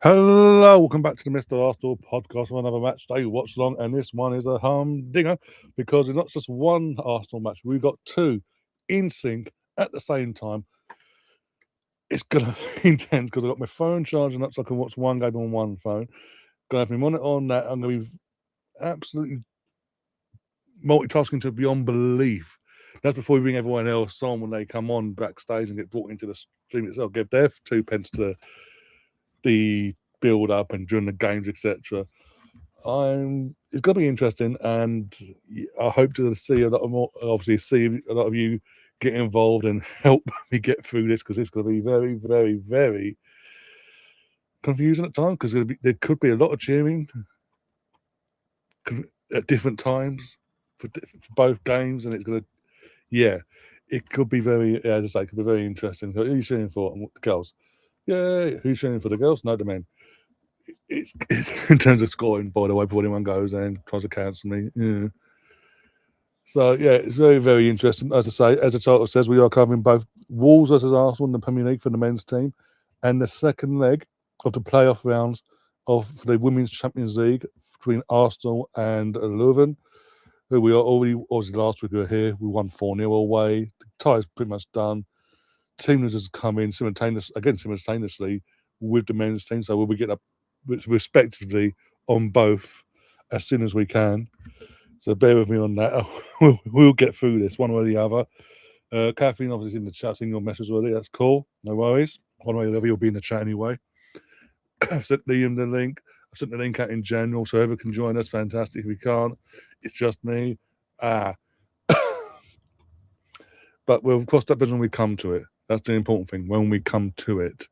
Hello, welcome back to the Mr. Arsenal podcast for another match day watch along, and this one is a humdinger because it's not just one Arsenal match, we've got two in sync at the same time. It's gonna be intense because I've got my phone charging up so I can watch one game on one phone. Gonna have my monitor on that. I'm gonna be absolutely multitasking to beyond belief. That's before we bring everyone else on when they come on backstage and get brought into the stream itself. Give their 2 pence to the build up and during the games, etc. It's going to be interesting, and I hope to see a lot of more. Obviously, see a lot of you get involved and help me get through this because it's going to be very, very, very confusing at times because there could be a lot of cheering at different times for both games, and it's going to, it could be very, as I say, it could be very interesting. Who are you cheering for? The girls. Yeah, who's cheering for the girls? No, the men. It's in terms of scoring, by the way, before anyone goes and tries to cancel me. Yeah. So, it's very, very interesting. As I say, as the title says, we are covering both Wolves versus Arsenal in the Premier League for the men's team and the second leg of the playoff rounds of the Women's Champions League between Arsenal and Leuven, who we are already, obviously last week we were here, we won 4-0 away. The tie is pretty much done. Team has come in simultaneously with the men's team, so we'll be getting up respectively on both as soon as we can. So bear with me on that. We'll get through this one way or the other. Kathleen obviously in the chat, seeing your message already. That's cool. No worries. One way or the other, you'll be in the chat anyway. I've sent Liam the link. I've sent the link out in general, so whoever can join us, fantastic. If we can't, it's just me. But we'll cross that bridge when we come to it. That's the important thing, when we come to it.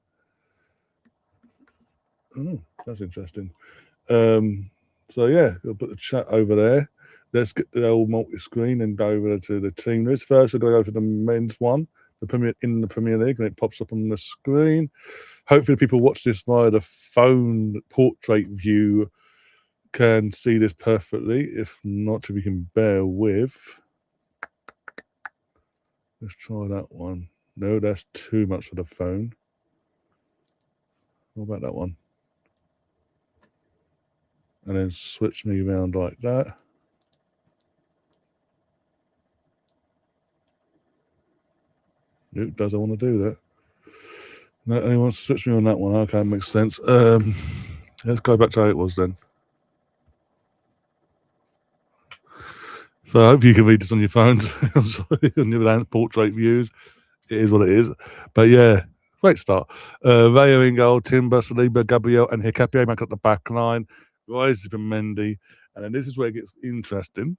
Oh, that's interesting. So we'll put the chat over there. Let's get the old multi-screen and go over to the team list. First, we're going to go for the men's one, in the Premier League, and it pops up on the screen. Hopefully, people watch this via the phone portrait view can see this perfectly. If not, if you can bear with. Let's try that one. No, that's too much for the phone. What about that one? And then switch me around like that. Nope, doesn't want to do that. No, anyone wants to switch me on that one? Okay, makes sense. Let's go back to how it was then. So I hope you can read this on your phones. I'm sorry, on your portrait views. It is what it is. But great start. Rayo in goal, Timber, Saliba, Gabriel, and Hikapié back at the back line. Rises and Mendy. And then this is where it gets interesting.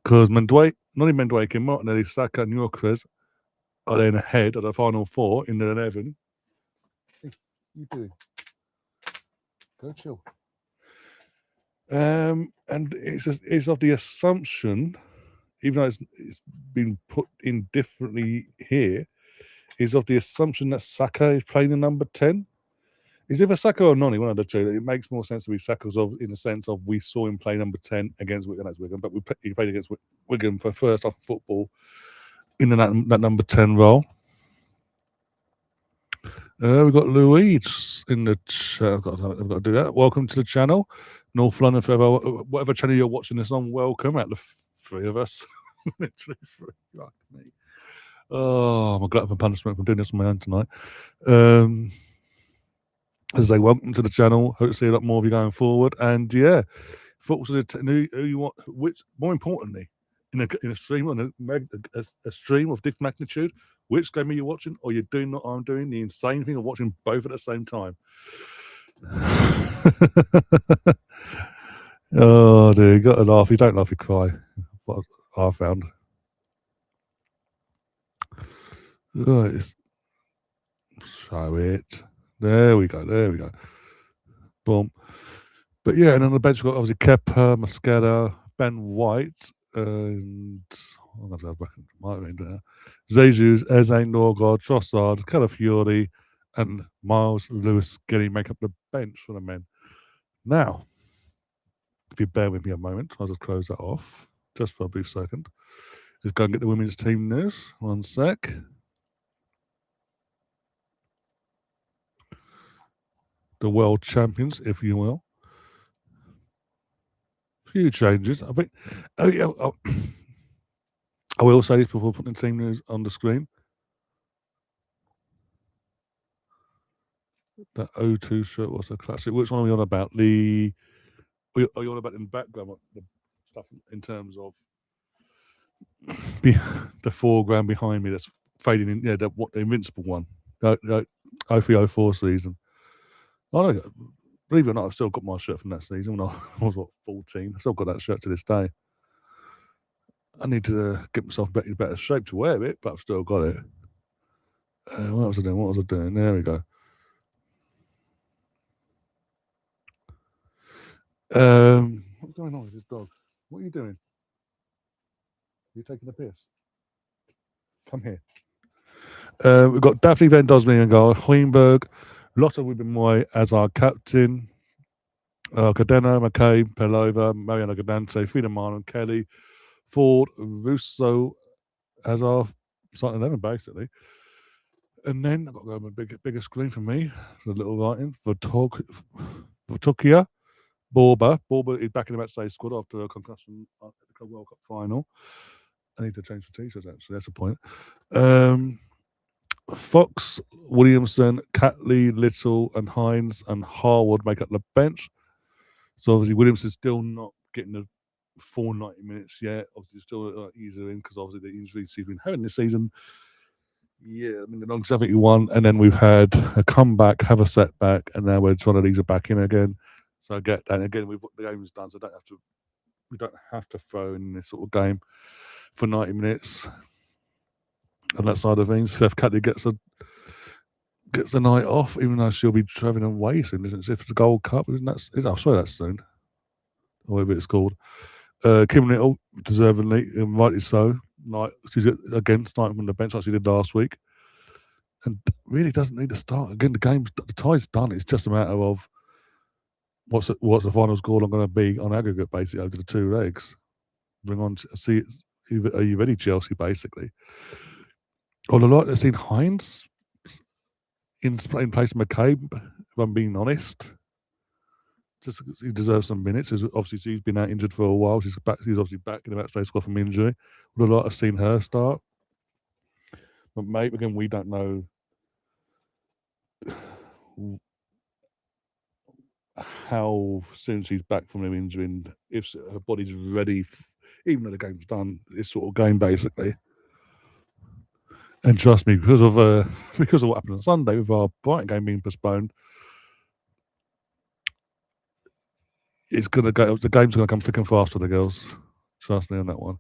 Because Mendueke, Martinelli, Saka, and Yorkres are then ahead of the final four in the 11. Hey, what are you doing? Go chill. And it's of the assumption, even though it's been put in differently here, is of the assumption that Saka is playing the number 10. Is either Saka or Noni, one of the two. It makes more sense to be Saka's in the sense of we saw him play number 10 against Wigan, but he played against Wigan for first half of football in that number 10 role. We've got Louise in the chat. I've got to do that. Welcome to the channel. North London, forever, whatever channel you're watching this on, welcome. At the three of us. Literally three. Like me. Oh, I'm a glutton for punishment from doing this on my own tonight. As I say, welcome to the channel. Hope to see a lot more of you going forward. And thoughts of who you want, which, more importantly, in a stream on a stream of this magnitude, which game are you watching, or you're doing what I'm doing, the insane thing of watching both at the same time. Oh dear, you got to laugh. You don't laugh, you cry. What I found. Right, show it. There we go. Boom. But and on the bench we've got obviously Kepa, Mosquera, Ben White, and I'm going to go back and Jesus, Eze, Norgard, Trossard, Calafiori, and Miles Lewis Skinny make up the bench for the men. Now, if you bear with me a moment, I'll just close that off just for a brief second. Let's go and get the women's team news. One sec. the world champions, if you will. Few changes. I think. Oh yeah. I will say this before putting the team news on the screen. That O2 shirt was a classic. Which one are we on about? Are you on about in the background? The stuff in terms of the foreground behind me that's fading in. Yeah, the Invincible one. 03-04 season. I don't know, believe it or not, I've still got my shirt from that season when I was 14. I've still got that shirt to this day. I need to get myself in better shape to wear it, but I've still got it. What was I doing? There we go. What's going on with this dog? What are you doing? Are you taking a piss? Come here. We've got Daphne Van Dosme and goal, Hoiberg, Lotta Wibbenmoy as our captain, Cadena, McCabe, Pelova, Mariana Gadante, Frida Marlon, Kelly, Ford, Russo as our starting 11, basically. And then I've got to go on a bigger screen for me, for a little writing, for Tokia, Borba. Borba is back in the matchday squad after a concussion at the Club World Cup final. I need to change the t-shirts, actually, that's the point. Fox, Williamson, Catley, Little, and Hines and Harwood make up the bench. So obviously Williamson's still not getting the full 90 minutes yet. Obviously still easier in because obviously the injuries he's been having this season. Yeah, I mean the longevity one, and then we've had a comeback, have a setback, and now we're trying to ease it back in again. So I get that. And again, the game's done, so we don't have to throw in this sort of game for 90 minutes. On that side of things, Steph Catley gets a night off, even though she'll be travelling away soon, isn't she? For the Gold Cup, I'm sorry, that's soon. Or whatever it's called. Kim Little, deservedly, and rightly so. She's against starting from the bench like she did last week. And really doesn't need to start. Again, the tie's done. It's just a matter of what's the final score going to be on aggregate, basically, over the two legs. Bring on, see, are you ready, Chelsea, basically? Well, a lot I've seen Hines in place of McCabe, if I'm being honest. He deserves some minutes. Obviously, she's been out injured for a while. She's obviously back in the matchday squad from injury. Would a lot have seen her start? But mate, again, we don't know how soon she's back from her injury and if her body's ready, even though the game's done, this sort of game basically. And trust me, because of what happened on Sunday with our Brighton game being postponed, it's gonna go. The game's gonna come thick and fast for the girls. Trust me on that one.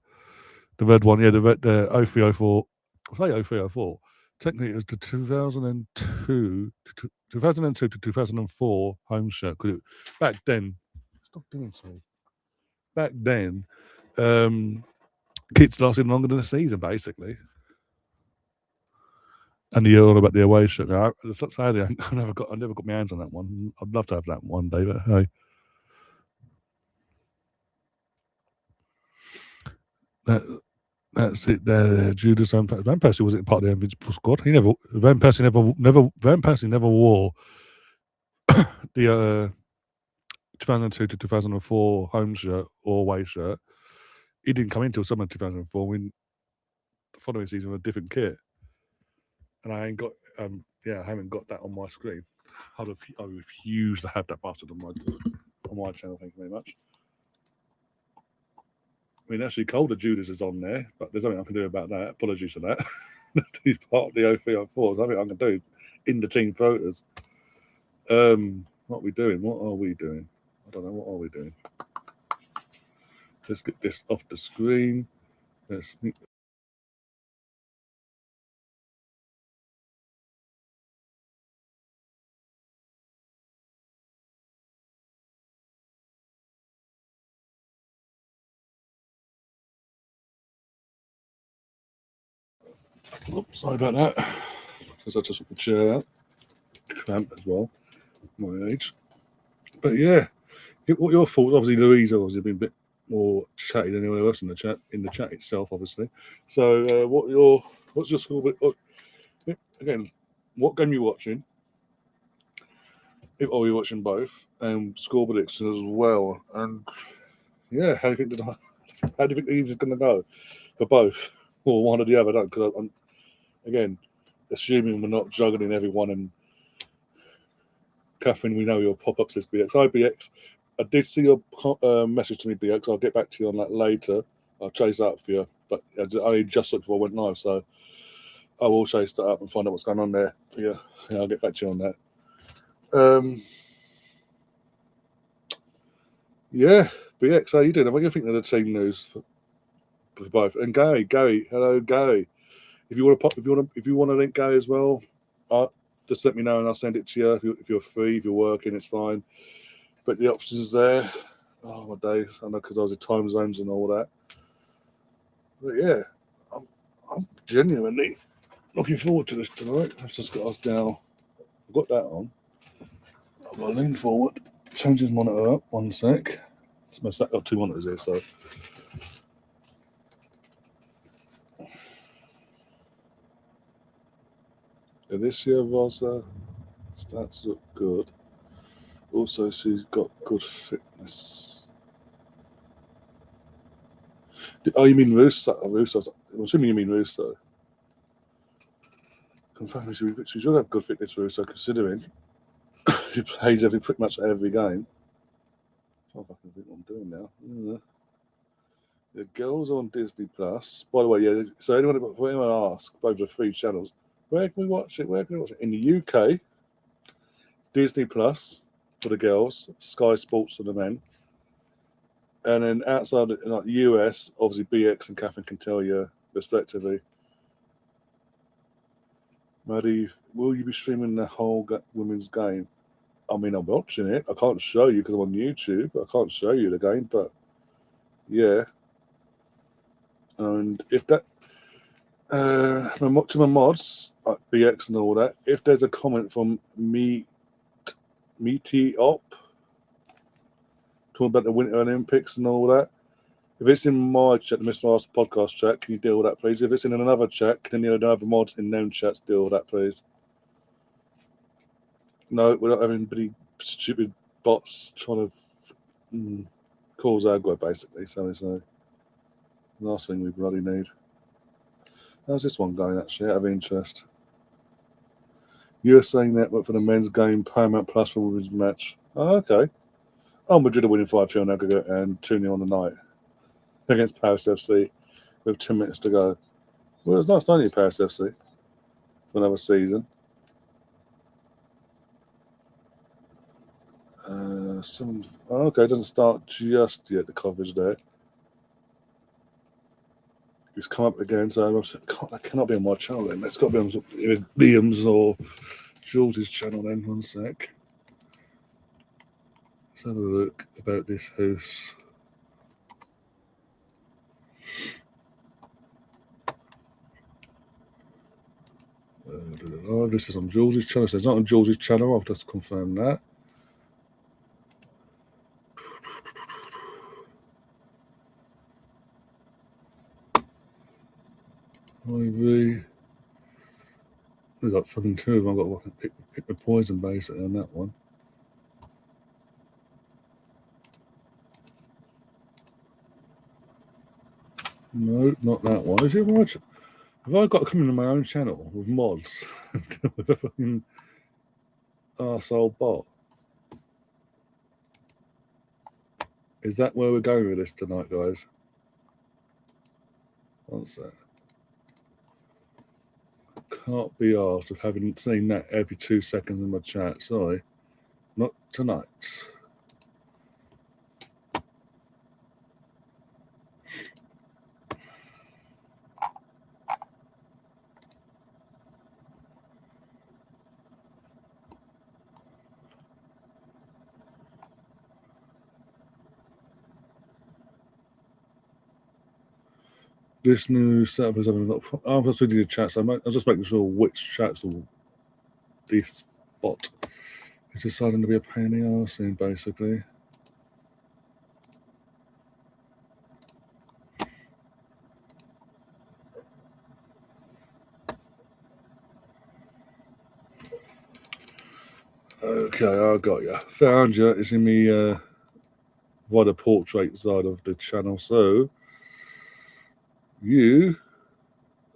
The red one, yeah, the 03-04. I say 03-04. Technically, it was the 2002 to 2004 home shirt. Back then, stop doing so. Back then, kits lasted longer than a season, basically. And you're all about the away shirt. Sadly, I never got my hands on that one. I'd love to have that one day, but hey. That's it there. Judas Van Persie wasn't part of the Invincible squad. Van Persie never wore the 2002 to 2004 home shirt or away shirt. He didn't come in until summer 2004 when the following season with a different kit. And I ain't got I haven't got that on my screen. I refuse to have that bastard on my channel, thank you very much. I mean, actually, Calder Judas is on there, but there's nothing I can do about that. Apologies for that. He's part of the 03-04. There's nothing I can do in the team photos. What are we doing? I don't know. What are we doing? Let's get this off the screen. Oops, sorry about that. Because I just took the chair out. Cramp as well. My age. But yeah. What your thoughts? Obviously, Louise obviously been a bit more chatty than anyone else in the chat itself, obviously. So, what's your score? Again, what game are you watching? Are we watching both and score predictions as well? And yeah, how do you think he's going to go for both or one or the other? Because I'm again assuming we're not juggling everyone. And Catherine, we know your pop-up says BX. Hi BX. I did see your message to me, BX. I'll get back to you on that later. I'll chase that up for you, but I only just looked before I went live, so I will chase that up and find out what's going on there. Yeah, I'll get back to you on that. Yeah, BX, how you doing? What do you think of the team news for both? And Gary, hello Gary. If you want to link Gary as well, just let me know and I'll send it to you. If you're free, if you're working, it's fine. But the options is there. Oh my days! I know because I was in time zones and all that. But yeah, I'm genuinely looking forward to this tonight. I've just got us now. I've got that on. I'm gonna lean forward, change his monitor up. 1 sec. I've got 2 monitors here, so. This year was stats look good. Also, she's got good fitness. Oh, you mean Russo? I'm assuming you mean Russo. Confirm she should have good fitness, Russo, considering he plays pretty much every game. I don't fucking think what I'm doing now. Yeah. The girls on Disney Plus. By the way, yeah. So anyone asks, both the 3 channels, where can we watch it? Where can we watch it? In the UK, Disney Plus for the girls, Sky Sports for the men. And then outside like the US, obviously BX and Catherine can tell you respectively. Maddie, will you be streaming the whole women's game? I mean, I'm watching it. I can't show you because I'm on YouTube. I can't show you the game, but yeah. And if that, to my mods, like BX and all that, if there's a comment from Meaty Op, talking about the Winter Olympics and all that, if it's in my chat, the Mr. Ask podcast chat, can you deal with that, please? If it's in another chat, can any other mods in known chats deal with that, please? No, we're not having any stupid bots trying to cause aggro, basically. So it's the last thing we bloody need. How's this one going, actually, out of interest? USA Network for the men's game, Paramount Plus for women's match. Oh, okay. Oh, Madrid are winning 5-2 on aggregate and 2-0 on the night against Paris FC with 10 minutes to go. Well, it's nice only Paris FC for another season. Okay, it doesn't start just yet, the coverage there. It's come up again, so that cannot be on my channel then. It's got to be on Liam's or George's channel then. 1 sec. Let's have a look about this house. This is on George's channel. So it's not on George's channel. I've just confirmed that. Ivy. There's like fucking 2 of them. I've got to pick the poison basically on that one. No, not that one. Is it right? Have I got to come into my own channel with mods? With a fucking arsehole bot? Is that where we're going with this tonight, guys? What's that? Can't be asked of having seen that every 2 seconds in my chat. Sorry. Not tonight. This new setup is having a lot of fun. I'm just reading the chat, so I'm just making sure which chats will this bot is deciding to be a pain in the arse in, basically. Okay, I got you. Found you. It's in the via the portrait side of the channel. So you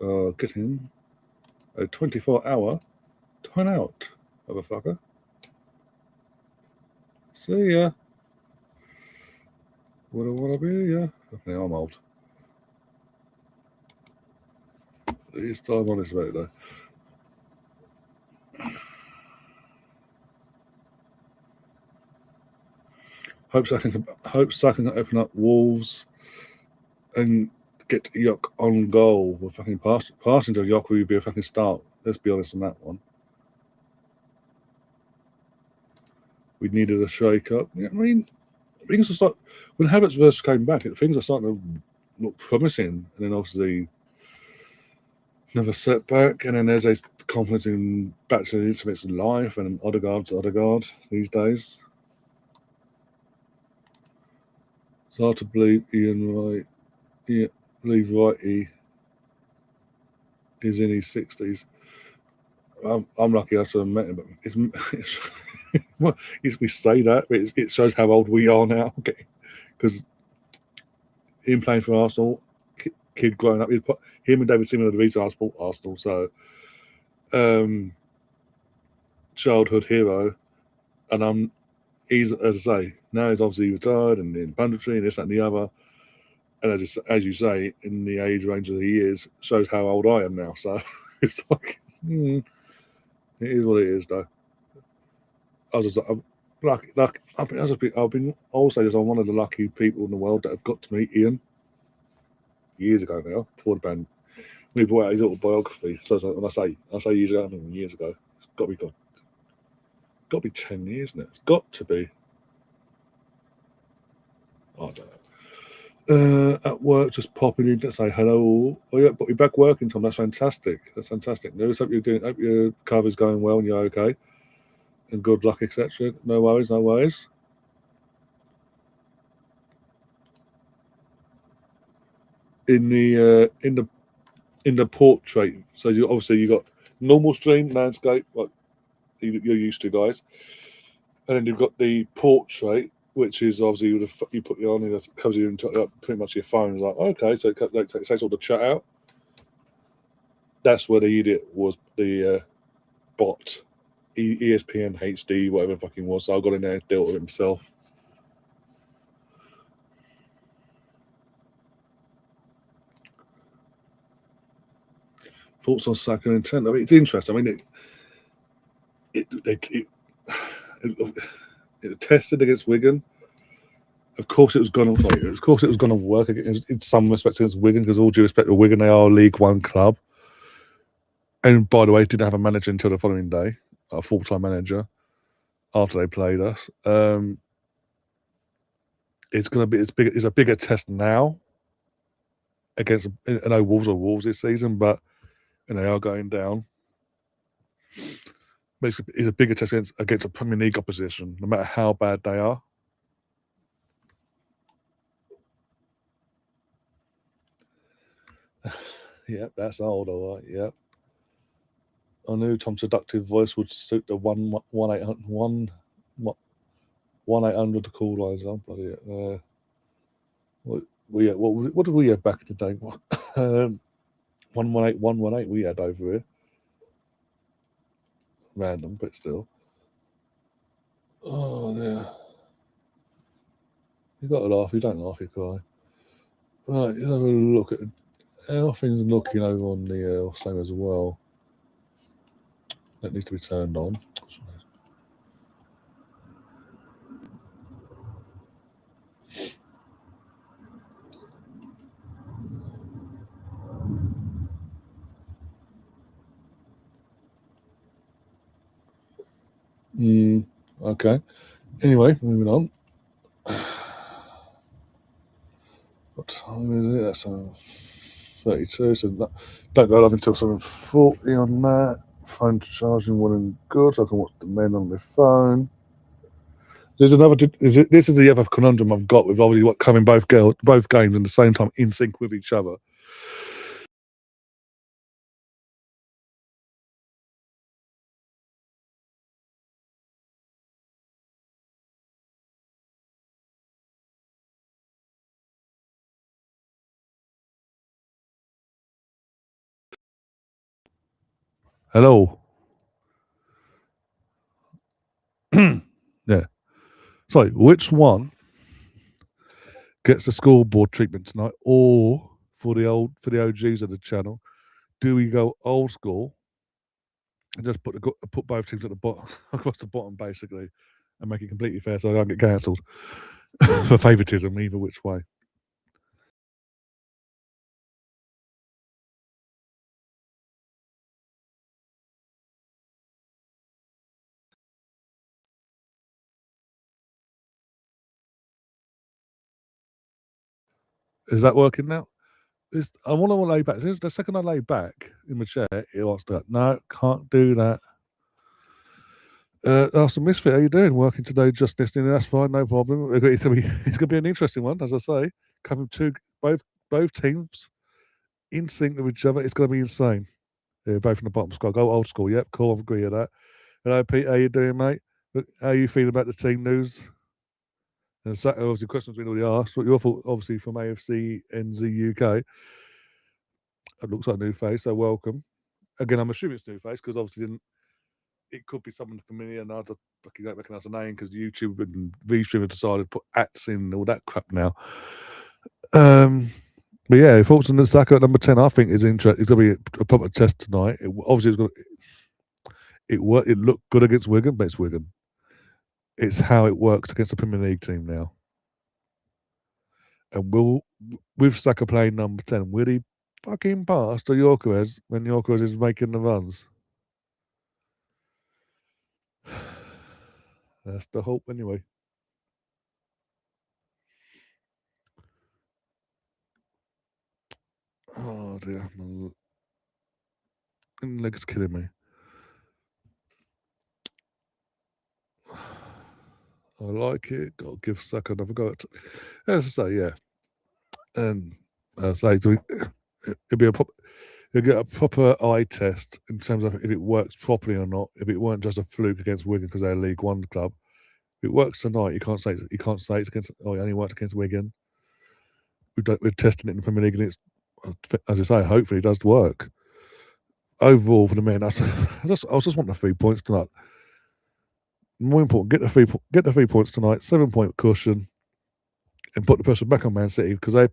are getting a 24-hour time out, motherfucker. See ya. What I be? Yeah. Okay, I'm old. It's time on this about it though. Hope I can open up Wolves and get Yock on goal. With fucking passing to Yock would be a fucking start. Let's be honest on that one. We needed a shake up. Yeah, I mean, things are start when Havertz versus came back. Things are starting to look promising, and then obviously another setback, and then there's a confidence in back to its life, and Odegaard these days. It's hard to believe Ian Wright. Yeah, believe Wrighty is in his 60s. I'm lucky enough to have met him, but it's well, we say that, but it shows how old we are now. Okay, because him playing for Arsenal, kid growing up, him and David Seaman are the reason I support Arsenal. So, childhood hero, and he's, as I say, now he's obviously retired and in punditry and this, that, and the other. And as you say, in the age range that he is, shows how old I am now. So it's like, it is what it is, though. I was just lucky. I've been also this. I'm one of the lucky people in the world that have got to meet Ian years ago now, before the band. When he brought out his autobiography. So when I say years ago, I mean years ago. It's got to be 10 years, isn't it? It's got to be. I don't know. At work, just popping in to say hello. Oh yeah, but you're back working, Tom. That's fantastic. That's fantastic news. Hope your cover's going well and you're okay. And good luck, etc. No worries, no worries. In the portrait, so you got normal stream landscape, like you're used to, guys, and then you've got the portrait, which is obviously you put it on and it covers you into pretty much your phone. It's like, okay, so it takes all the chat out. That's where the idiot was, the bot, ESPN HD, whatever the fucking was. So I got in there and dealt with it himself. Thoughts on Saka and intent? I mean, it's interesting. I mean, it tested against Wigan. Of course, it was going to work in some respects against Wigan, because all due respect to Wigan, they are a League One club. And by the way, didn't have a manager until the following day, a full-time manager, after they played us. It's a bigger test now against. I know Wolves are Wolves this season, but they are going down. Basically, it's a bigger test against a Premier League opposition, no matter how bad they are. Yep, that's old, all right. Yep. I knew Tom's seductive voice would suit the 1-800 call lines. I'm bloody it. What did we have back in the day? 118 we had over here. Random, but still. Oh yeah. You got to laugh. You don't laugh, you cry. Right, let's have a look at how things looking over on the same as well. That needs to be turned on. Okay. Anyway, moving on. What time is it? That's 32. So don't go live until 7:40 on that. Phone charging well and good. So I can watch the men on their phone. This is the other conundrum I've got with obviously covering both games at the same time in sync with each other. Hello. Yeah. Sorry, which one gets the scoreboard treatment tonight, or for the OGs of the channel, do we go old school and just put both teams at the bottom across the bottom basically, and make it completely fair so I don't get cancelled for favouritism either which way? Is that working now? I want to lay back. The second I lay back in my chair, it wants to. No, can't do that. Arsenal Misfit, how you doing? Working today, just listening. That's fine, no problem. It's gonna be an interesting one, as I say. Coming to both teams in sync with each other. It's gonna be insane. Yeah, both in the bottom squad. Go old school. Yep, cool. I agree with that. Hello, Pete. How you doing, mate? How you feeling about the team news? And so, obviously, questions we already asked. What your thought, obviously, from AFC NZ UK. It looks like a new face, so welcome. Again, I'm assuming it's new face because obviously it could be someone familiar, and I just fucking don't recognise the name because YouTube and Restream have decided to put ats in and all that crap now. But yeah, thoughts on the Saka at number 10, I think is interesting. It's going to be a proper test tonight. It looked good against Wigan, but it's Wigan. It's how it works against a Premier League team now. And with Saka playing number 10, will he fucking pass to Gyökeres when Gyökeres is making the runs? That's the hope, anyway. Oh dear, my leg's killing me. I like it. Got to give Saka another go. As I say, yeah. And as I say, it'll be you'll get a proper eye test in terms of if it works properly or not. If it weren't just a fluke against Wigan because they're a League One club, if it works tonight, you can't say it's against. Oh, it only worked against Wigan. We're testing it in the Premier League, and it's, as I say, hopefully it does work. Overall, for the men, I was just wanting the 3 points tonight. More important, get the 3 points tonight. 7-point cushion, and put the pressure back on Man City because they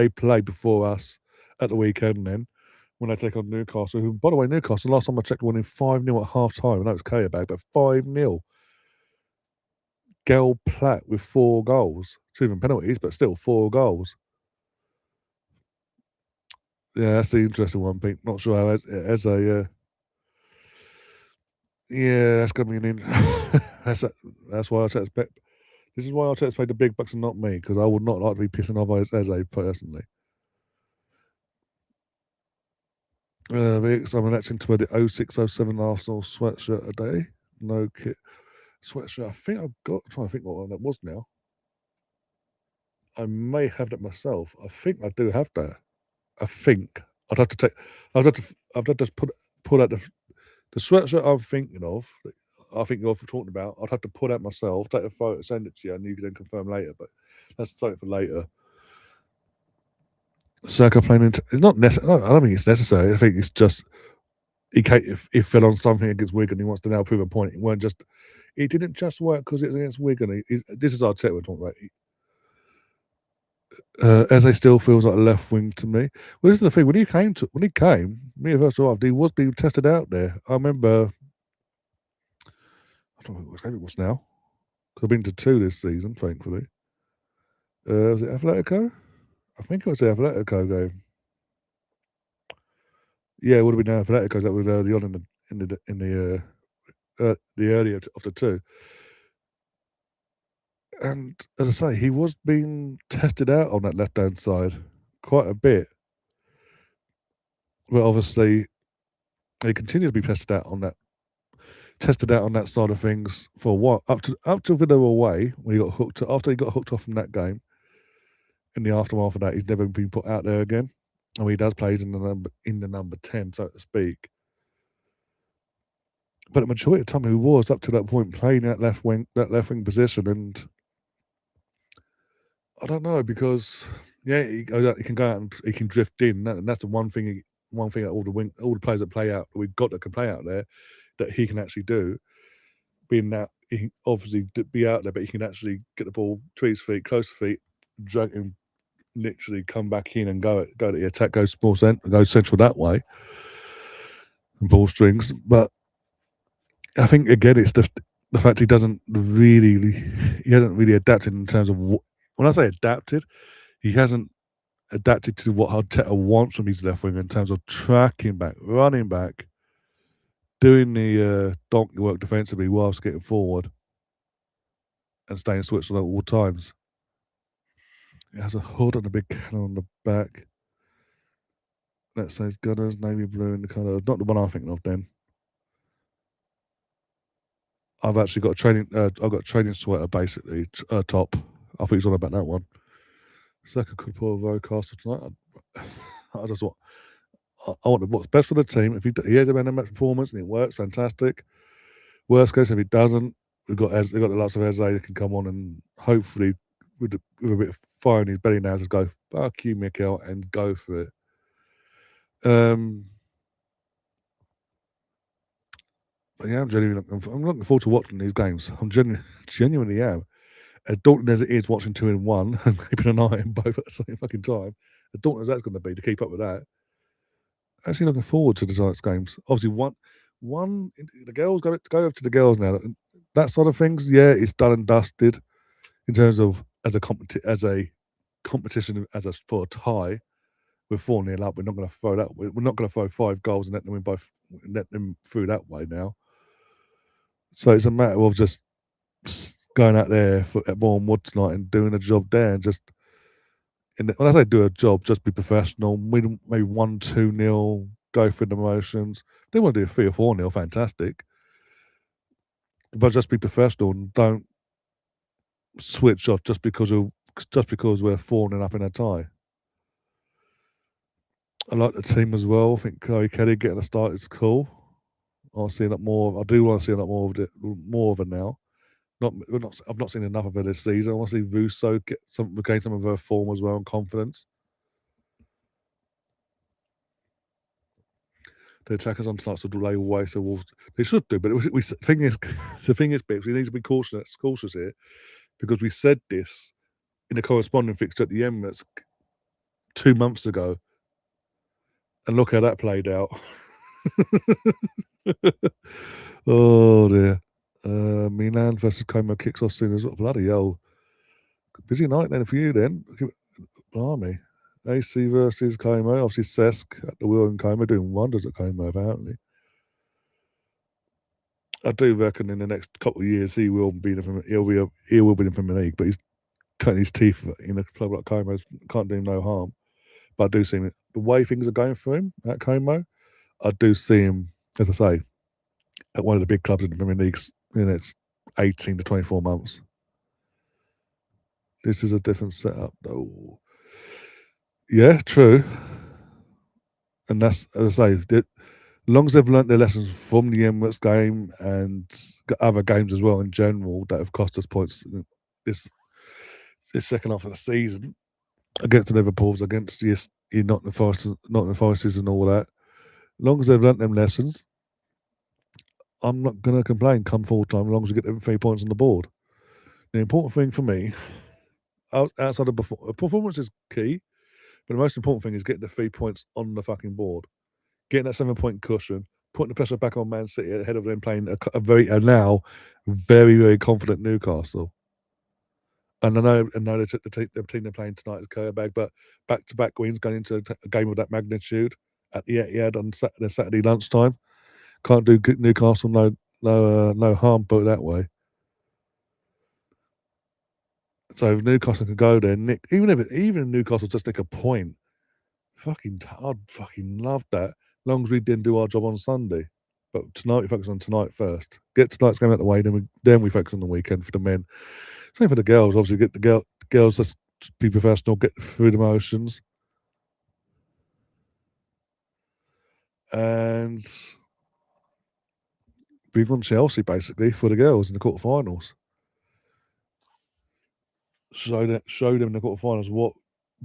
play before us at the weekend. Then when they take on Newcastle, who, by the way, Newcastle last time I checked, winning 5-0 at half time. I know it's K bag, but 5-0. Gel Platt with 4 goals, 2 of them penalties, but still 4 goals. Yeah, that's the interesting one, Pete. Not sure how as a yeah, that's gonna be that's why I expect. This is why I expect the big bucks and not me, because I would not like to be pissing off as a personally. Vic, I'm matching to wear the 0607 Arsenal sweatshirt a day. No kit sweatshirt. I think I've got. I'm trying to think what one that was now. I may have that myself. I think I do have that. I think I'd have to take. I'd have to put out the sweatshirt I'm thinking of. I think you're talking about. I'd have to put out myself, take a photo, send it to you, and you can then confirm later. But that's something for later. Saka playing into. It's not necessary. I don't think it's necessary. I think it's just he fell on something against Wigan. He wants to now prove a point. It didn't just work because it was against Wigan. This is our tech we're talking about. Eze still feels like a left wing to me. Well, this is the thing. When he came, me and first arrived, he was being tested out there. I remember. I don't know what it was now. I've been to 2 this season, thankfully. Was it Atletico? I think it was the Atletico game. Yeah, it would have been Atletico. That was early on in the earlier of the 2. And as I say, he was being tested out on that left-hand side quite a bit. But obviously, he continued to be tested out on that side of things for a while, up to Villa away when he got hooked. After he got hooked off from that game, in the aftermath of that, he's never been put out there again. And when he does play, he's in the number 10, so to speak. But the majority of the time, he was up to that point playing that left wing position, and I don't know because he can go out and he can drift in, and that's the one thing one thing that all the players that play out, we've got that can play out there, that he can actually do. Being that he can obviously be out there, but he can actually get the ball to his feet, close to feet, drag him, literally come back in and go to the attack, go central that way, and ball strings. But I think again, it's the fact he hasn't really adapted in terms of when I say adapted, he hasn't adapted to what Arteta wants from his left wing in terms of tracking back, running back, doing the donkey work defensively whilst getting forward and staying switched on at all times. It has a hood and a big cannon on the back. That says Gunners, navy blue, and the colour. Not the one I'm thinking of. Then I've actually got a training. I've got a training sweater basically top. I think he's on about that one. Second could pull a Roadcaster tonight. I just want. I want what's best for the team. If he has a man of match performance and it works, fantastic. Worst case, if he doesn't, we've got the lots of Eze that can come on and hopefully with a bit of fire in his belly now, just go fuck you, Mikel, and go for it. But yeah, I'm looking forward to watching these games. I'm genuinely am. As daunting as it is watching 2 in 1 and keeping an eye on both at the same fucking time, as daunting as that's going to be to keep up with that. Actually, looking forward to the tonight's games. Obviously, one the girls go over to the girls now. That sort of things, yeah, it's done and dusted in terms of as a competition for a tie. We're 4-0 up. We're not going to throw that. We're not going to throw 5 goals and let them through that way now. So it's a matter of just going out there at Bournemouth tonight and doing a job there, and just when I say do a job, just be professional. Maybe 1-2-0, go through the motions. They want to do 3 or 4-0, fantastic, but just be professional and don't switch off just because we're 4-0 up in a tie. I like the team as well. I think Chloe Kelly getting a start is cool. I'll see a lot more. I do want to see a lot more of it now. I've not seen enough of her this season. I want to see Russo regain some of her form as well and confidence. The attackers on tonight should lay away, so they should do. But the thing is, Bix, we need to be cautious here, because we said this in a corresponding fixture at the Emirates 2 months ago, and look how that played out. Oh dear. Milan versus Como kicks off soon as well. Bloody hell. Busy night then for you then. Blimey. AC versus Como. Obviously Cesc at the wheel in Como doing wonders at Como apparently. I do reckon in the next couple of years he will be in the Premier League, but he's cutting his teeth in a club like Como. Can't do him no harm. But I do see him, the way things are going for him at Como, I do see him, as I say, at one of the big clubs in the Premier League in its 18 to 24 months. This is a different setup, though. Yeah, true. And that's, as I say, as long as they've learnt their lessons from the Emirates game and other games as well in general that have cost us points this second half of the season against the Liverpools, against your Nottingham Foresters and all that. As long as they've learnt them lessons, I'm not going to complain come full time as long as we get them 3 points on the board. The important thing for me, outside of performance is key, but the most important thing is getting the 3 points on the fucking board. Getting that 7-point cushion, putting the pressure back on Man City ahead of them playing a very very confident Newcastle. And I know the team they're playing tonight is Karabag, but back-to-back wins going into a game of that magnitude at the Etihad on Saturday lunchtime. Can't do Newcastle no harm, put it that way. So if Newcastle can go there, even if Newcastle just nick a point, I'd fucking love that. As long as we didn't do our job on Sunday. But tonight we focus on tonight first. Get tonight's game out of the way, then we focus on the weekend for the men. Same for the girls. Obviously, get the girls just be professional, get through the motions, and bring on Chelsea basically for the girls in the quarterfinals. Show them in the quarterfinals what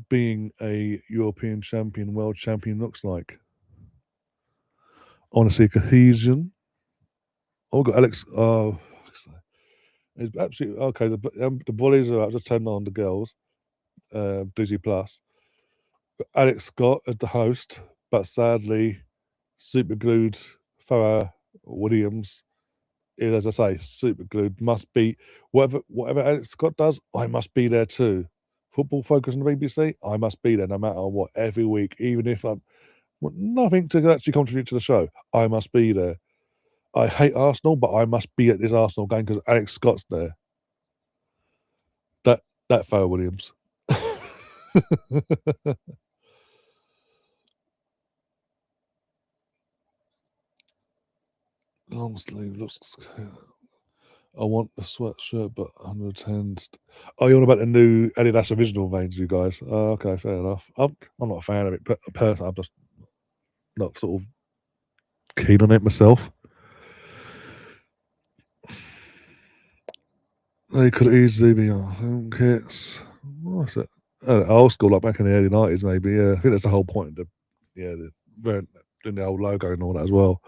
being a European champion, world champion looks like. I want to see cohesion. Oh, we've got Alex. Oh, it's absolutely okay. The boys are out. Just turn on the girls. Disney Plus. Alex Scott as the host, but sadly, super glued Farrah Williams is, as I say, super glued. Must be whatever Alex Scott does. I must be there too. Football Focus on the BBC. I must be there no matter what. Every week, even if I'm nothing to actually contribute to the show. I must be there. I hate Arsenal, but I must be at this Arsenal game because Alex Scott's there. That Farrah Williams. Long sleeve looks. I want a sweatshirt, but 110. Oh, you're on about the new Adidas original veins, you guys. Oh, okay, fair enough. I'm not a fan of it, but personally, I'm just not sort of keen on it myself. They could easily be on home kits. What's it? Old school, like back in the early 90s, maybe. Yeah, I think that's the whole point of doing the old logo and all that as well.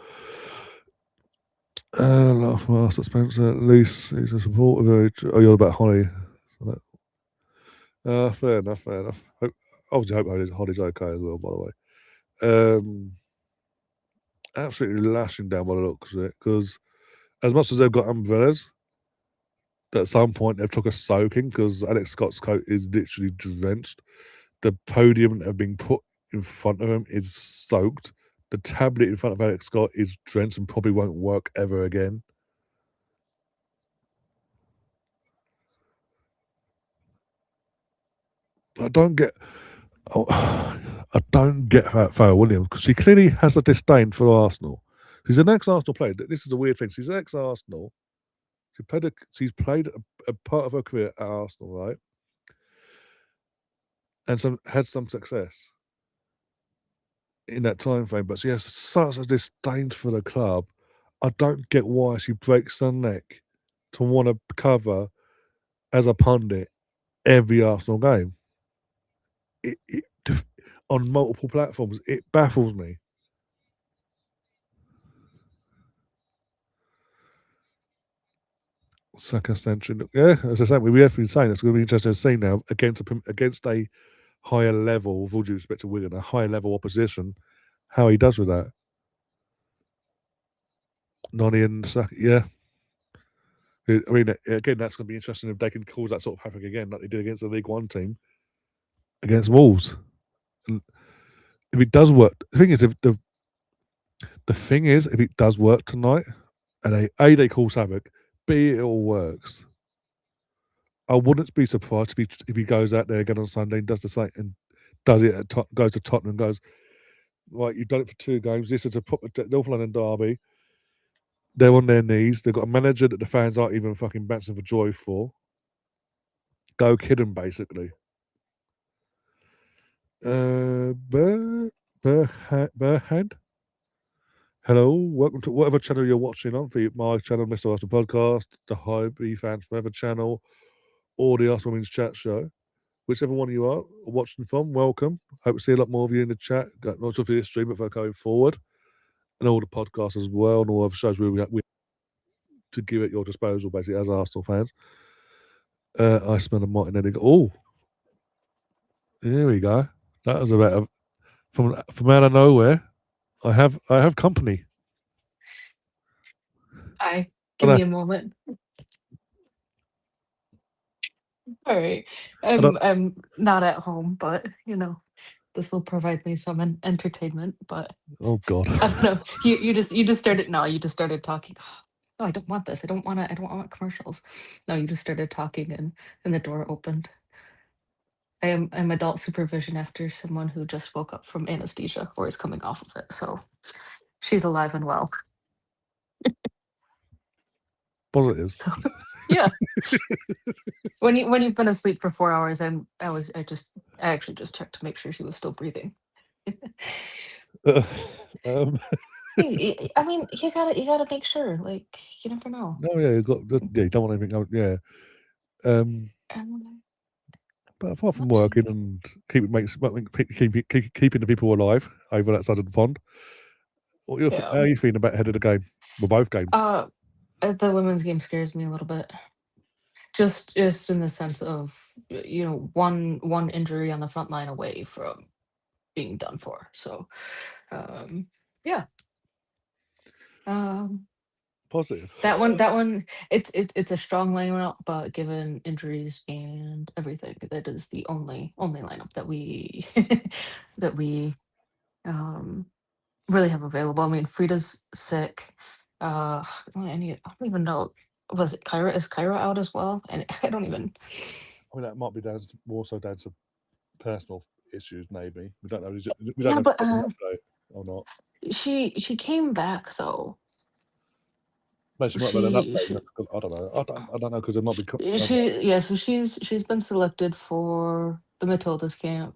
Laugh Master Spencer, Lease, he's a supporter. Oh, you're about Holly. Fair enough, fair enough. Obviously, hope Holly's okay as well, by the way. Absolutely lashing down by the looks of it, because as much as they've got umbrellas, at some point they've took a soaking because Alex Scott's coat is literally drenched. The podium that have been put in front of him is soaked. The tablet in front of Alex Scott is drenched and probably won't work ever again. But I don't get Farrah Williams because she clearly has a disdain for Arsenal. She's an ex-Arsenal player. This is a weird thing. She's an ex-Arsenal. She's played a part of her career at Arsenal, right? And had some success in that time frame, but she has such a disdain for the club. I don't get why she breaks her neck to want to cover as a pundit every Arsenal game. It on multiple platforms, it baffles me. Second century, yeah, as I say, we have been saying it's going to be interesting to see now against a higher level, with all due respect to Wigan, a higher level opposition, how he does with that. Noni and Saka, yeah. I mean, again, that's going to be interesting if they can cause that sort of havoc again, like they did against the League One team against Wolves. And if it does work, the thing is, if it does work tonight, and they cause havoc, B, it all works. I wouldn't be surprised if he goes out there again on Sunday and does the same and does it goes to Tottenham and goes, right, you've done it for 2 games. This is a proper North London derby. They're on their knees. They've got a manager that the fans aren't even fucking bouncing for joy for. Go kid them, basically. Burhand. Hello, welcome to whatever channel you're watching on. For my channel, Mr. Arsenal Podcast, the Hobie Fans Forever channel, or the Arsenal Women's Chat Show. Whichever one you are watching from, welcome. Hope to see a lot more of you in the chat. Not just for this stream, but for going forward. And all the podcasts as well, and all other shows we to give at your disposal, basically, as Arsenal fans. I smell a Martinelli. Oh, here we go. That was about from out of nowhere. I have company. Hi, give me a moment. All right. I'm not at home, but this will provide me some entertainment. But Oh God. I don't know. You just started. No, you just started talking. Oh, I don't want this. I don't want commercials. No, you just started talking, and the door opened. I'm adult supervision after someone who just woke up from anesthesia or is coming off of it. So she's alive and well. Positives. So yeah. When you've been asleep for 4 hours, I actually just checked to make sure she was still breathing. I mean, you gotta make sure. Like, you never know. No, yeah, you don't want anything. Yeah. But apart from working and keeping the people alive over that side of the pond, How Yeah. are you feeling about ahead of the game? Well, both games. The women's game scares me a little bit. Just in the sense of one injury on the front line away from being done for. So, yeah. Positive. That one, it's a strong lineup, but given injuries and everything, that is the only lineup that we that we really have available. I mean, Frida's sick. I don't even know. Was it Kyra? Is Kyra out as well? And I don't even. I mean, that might be more so down to personal issues, maybe. We don't know. We don't Yeah, know but if it's an update or not. she came back though. Maybe she might have had an update. She I don't know. I don't know because there might be. so she's been selected for the Matildas camp.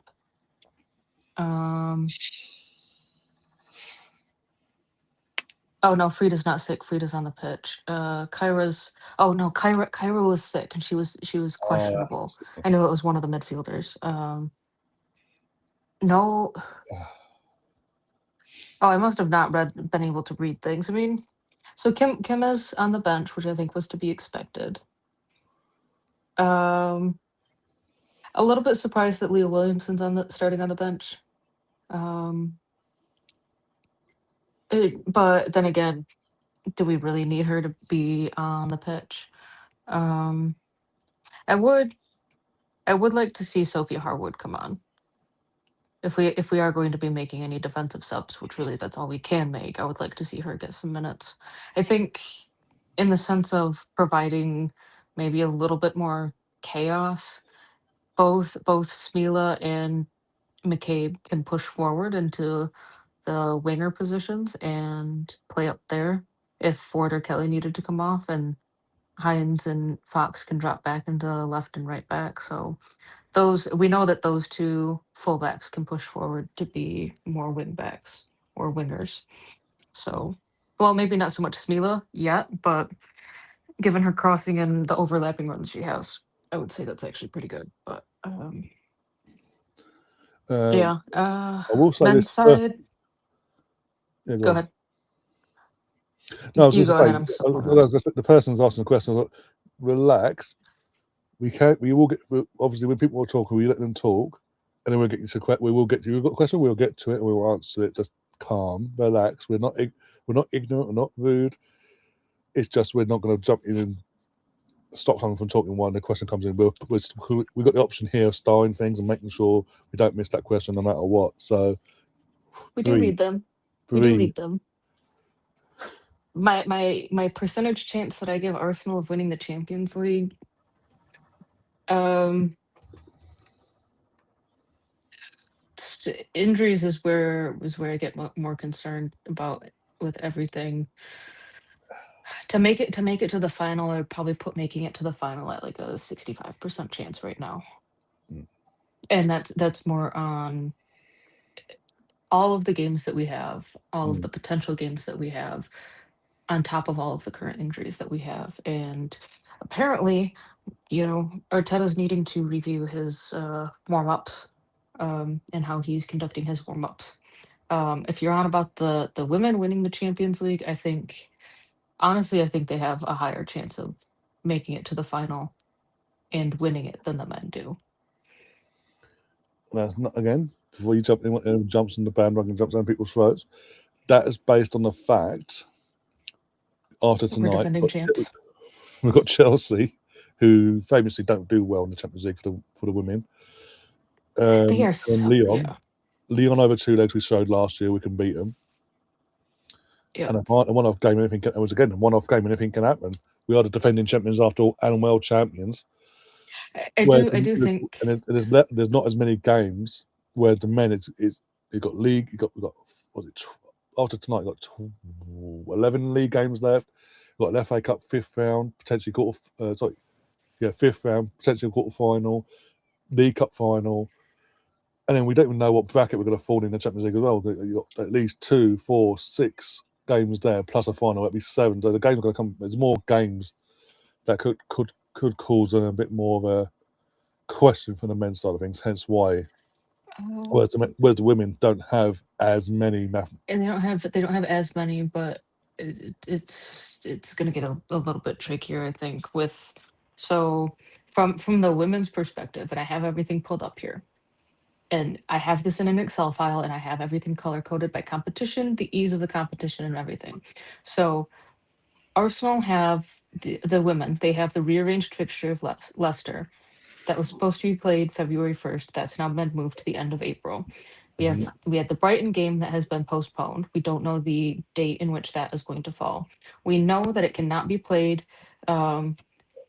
Oh no, Frida's not sick. Frida's on the pitch. Kyra's. Oh no, Kyra was sick and she was questionable. I knew it was one of the midfielders. No. Oh, I must have not been able to read things. I mean, so Kim is on the bench, which I think was to be expected. A little bit surprised that Leah Williamson's starting on the bench. But then again, do we really need her to be on the pitch? I would like to see Sophie Harwood come on. If we are going to be making any defensive subs, which really that's all we can make, I would like to see her get some minutes. I think in the sense of providing maybe a little bit more chaos, both Smila and McCabe can push forward into the winger positions and play up there if Ford or Kelly needed to come off, and Hines and Fox can drop back into left and right back. So we know that those two fullbacks can push forward to be more wing backs or wingers. So, well, maybe not so much Smila yet, but given her crossing and the overlapping runs she has, I would say that's actually pretty good. But yeah, I will say men's this. side. Yeah, Go ahead. No, I was You going to go say, ahead. I'm the person's asking the question. Like, relax. We can't. We will get. Obviously, when people are talking, we let them talk, and then we'll get to. We will get to. You've got a question. We'll get to it, and we will answer it. Just calm, relax. We're not ignorant. We're not rude. It's just we're not going to jump in and stop someone from talking while the question comes in. We've got the option here of starring things and making sure we don't miss that question no matter what. So we do read them. We do read them. My percentage chance that I give Arsenal of winning the Champions League. Injuries is where I get more concerned about with everything. To make it to the final, I'd probably put making it to the final at like a 65% chance right now. And that's more on all of the games that we have, all of the potential games that we have, on top of all of the current injuries that we have. And apparently, Arteta's needing to review his warm-ups and how he's conducting his warm-ups. If you're on about the women winning the Champions League, honestly, I think they have a higher chance of making it to the final and winning it than the men do. That's not, again, before you jump in, anyone jumps on the bandwagon, jumps down people's throats. That is based on the fact after tonight, We're defending champs. We've got Chelsea, who famously don't do well in the Champions League for the women. They are and Leon over 2 legs we showed last year we can beat them. Yeah. And a one-off game, anything can, it was again a one-off game, anything can happen. We are the defending champions after all, and world champions. I do think, and there's not as many games where the men you got league, we got after tonight you got 11 league games left. We've got an FA Cup 5th round, potentially fifth round, potentially quarter final, League Cup final. And then we don't even know what bracket we're going to fall in the Champions League as well. You've got at least 2, 4, 6 games there, plus a final. That'd be 7. So the games are going to come. There's more games that could cause a bit more of a question for the men's side of things. Hence why Whereas the women don't have as many and they don't have as many, but it's going to get a little bit trickier, I think. So from the women's perspective, and I have everything pulled up here, and I have this in an Excel file, and I have everything color coded by competition, the ease of the competition, and everything. So Arsenal have the women. They have the rearranged fixture of Leicester that was supposed to be played February 1st. That's now been moved to the end of April. We had the Brighton game that has been postponed. We don't know the date in which that is going to fall. We know that it cannot be played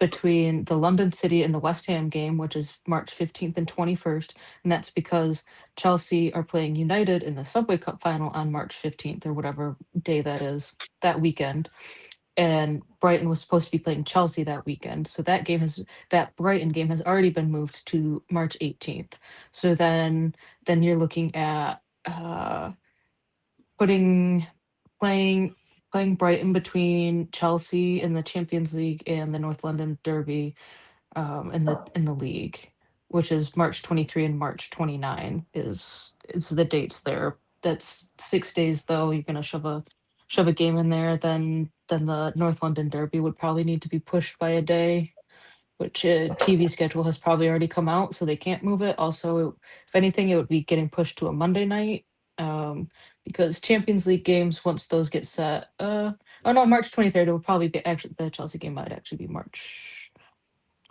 between the London City and the West Ham game, which is March 15th and 21st. And that's because Chelsea are playing United in the Subway Cup final on March 15th or whatever day that is, that weekend. And Brighton was supposed to be playing Chelsea that weekend. So that Brighton game has already been moved to March 18th. So then you're looking at playing Brighton between Chelsea in the Champions League and the North London Derby in the league, which is March 23 and March 29 is the dates there. That's 6 days though. You're gonna shove a game in there, then the North London Derby would probably need to be pushed by a day, which TV schedule has probably already come out, so they can't move it. Also, if anything, it would be getting pushed to a Monday night, because Champions League games, once those get set, oh no, March 23rd, it would probably be actually the Chelsea game might actually be March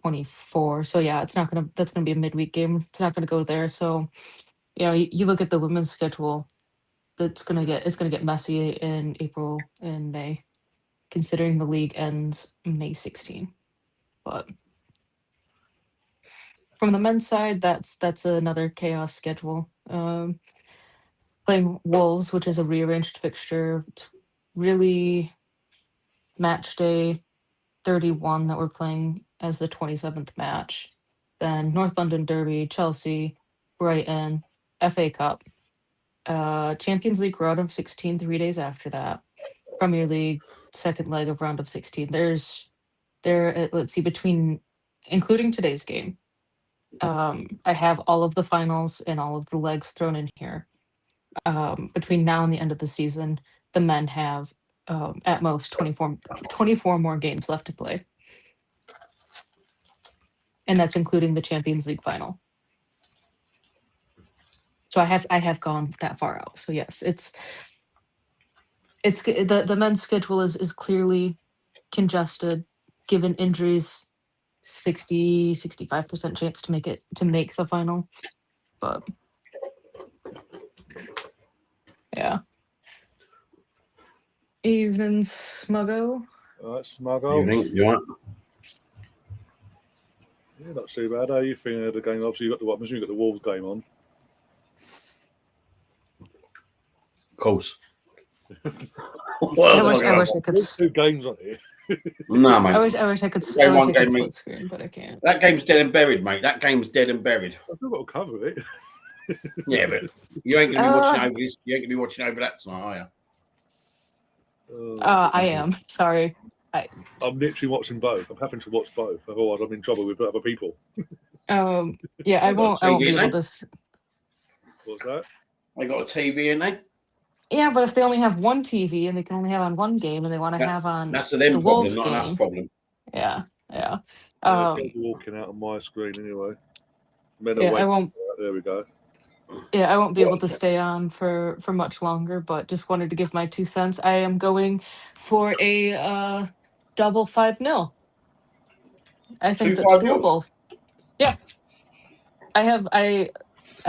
24. So yeah, that's gonna be a midweek game. It's not gonna go there. So, you look at the women's schedule, it's gonna get messy in April and May, considering the league ends May 16. But from the men's side, that's another chaos schedule. Playing Wolves, which is a rearranged fixture. It's really match day 31 that we're playing as the 27th match. Then North London Derby, Chelsea, Brighton, FA Cup, Champions League round of 16 3 days after that. Premier League second leg of round of 16. Let's see, including today's game. I have all of the finals and all of the legs thrown in here. Between now and the end of the season, the men have at most 24 more games left to play. And that's including the Champions League final. So I have gone that far out. So yes, it's the men's schedule is clearly congested, given injuries, 65% chance to make the final. But yeah. Evening, Smuggo. All right, Smuggo. Evening, you want? Yeah, not too bad. How are you feeling of the game? Obviously, you got the Wolves game on. Of course. I wish I could. There's 2 games on here. No, mate. I wish I could One game, split mate. screen, but I can't. That game's dead and buried, mate. That game's dead and buried. I've still got to cover it. Yeah, but you ain't gonna be watching over this. You ain't gonna be watching over that tonight, are you? I am. Sorry. I'm literally watching both. I'm having to watch both. Otherwise, I'm in trouble with other people. Yeah, I won't be able to. What's that? They got a TV in there. Yeah, but if they only have one TV and they can only have on one game and they want to have on That's a the them Wolves problem, not game. an us problem. Yeah. Walking out on my screen anyway. I won't. There we go. Yeah, I won't be able to stay on for much longer, but just wanted to give my 2 cents. I am going for a double 5-0. I think that's doable. Yeah. I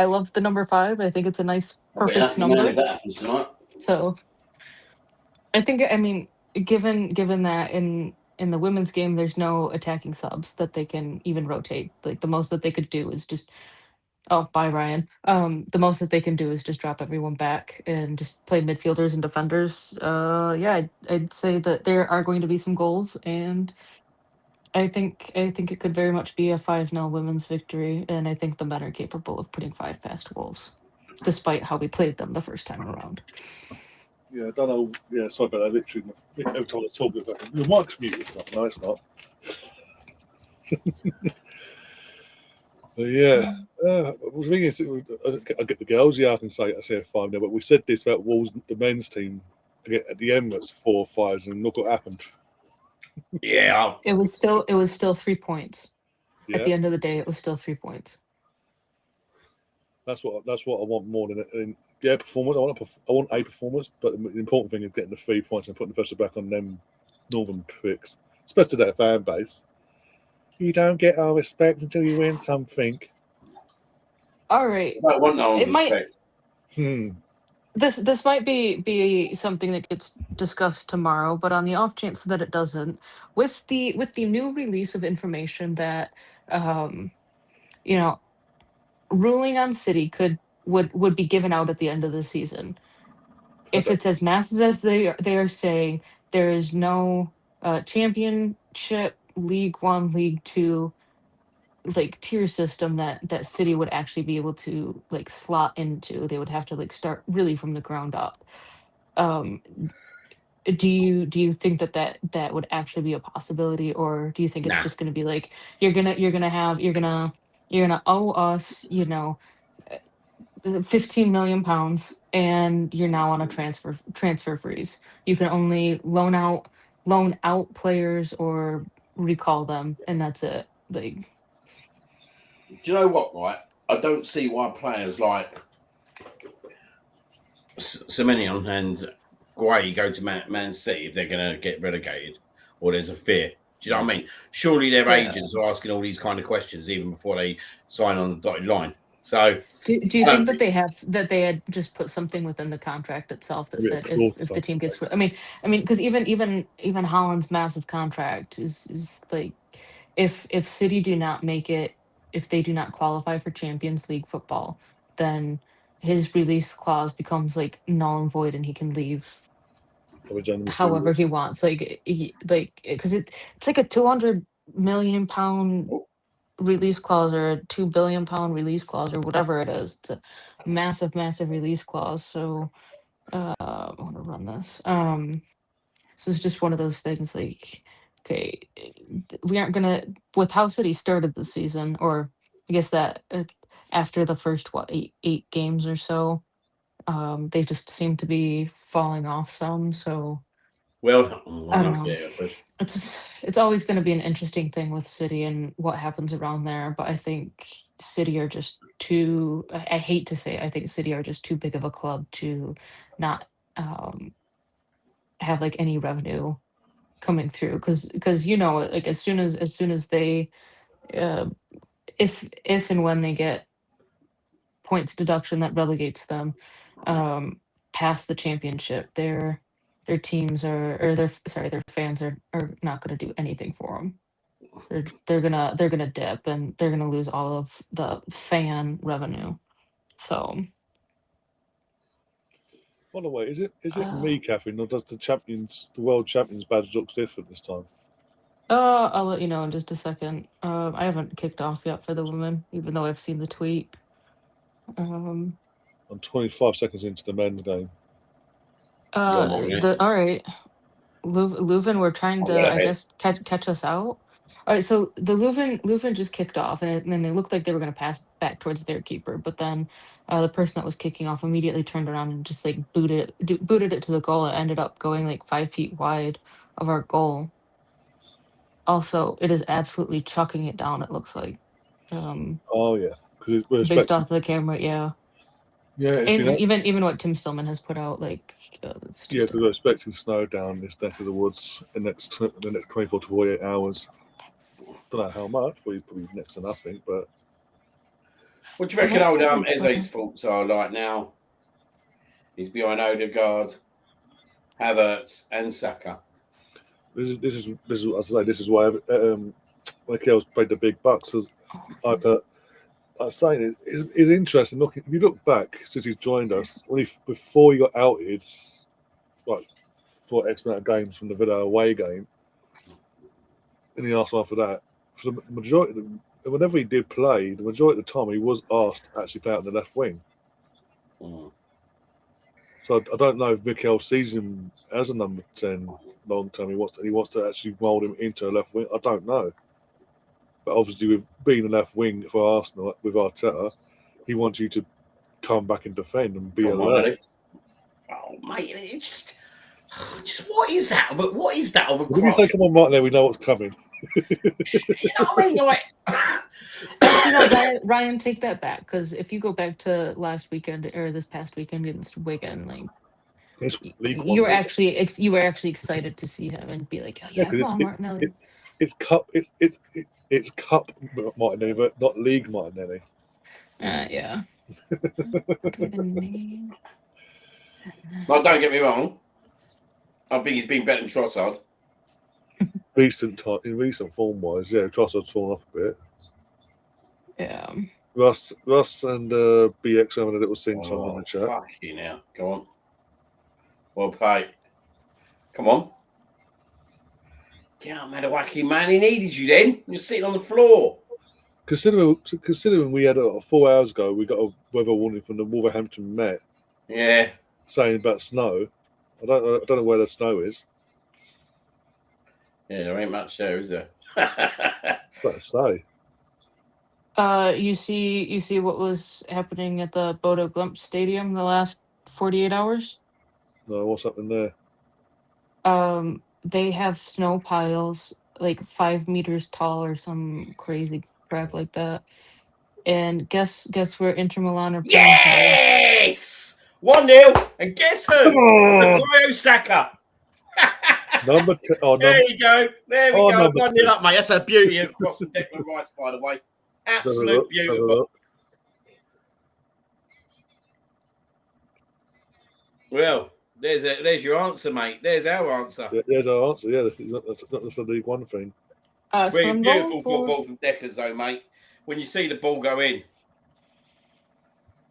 love the number 5. I think it's a nice, perfect number. So I think, given that in the women's game, there's no attacking subs that they can even rotate. Like the most that they could do is just, oh, bye Ryan. The most that they can do is just drop everyone back and just play midfielders and defenders. Yeah, I'd say that there are going to be some goals, and I think it could very much be a 5-0 women's victory, and I think the men are capable of putting 5 past Wolves, despite how we played them the first time around. Yeah, I don't know. Yeah, sorry about that. Literally, every time I talk about it, the mic's muted. No, it's not. But yeah, I was thinking, I get the girls. Yeah, I say a 5 now. But we said this about Wolves, the men's team, to get at the Emirates 4-5, and look what happened. Yeah, It was still 3 points. Yeah, At the end of the day, it was still 3 points. that's what I want more than performance. I want a performance, but the important thing is getting the 3 points and putting the pressure back on them Northern pricks, especially their fan base. You don't get our respect until you win something. All right. I don't want no one's It might respect. this might be something that gets discussed tomorrow, but on the off chance that it doesn't, with the new release of information that um you know, ruling on City would be given out at the end of the season. If it's as massive as they are saying, there is no championship, League One, League Two, like tier system that City would actually be able to like slot into. They would have to like start really from the ground up. Um, do you think that would actually be a possibility, or do you think it's Nah, just going to be like you're gonna owe us, 15 million pounds, and you're now on a transfer freeze. You can only loan out players or recall them, and that's it. Like, do you know what? Right, I don't see why players like Semenion and Guay go to Man City if they're going to get relegated, or there's a fear. Do you know what I mean? Surely their yeah. agents are asking all these kind of questions even before they sign on the dotted line. So, Do you think that they had just put something within the contract itself that Yeah, said clause or if the team something. gets, I mean, because even Holland's massive contract is like, if City do not make it, if they do not qualify for Champions League football, then his release clause becomes like null and void, and he can leave however he wants. Like, because it's like a 200 million pound release clause, or a 2 billion pound release clause, or whatever it is. It's a massive release clause. So I want to run this. So it's just one of those things like, okay, we aren't gonna, with how City started the season, or I guess that after the first eight games or so, they just seem to be falling off some. So well, I don't know. yeah, but It's always going to be an interesting thing with City and what happens around there, but I think City are just too. I hate to say, I think City are just too big of a club to not um, have like any revenue coming through, because like as soon as they uh, if and when they get points deduction that relegates them past the championship, their teams or their fans are not going to do anything for them. They're gonna dip, and they're gonna lose all of the fan revenue. So By the way, is it uh, me, Catherine, or does the world champions badge looks different this time? I'll let you know in just a second. I haven't kicked off yet for the women, even though I've seen the tweet. I'm 25 seconds into the men's game. All right. Leuven were trying I'll to, go I ahead. guess, catch us out. All right, so the Leuven just kicked off, and then they looked like they were going to pass back towards their keeper, but then the person that was kicking off immediately turned around and just like booted it to the goal. It ended up going like 5 feet wide of our goal. Also, it is absolutely chucking it down. It looks like, Oh yeah, because we're based expecting. off the camera, yeah. Yeah, it's And been even what Tim Stillman has put out, like, it's yeah, just because we're expecting snow down this neck of the woods in the next 24 to 48 hours. Don't know how much, probably next to nothing, but What do you reckon that old sounds like Eze's thoughts are like now? He's behind Odegaard, Havertz, and Saka. this is as I say, this is why Mikel's paid the big bucks. As I was saying, it's interesting. Looking, if you look back since he's joined us, before he got outed, like for X amount of games from the Villa away game, and he asked after that, for the majority, whenever he did play, the majority of the time he was asked to actually play out in the left wing. Mm. So I don't know if Mikel sees him as a number 10 long term. He wants to actually mould him into a left wing. I don't know. But obviously, with being a left wing for Arsenal with Arteta, he wants you to come back and defend and be alert. Oh, mate, it's just what is that? But what is that of a If you say, "Come on, Martin," we know what's coming. You know what I mean? Like, Actually, no, Ryan, take that back, because if you go back to last weekend or this past weekend against Wigan, like It's League you were One. actually excited to see him and be like, oh yeah, because come on, Martinelli. it's cup. It's cup Martinelli, but not league Martinelli. Yeah. What do we even need? like, don't get me wrong. I think he's been better than Trossard. Recent form wise, yeah, Trossard's fallen off a bit. Yeah. Russ and BX having a little sing song in the chat. Fuck you now. Go on. Well played. Come on. Get out, Madawaki, man. He needed you then. You're sitting on the floor. Considering we had 4 hours ago, we got a weather warning from the Wolverhampton Met. Yeah. Saying about snow. I don't know where the snow is. Yeah, there ain't much there, is there? Better say. You see what was happening at the Bodo Glimt Stadium the last 48 hours? No, what's happening there? They have snow piles like 5 meters tall or some crazy crap like that. And guess where Inter Milan are playing today? Yes! 1-0. And guess who? Bukayo Saka. Number 10. There you go. There we go. number 1-0 up, mate. That's a beauty across from Declan Rice, by the way. Absolute beautiful. Well, there's your answer, mate. There's our answer. Yeah, there's our answer. Yeah, that's the League One thing. Really beautiful football from Deckers, though, mate. When you see the ball go in,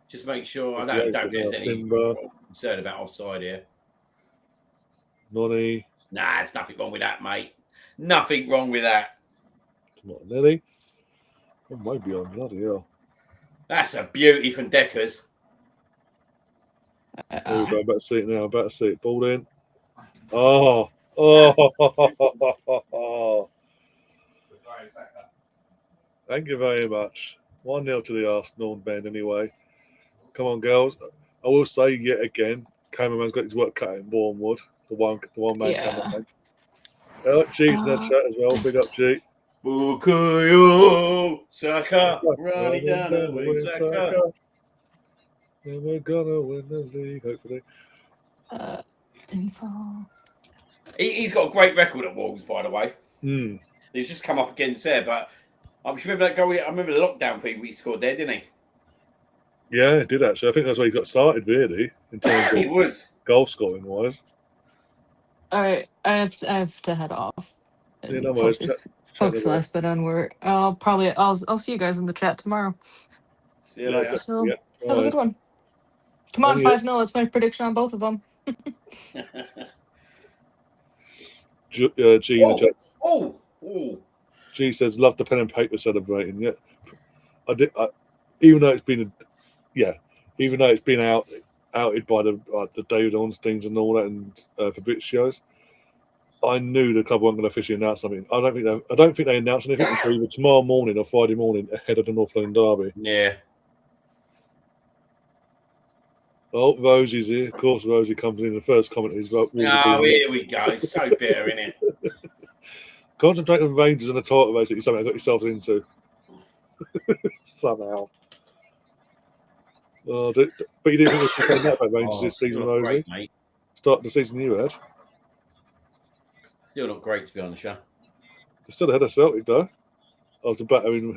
just make sure. I don't think there's any concern about offside here. Nonny. Nah, there's nothing wrong with that, mate. Nothing wrong with that. Come on, Nelly. It might be on bloody hell. That's a beauty from Deckers. There we go. About to see it now. About to see it. Ball in. Oh. Thank you very much. 1-0 to the Arsenal band anyway. Come on, girls. I will say yet again, cameraman's got his work cut out in Bournemouth. The one man cameraman. G's in the chat as well. Big up, G. Bukayo Saka. Running down the wing, Saka. And we're gonna win the league, hopefully. Info. He's got a great record at Wolves, by the way. Mm. He's just come up against there, but I remember that goal. I remember the lockdown thing we scored there, didn't he? Yeah, it did actually. I think that's where he got started, really, in terms of It was goal scoring wise. All right, I have to head off. Yeah, no worries. Focus the last bit on work. I'll see you guys in the chat tomorrow. See you later. So have a good one. Come on, 5-0. That's my prediction on both of them. G in the chat. G says, "Love the pen and paper celebrating." Yeah, even though it's been outed by the David Ornsteins and all that, and Fabricio's, I knew the club weren't going to officially announce something. I don't think they announced anything until either tomorrow morning or Friday morning ahead of the North London derby. Yeah. Oh, Rosie's here. Of course, Rosie comes in. The first comment is, "Oh, here we go. It's so bitter, isn't it?" Concentrate on Rangers and a title race that you somehow got yourselves into. Somehow. Oh, but you didn't think we were playing that about Rangers this season, Rosie? Great, Start the season you had. Still not great, to be honest, yeah. They still ahead of Celtic, though. After battering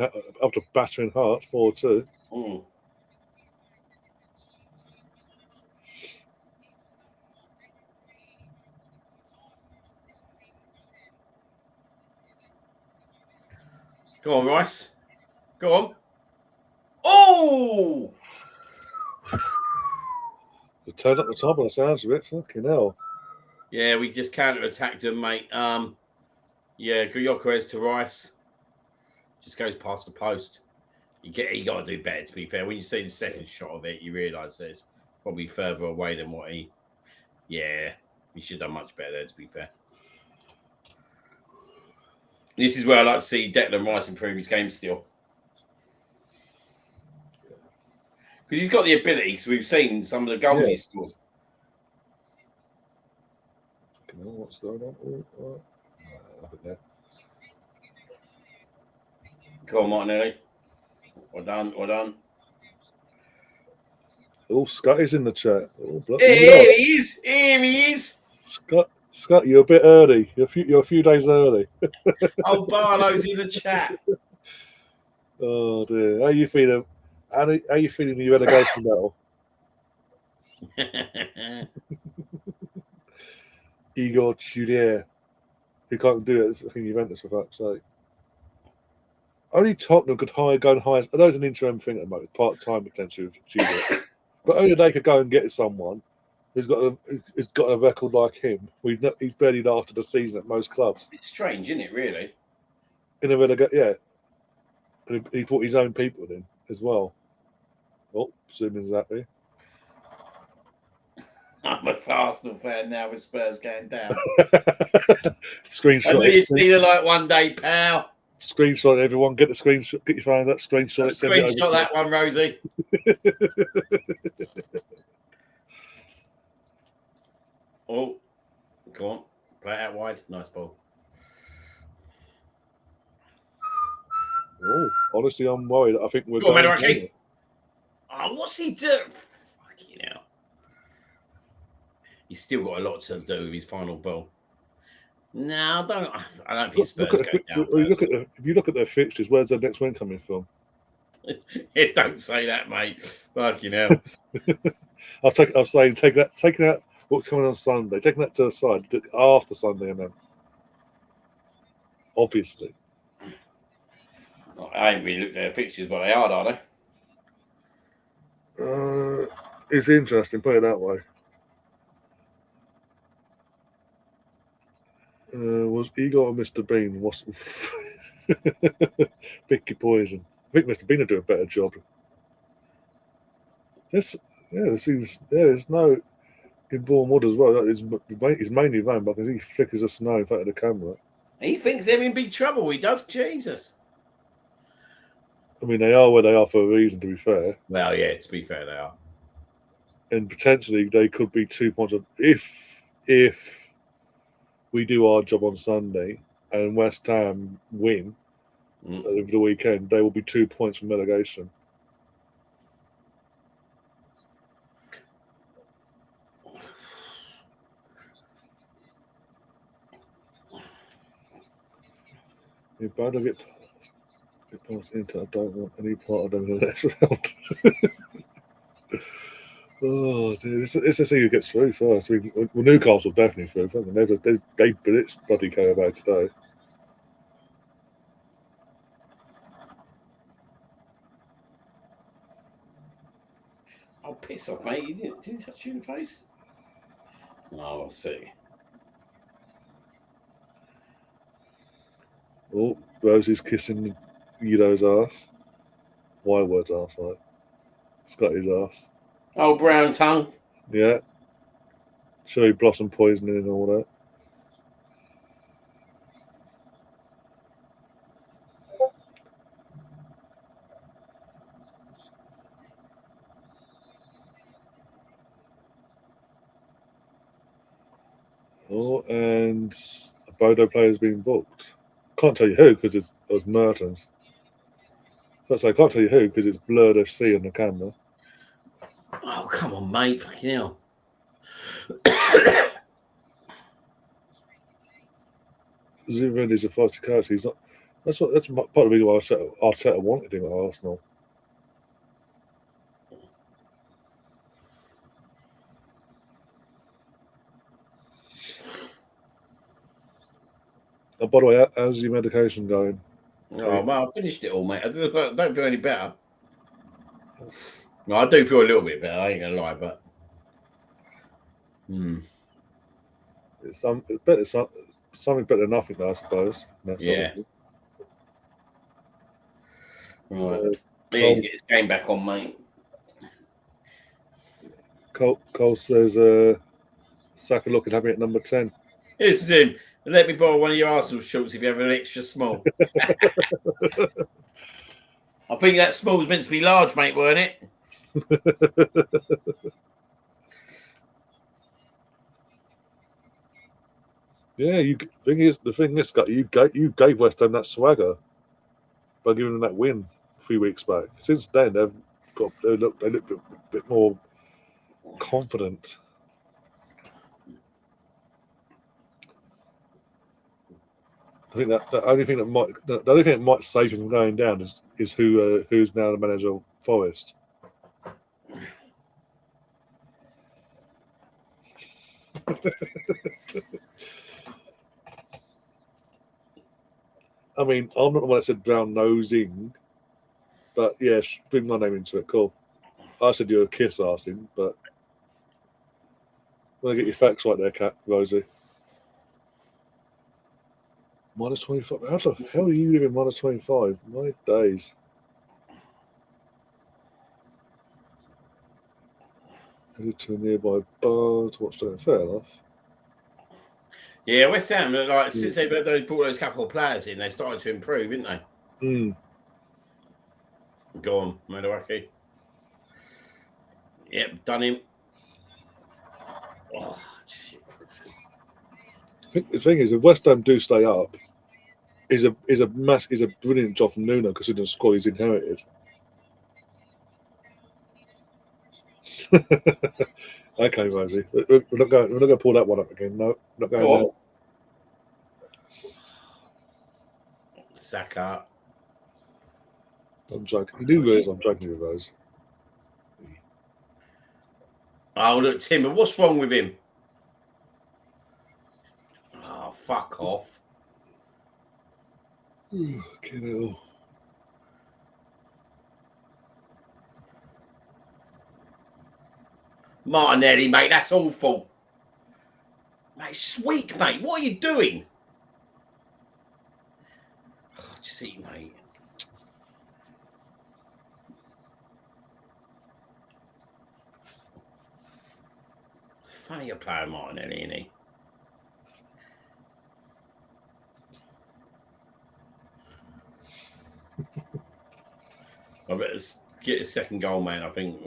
Hearts 4-2. Mm. Go on, Rice. Go on. Oh! They turned up the top of the sounds of it. Fucking hell. Yeah, we just counter-attacked them, mate. Yeah, Gyökeres to Rice. Just goes past the post. You got to do better, to be fair. When you see the second shot of it, you realise that it's probably further away than what he... Yeah, he should have done much better there, to be fair. This is where I like to see Declan Rice improve his game still. Because he's got the ability, because we've seen some of the goals he's scored. What's going on? Come on, Martinelli. Well done, well done. Oh, Scotty's in the chat. Oh, Here he is. Here he is. Scott, you're a bit early. You're a few days early. Oh, Barlow's in the chat. Oh dear. How are you feeling? How are you feeling in your relegation battle? Igor Judier, who can't do it in Juventus, for fuck's sake. Only Tottenham could go and hire. I know it's an interim thing at the moment, part-time potentially with Judier, but only they could go and get someone who's got a record like him. He's barely lasted a season at most clubs. It's strange, isn't it? Really. In a relegation, yeah. And he put his own people in as well. Oh, assuming exactly. I'm a Arsenal fan now with Spurs going down. Screenshot. I know you see the light one day, pal. Screenshot it, everyone. Get the screenshot. Get your phones out. Screenshot it. Screenshot that one, Rosie. Oh, come on. Play it out wide. Nice ball. Oh, honestly, I'm worried. I think we're Go on, going. Rocky. Oh, what's he doing? Fucking hell. He's still got a lot to do with his final ball. No, I don't think Spurs go down. If you look at their fixtures, where's their next win coming from? Yeah, don't say that, mate. Fucking hell. I'm saying taking out what's coming on Sunday, taking that to the side after Sunday, and then obviously. I ain't really looked at their fixtures, but they are they? It's interesting, put it that way. Was Igor or Mr. Bean? Pick your poison. I think Mr. Bean will do a better job. There's no inborn wood as well. He's mainly known, but I can see he flickers of snow in front of the camera. He thinks they're in big trouble. He does. Jesus. I mean, they are where they are for a reason, to be fair. Well, yeah, to be fair, they are. And potentially they could be 2 points of if we do our job on Sunday and West Ham win over the weekend, they will be 2 points from relegation. If I don't get past Inter, I don't want any part of them in the next round. Oh, dude, it's to see who gets through first. Newcastle definitely through. They blitzed bloody Carabao today. Oh, piss off, mate. Did he touch you in the face? Oh, I'll see. Oh, Rosie's kissing Guido's ass. Wildwood's ass, right? Scotty's ass. Oh, brown tongue. Yeah. Cherry blossom poisoning and all that. Oh, and a Bodo player's been booked. Can't tell you who because it was Mertens. But I can't tell you who because it's blurred FC on the camera. Oh, come on, mate. Fucking hell. Leuven is a feisty character. He's not. That's part of the reason why Arteta wanted him at Arsenal. Oh, by the way, how's your medication going? Oh, well, I finished it all, mate. I don't feel any better. No, I do feel a little bit better. I ain't gonna lie, but it's better. Something better than nothing, I suppose. Yeah. Right. He needs to get his game back on, mate. Cole says Saka looking happy at number 10. Listen, Let me borrow one of your Arsenal shorts if you have an extra small. I think that small was meant to be large, mate, weren't it? Yeah, the thing is, Scott, you gave West Ham that swagger by giving them that win 3 weeks back. Since then, they look a bit more confident. I think that the only thing that might save him from going down is who's now the manager of Forest. I mean, I'm not the one that said brown nosing, but yeah, bring my name into it. Cool. I said you're a kiss arsing, but I'm gonna get your facts right there, Cat Rosie. Minus 25. How the hell are you living minus 25? My days. Headed to a nearby bar to watch that. Fair enough. Yeah, West Ham, like since they brought those couple of players in, they started to improve, didn't they? Mm. Go on, Madawaki. Yep, done him. Oh, shit. I think the thing is, if West Ham do stay up, is a brilliant job from Nuno considering the squad he's inherited. Okay, Rosie, we're not going to pull that one up again. No, not going there. Saka. I'm joking. You do realise I'm joking with those. Oh, look, Timber, what's wrong with him? Oh, fuck off. Okay, Martinelli, mate, that's awful. Mate, sweet, mate. What are you doing? Oh, just eat, mate. Funny a player, Martinelli, isn't he? I better get a second goal, man. I think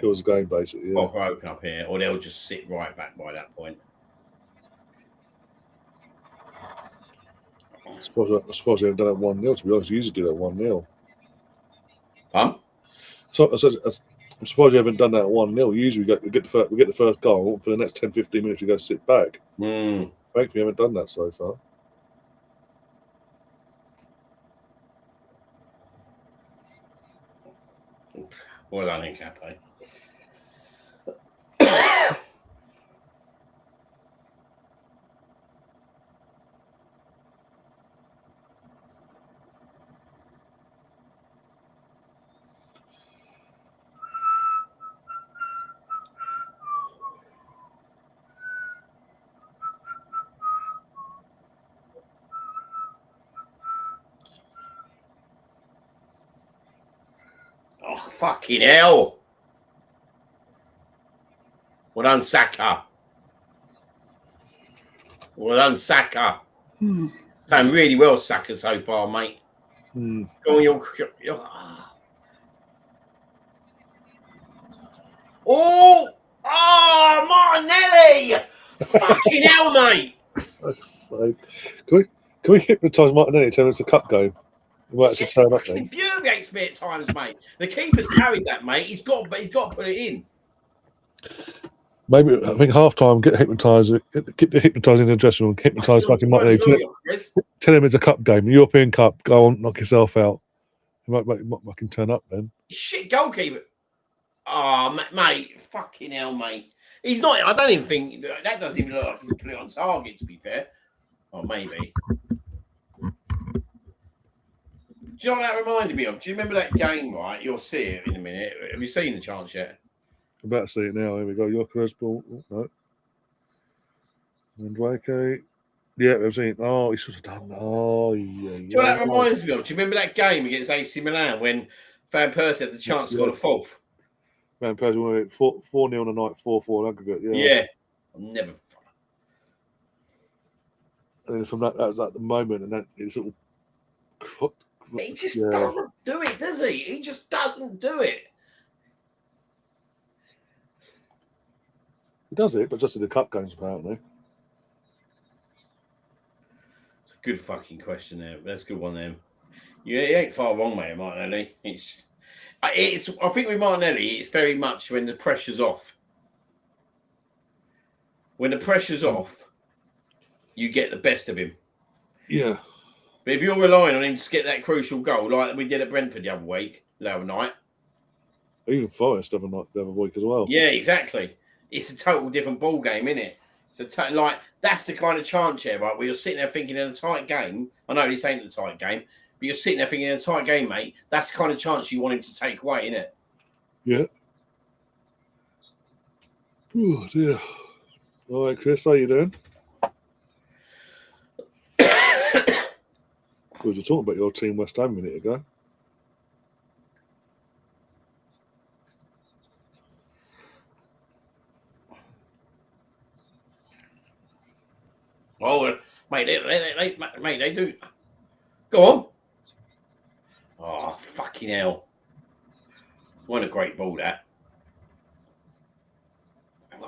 kills the game basically. Yeah. Pop open up here, or they'll just sit right back by that point. I suppose they haven't done it 1-0. To be honest, you usually do that 1-0. So I'm surprised you haven't done that at 1-0. Usually we get the first goal for the next 10-15 minutes. You go sit back. Thankfully, you haven't done that so far. Well done, Capo. Oh, fucking hell. Well done, Saka. Well done, Saka. Playing really well, Saka, so far, mate. Go on, your Martinelli! Fucking hell, mate! Fuck's sake. Can we hypnotise Martinelli? Tell him it's a cup game. He might actually turn up then. It infuriates me at times, mate. The keeper's carried that, mate. He's got to put it in. Maybe I think half time get hypnotised in the dressing room, hypnotise fucking Martinelli. Tell him it's a cup game, European Cup. Go on, knock yourself out. He might fucking turn up then. Shit goalkeeper. Oh, mate, fucking hell, mate. He's not. I don't even think that doesn't even look like he's put it on target. To be fair, or maybe. Do you know what that reminded me of? Do you remember that game? Right, you'll see it in a minute. Have you seen the chance yet? I'm about to see it now. Here we go. Yorker's ball. Oh, no. And Wake. Yeah, I've seen it. Oh, he should have done. Oh, yeah. Do you know what that reminds me of? Do you remember that game against AC Milan when Van Persie had the chance to score the fourth? Van Persie won it 4-0 on the night, 4-4 aggregate. Yeah. Yeah. I'll never. And then from that was at the moment, and then it's sort of. He just doesn't do it, does he? He just doesn't do it. He does it, but just in the cup games, apparently. It's a good fucking question there. That's a good one, then. Yeah, he ain't far wrong, mate, Martinelli. I think with Martinelli, it's very much when the pressure's off. When the pressure's off, you get the best of him. Yeah. But if you're relying on him to get that crucial goal, like we did at Brentford the other night. Even Forest the other week as well. Yeah, exactly. It's a total different ball game, isn't it? That's the kind of chance here, right? Where you're sitting there thinking in a tight game. I know this ain't the tight game, but you're sitting there thinking in a tight game, mate. That's the kind of chance you want him to take away, isn't it? Yeah. Oh dear. All right, Chris, how you doing? We were just talking about your team West Ham a minute ago. Oh, mate, they do. Go on. Oh, fucking hell. What a great ball, that.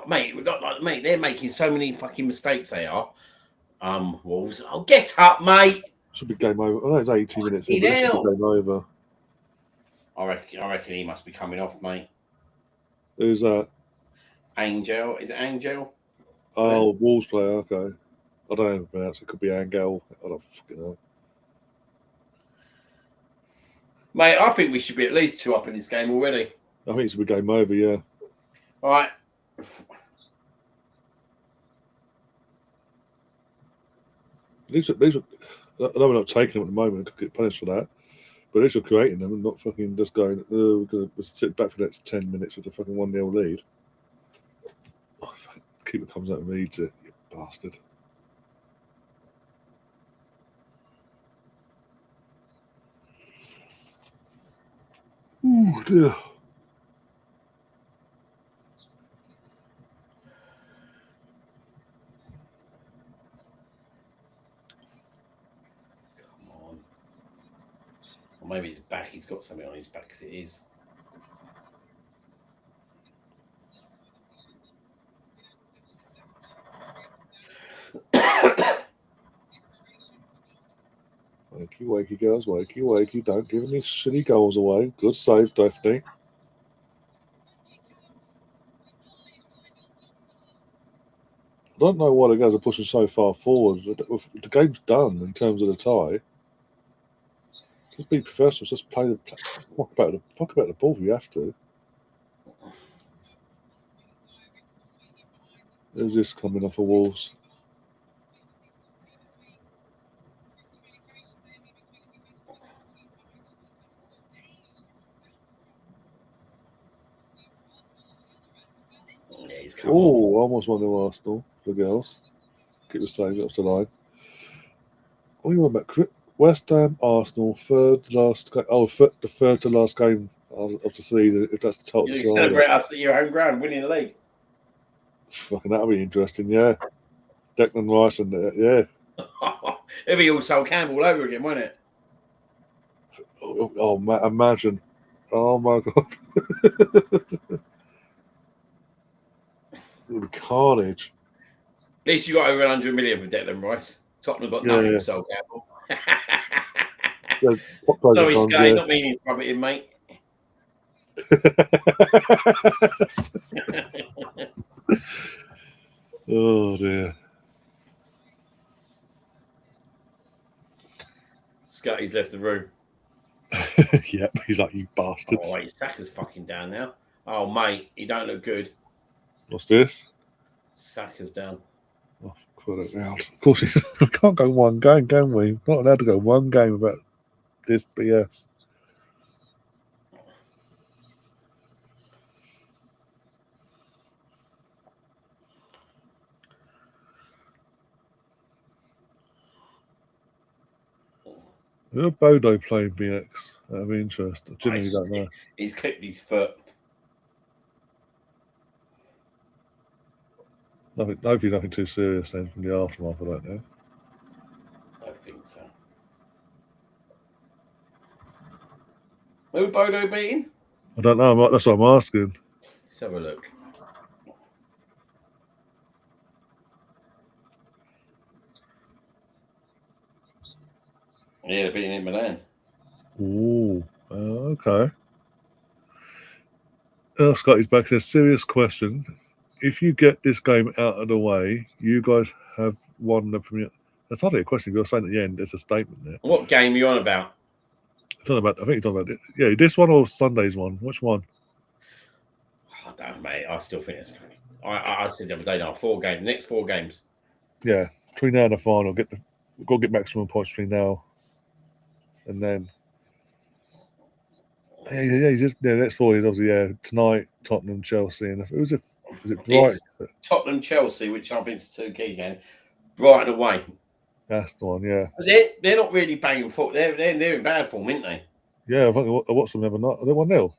Mate, they're making so many fucking mistakes, they are. Wolves. Oh, get up, mate. Should be game over. I know it's 80 minutes in, Fucking but it should hell. be game over. I reckon he must be coming off, mate. Who's that? Angel. Is it Angel? Oh, Wolves player, okay. I don't know about it. It could be Angel. I don't fucking know. Mate, I think we should be at least 2 up in this game already. I think it should be game over, yeah. All right. These are, I know we're not taking them at the moment, could get punished for that. But at least we're creating them and not fucking just going, we're going to sit back for the next 10 minutes with a fucking 1-0 lead. Oh, keeper comes out and reads it, you bastard. Oh dear. Come on. Or maybe his back. He's got something on his back as it is. Wakey, wakey, girls, wakey, wakey. Don't give any shitty goals away. Good save, Daphne. I don't know why the guys are pushing so far forward. The game's done in terms of the tie. Just be professional. Just play the fuck about the ball if you have to. Who's this coming off of Wolves? Yeah, he's come Oh, almost won the Arsenal, the girls. Keep the same, up the line. What do you want about West Ham, Arsenal, the third to last game of the season, if that's the top. You celebrate us at your home ground, winning the league. Fucking that'll be interesting, yeah. Declan Rice and yeah. It'll be all Sol Campbell all over again, won't it? Oh, imagine. Oh my god. It'll be carnage. At least you got over 100 million for Declan Rice. Tottenham got nothing for Sol Campbell. Sorry, Sky, not meaning to rub it in, mate. Oh dear. Scotty's left the room. Yep, he's like, you bastards. Oh, wait, Saka's fucking down now. Oh, mate, he don't look good. What's this? Saka's down. Oh, put it out. Of course, we can't go one game, can we? We're not allowed to go one game about this BS. Bodo playing BX? That'd be interesting. Genuinely don't know. He's clipped his foot. Hopefully nothing too serious then from the aftermath, I don't know. Who Bodo beating? I don't know. That's what I'm asking. Let's have a look. Yeah, they're beating in Milan. Ooh, okay. Scotty's back. Says, serious question. If you get this game out of the way, you guys have won the Premier. That's hardly a question. You're saying at the end, it's a statement there. What game are you on about? I think you're talking about it. Yeah, this one or Sunday's one? Which one? I don't know, mate. I still think it's funny. I said the other day now, 4 games. Next 4 games. Yeah, between now and the final, we've got to get maximum points between now and then. Next 4 is obviously tonight, Tottenham, Chelsea, and was it Brighton? Tottenham, Chelsea, which I think is 2 key games. Brighton away. That's the one, yeah. But they're not really banging form. They're in bad form, aren't they? Yeah, I watched them the other night. Are they 1-0?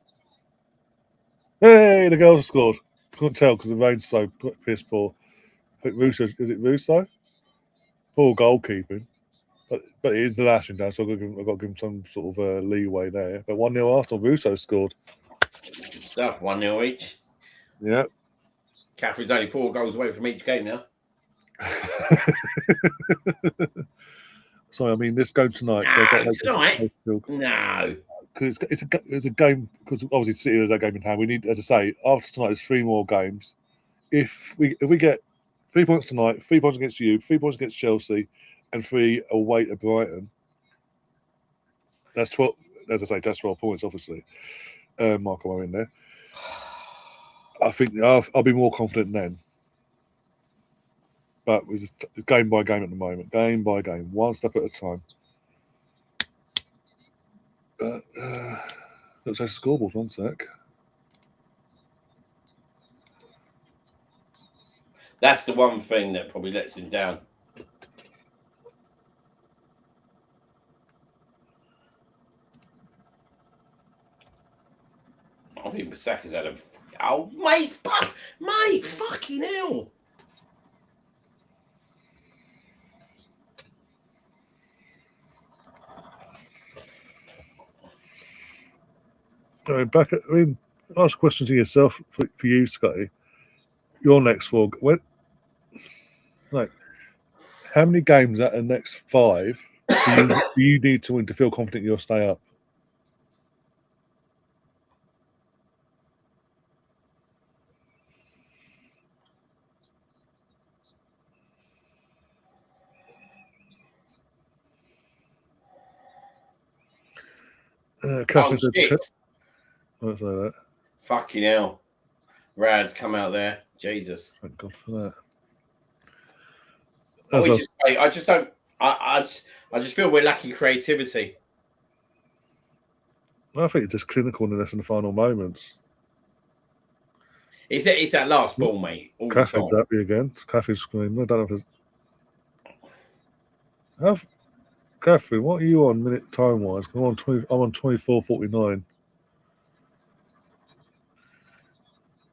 Hey, the girls have scored. Couldn't tell because the rain's so piss poor. I think Russo, is it Russo? Poor goalkeeping. But it is the lashing down, so I've got to give him some sort of leeway there. But 1-0 Arsenal, Russo scored. Good stuff, 1-0 each. Yeah. Catherine's only 4 goals away from each game now. Sorry, I mean this game tonight. Tonight? No. Because it's a game. Because obviously City has that game in hand. We need, as I say, after tonight, there's 3 more games. If we get 3 points tonight, 3 points against you, 3 points against Chelsea, and 3 away to Brighton, that's 12. As I say, that's 12 points. Obviously, Marco in there. I think I'll be more confident then. But we're just game by game at the moment. Game by game. One step at a time. Let's say scoreboard. 1 sec. That's the one thing that probably lets him down. I think Bissaka's had a... Oh, mate, fucking hell. Ask a question to yourself for you, Scotty. Your next 4. How many games out of the next 5 do you need to win to feel confident you'll stay up? Oh, shit. I'll say that. Fucking hell. Rad's come out there. Jesus. Thank God for that. I just don't. I just feel we're lacking creativity. I think it's just clinicalness in the final moments. It's that last ball, mate. Catherine's happy again. Catherine's screaming. I don't know if it's. Catherine, what are you on minute time wise? I'm on 24:49.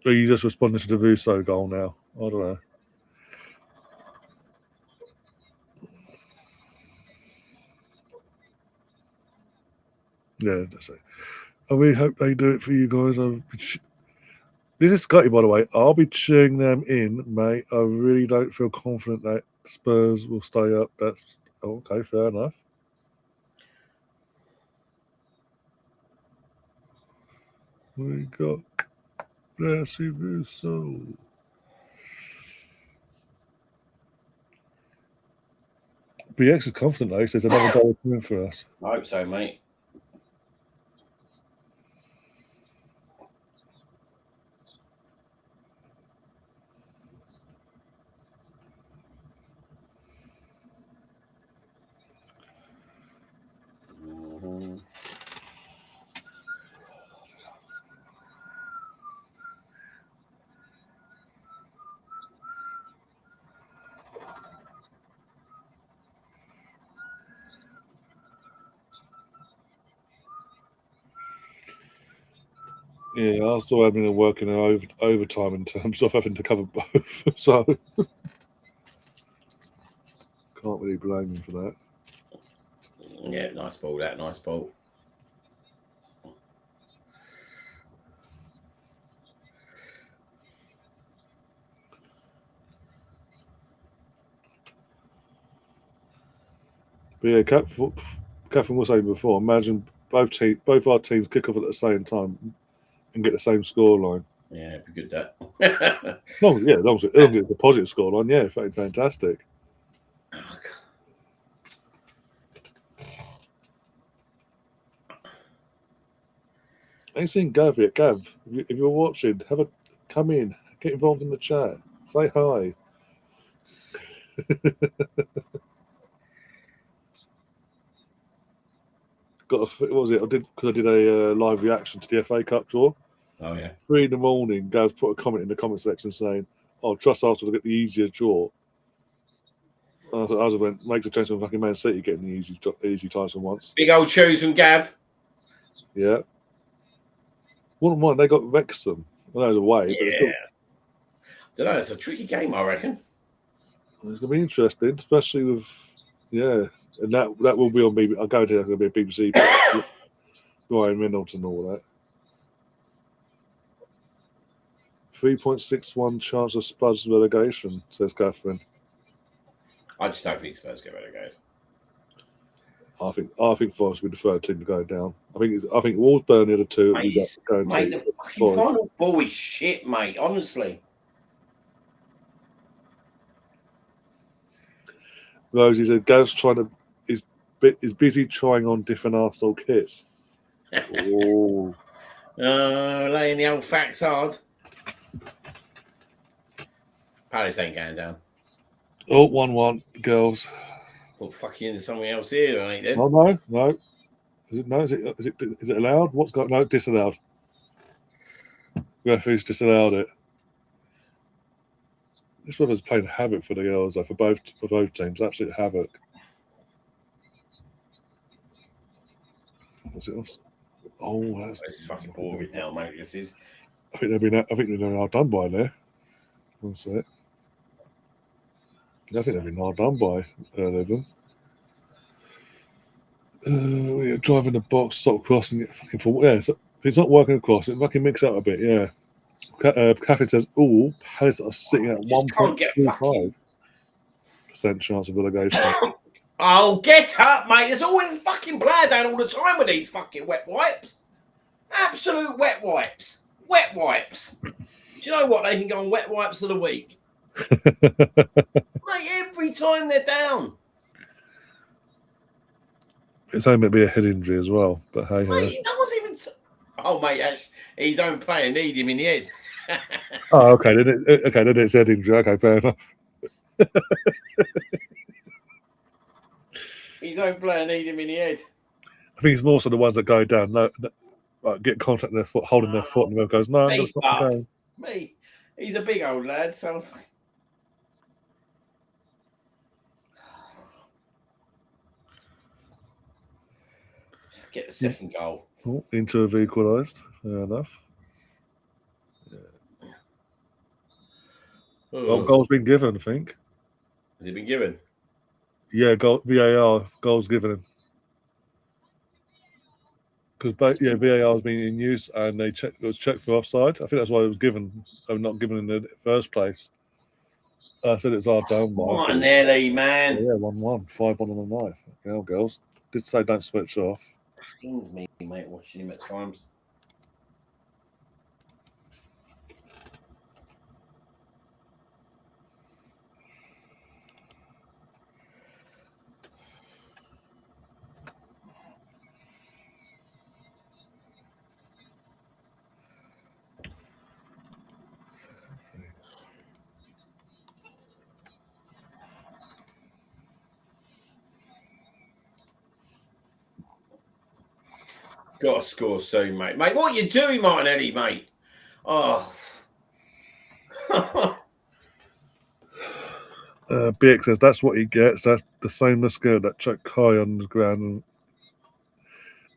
So you just responded to the Russo goal now. I don't know. Yeah, that's it. I really hope they do it for you guys. This is Scotty, by the way. I'll be cheering them in, mate. I really don't feel confident that Spurs will stay up. That's okay, fair enough. We got Jesse Russo. BX is confident though. He says another goal coming for us. I hope so, mate. Yeah, I was still having to work in overtime in terms of having to cover both. So can't really blame him for that. Yeah, nice ball. Nice ball. But yeah, Catherine was saying before, imagine both our teams kick off at the same time and get the same scoreline. Yeah, it'd be good that. No, yeah, as long as it's a positive scoreline, yeah, fantastic. Oh, I ain't seen Gav yet. Gav, if you're watching, come in, get involved in the chat, say hi. What was it? I did a live reaction to the FA Cup draw. Oh yeah. 3 a.m. Gav put a comment in the comment section saying, "Oh, trust Arsenal to get the easier draw." I went, makes a change from fucking Man City getting the easy ties from once. Big old shoes from Gav. Yeah. Wouldn't mind. They got Wrexham. I know it's away, Yeah. but it's still... I don't know. It's a tricky game, I reckon. It's going to be interesting, especially with and that will be on BBC. I'll go to it'll be a BBC. Ryan Reynolds and all that. 3.61 chance of Spurs relegation, says Catherine. I just don't think Spurs get relegated. I think Forest will be the third team to go down. I think Wolves, Burnley are the two. Mate, the fucking final ball is shit, mate. Honestly. Rosie said Gav's is busy trying on different Arsenal kits. Oh, laying the old facts hard. Palace ain't going down. Oh, 1-1, girls. Well, fucking something else here, ain't there? Oh no. Is it allowed? What's got no disallowed? Referees disallowed it. This weather's playing havoc for the girls, though, for both teams. Absolute havoc. Oh, it's fucking boring now, mate. This is. I think they've been outdone by there. One sec. I think they've been outdone by Leuven. We're driving the box, sort of crossing it. Fucking if it's not working across, it fucking mix out a bit. Yeah. Catherine says, "Oh, Palace are sitting at 1.25% chance of relegation." Oh, get up, mate! There's always fucking blood down all the time with these fucking wet wipes. Absolute wet wipes. Wet wipes. Do you know what? They can go on wet wipes of the week. Mate, every time they're down. It's only meant to be a head injury as well, but hey, mate, he doesn't even. Oh, mate, his own player need him in the head. Oh, okay. Then it's head injury. Okay, fair enough. His own player need him in the head. I think it's more so the ones that go down, get contact in their foot, holding their foot, and the goes, "No, I'm going to stop the game." Mate, he's a big old lad, so. Let's get the second goal. Oh, Inter have equalised. Fair enough. Yeah. Well, goal's been given, I think. Has it been given? Yeah, VAR, goals given. Because VAR has been in use and it was checked for offside. I think that's why it was given, not given in the first place. I said it's hard down. Come on, Nelly, man. Yeah, 1-1, 5-1 on the knife. Yeah, girls. Did say don't switch off. Pains me, mate, watching him at times. Got to score soon, mate. Mate, what are you doing, Martinelli, mate? Oh. BX says that's what he gets. That's the same Muscat that chucked Kai on the ground and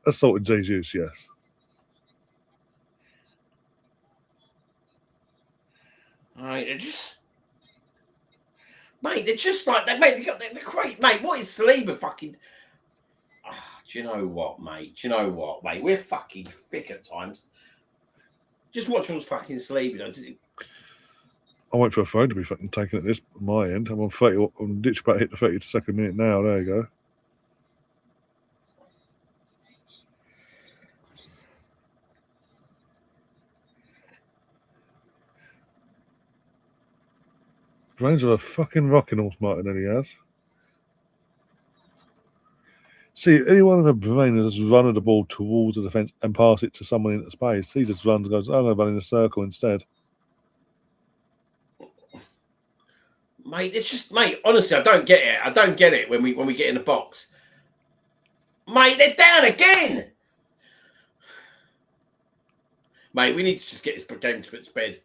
assaulted Jesus, yes. Mate, they're just like they're great, mate. What is Saliba fucking? Oh, do you know what, mate? We're fucking thick at times. Just watch us fucking Saliba. I wait for a phone to be fucking taken at my end. I'm on 30. I'm literally about to hit the 32nd minute now. There you go. Brains of a fucking rocking horse, Martinelli has. See, anyone with a brain that just run the ball towards the defence and pass it to someone into space, he just runs and goes, I'm going to run in a circle instead. Mate, it's just, mate, honestly, I don't get it. I don't get it when we get in the box. Mate, they're down again. Mate, we need to just get this game to its bed.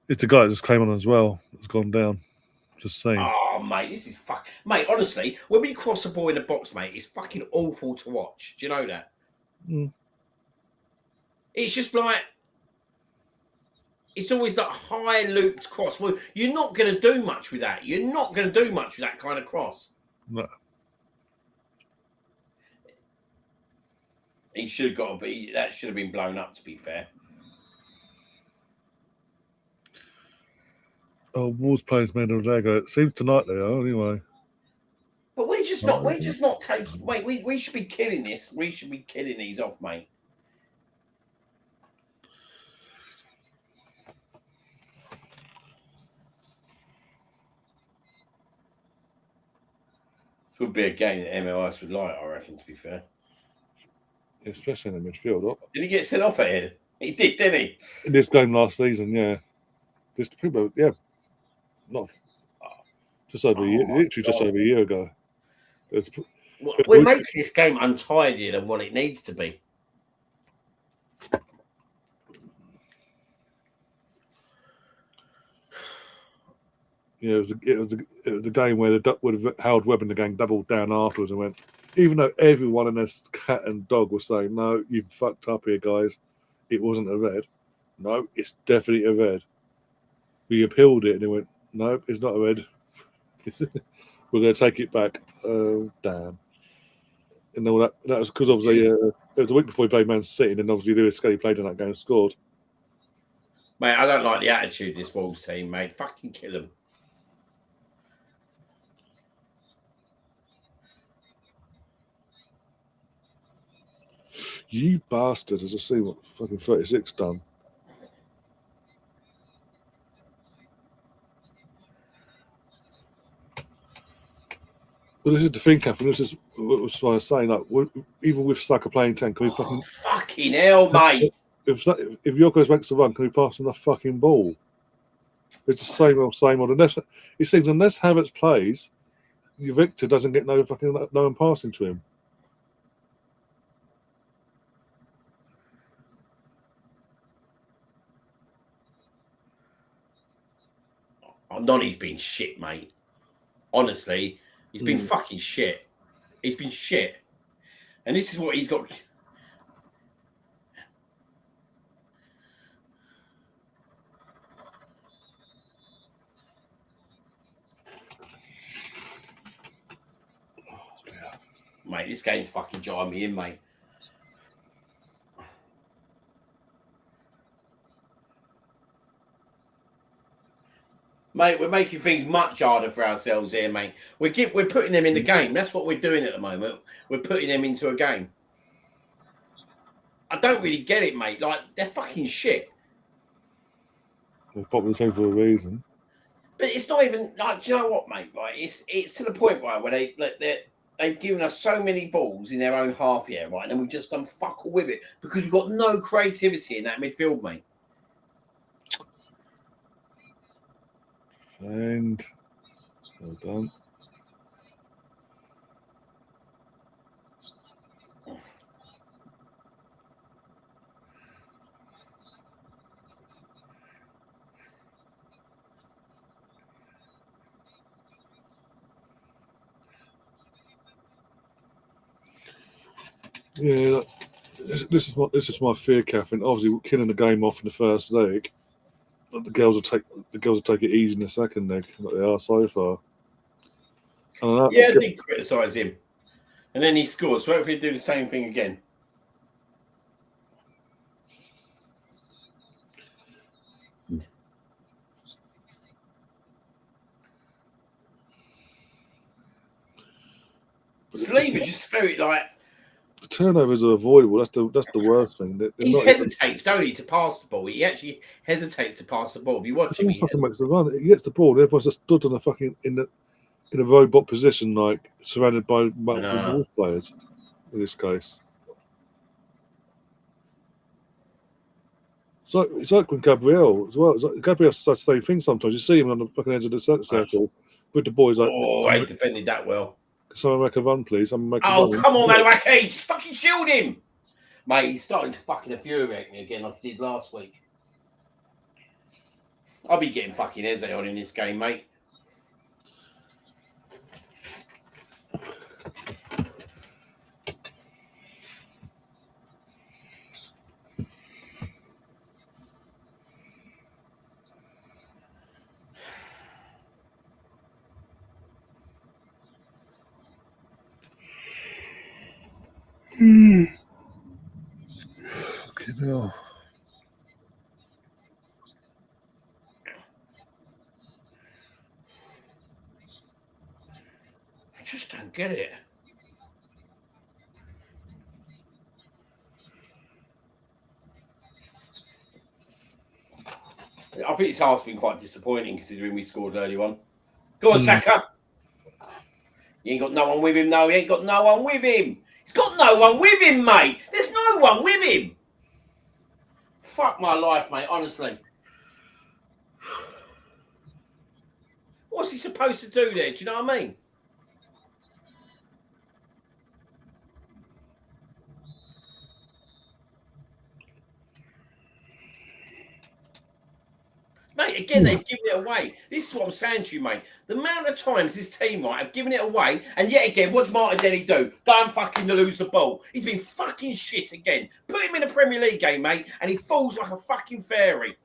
It's the guy that just came on as well. It's gone down. Just saying. Oh, mate, this is fuck. Mate, honestly, when we cross a ball in the box, mate, it's fucking awful to watch. Do you know that? Mm. It's just like, it's always that high looped cross. Well, you're not going to do much with that. You're not going to do much with that kind of cross. No. He should have got to be, that should have been blown up, to be fair. Oh, Wolves players made a Lego. It seems tonight they are, anyway. But we're just not taking, mate, we should be killing this. We should be killing these off, mate. It would be a game that MLS would like, I reckon, to be fair. Especially in the midfield. Did he get sent off at here? He did, didn't he? In this game last season, yeah. Just people, yeah. Not just over a year, literally just over a year ago. We're making this game untidier than what it needs to be. Yeah, it was a game where Howard Webb and the gang doubled down afterwards and went, even though everyone in this cat and dog was saying, no, you've fucked up here, guys. It wasn't a red. No, it's definitely a red. We appealed it and they went, no, it's not a red. We're going to take it back. Oh, damn. And all that was because obviously it was a week before he played Man City, and then obviously Lewis Skelly played in that game and scored. Mate, I don't like the attitude of this Wolves team, mate. Fucking kill them. You bastard. I just see what fucking 36 done. Well, this is the thing, Catherine. This is what I was trying to say. Like, even with Saka playing 10, can we fucking hell, mate? If Yorkos makes the run, can we pass him the fucking ball? It's the same old. Unless it seems unless Havertz plays, Victor doesn't get no one passing to him. Nonny's been shit, mate. Honestly, he's been fucking shit. He's been shit. And this is what he's got. Mate, this game's fucking jarring me in, mate. Mate, we're making things much harder for ourselves here, mate. We're putting them in the game. That's what we're doing at the moment. We're putting them into a game. I don't really get it, mate. Like, they're fucking shit. They're probably the same for a reason. But it's not even like, do you know what, mate? Right, it's to the point, right, where they've given us so many balls in their own half here, right, and we've just done fuck all with it because we've got no creativity in that midfield, mate. And well done. Yeah, this is my fear, Catherine. Obviously, killing the game off in the first leg. The girls will take it easy in the second leg, like they are so far. Yeah, I did criticise him, and then he scored. So hopefully, he'll do the same thing again. Sleeve is just very like. turnovers are avoidable. That's the worst thing. He hesitates, don't he, to pass the ball? He actually hesitates to pass the ball. If you watch him, he fucking makes the run. He gets the ball. And everyone's just stood on a fucking in a robot position, like surrounded by multiple Wolf players. In this case, it's like with Gabriel as well. Gabriel does the same thing sometimes. You see him on the fucking edge of the circle with the boys. Like, he defended that well. Someone make a run, please. Someone make a run. Come on, Manuaki. Just fucking shield him. Mate, he's starting to fucking infuriate me again like he did last week. I'll be getting fucking Eze on in this game, mate. Fucking hell. I just don't get it. I think this half's been quite disappointing considering we scored early on. Go on, Saka. You ain't got no one with him, no. He ain't got no one with him. He's got no one with him, mate. There's no one with him. Fuck my life, mate, honestly. What's he supposed to do there? Do you know what I mean? Mate, again, they've given it away. This is what I'm saying to you, mate. The amount of times this team, right, have given it away, and yet again, what's Martinelli do? Go and fucking lose the ball. He's been fucking shit again. Put him in a Premier League game, mate, and he falls like a fucking fairy.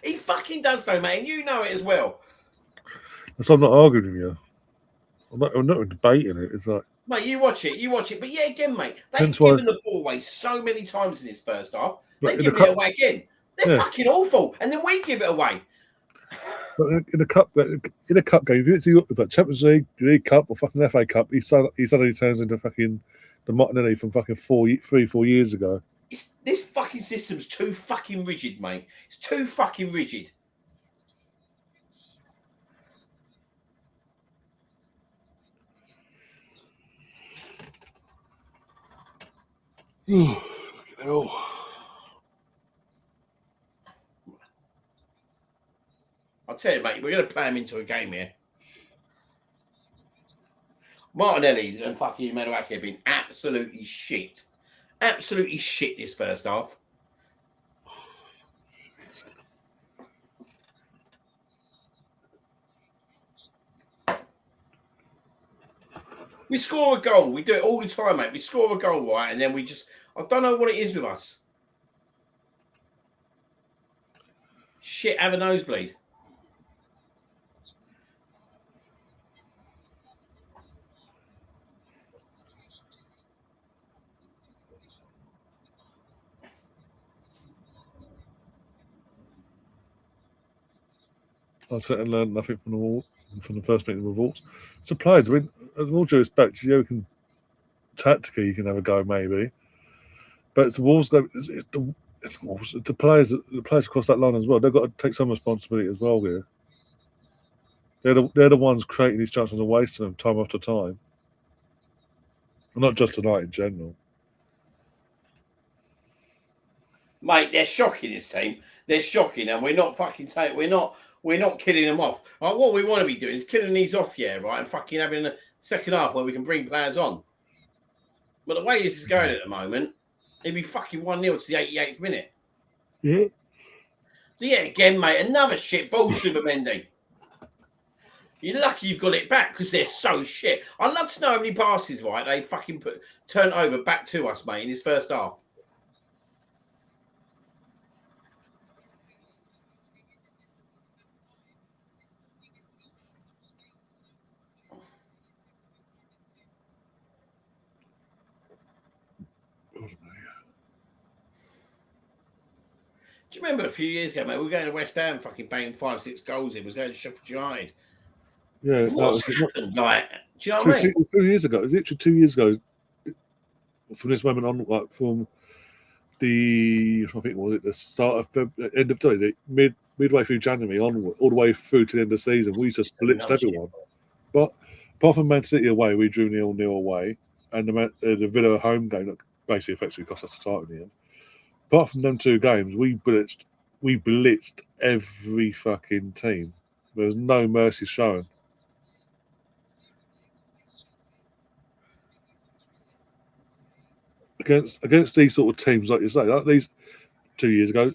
He fucking does though, mate, and you know it as well. So I'm not arguing with you. I'm not debating it. It's like, mate, you watch it. But yeah, again, mate, they've given the ball away so many times in this first half. They've given it away again. They're fucking awful, and then we give it away. But in a cup game, if it's the Champions League, League Cup, or fucking FA Cup, he suddenly turns into fucking the Martinelli from fucking 4 years ago. This fucking system's too fucking rigid, mate. It's too fucking rigid. Fucking hell. I'll tell you, mate, we're going to play him into a game here. Martinelli and fucking Manuaki have been absolutely shit. Absolutely shit this first half. We score a goal. We do it all the time, mate. We score a goal, right? And then we just... I don't know what it is with us. Shit, have a nosebleed. I've certainly learned nothing from the first meeting with Wolves. So players, I mean, with all due respect, you can tactically you can have a go maybe, but it's the Wolves. The players across that line as well. They've got to take some responsibility as well here. They're the ones creating these chances and wasting them time after time. And not just tonight in general. Mate, they're shocking, this team. They're shocking, and we're not fucking saying we're not killing them off. Right, what we want to be doing is killing these off, right, and fucking having a second half where we can bring players on. But the way this is going at the moment, it'd be fucking 1-0 to the 88th minute. Yeah. Yeah, again, mate, another shit ball, Subamendi. You're lucky you've got it back because they're so shit. I'd love to know how many passes, right, they fucking turned over back to us, mate, in this first half. Do you remember a few years ago, mate? We were going to West Ham, fucking banging 5-6 goals in. Was going to Sheffield United. Yeah, What's happened? Like, do you know what I mean? 2 years ago. It was literally 2 years ago. From this moment on, like from I think was it the start of end of February, midway through January onward, all the way through to the end of the season, we just blitzed everyone. But apart from Man City away, we drew 0-0 away, and the Villa home game that basically effectively cost us the title in the end. Apart from them 2 games, we blitzed every fucking team. There was no mercy shown. Against these sort of teams, like you say, like these 2 years ago,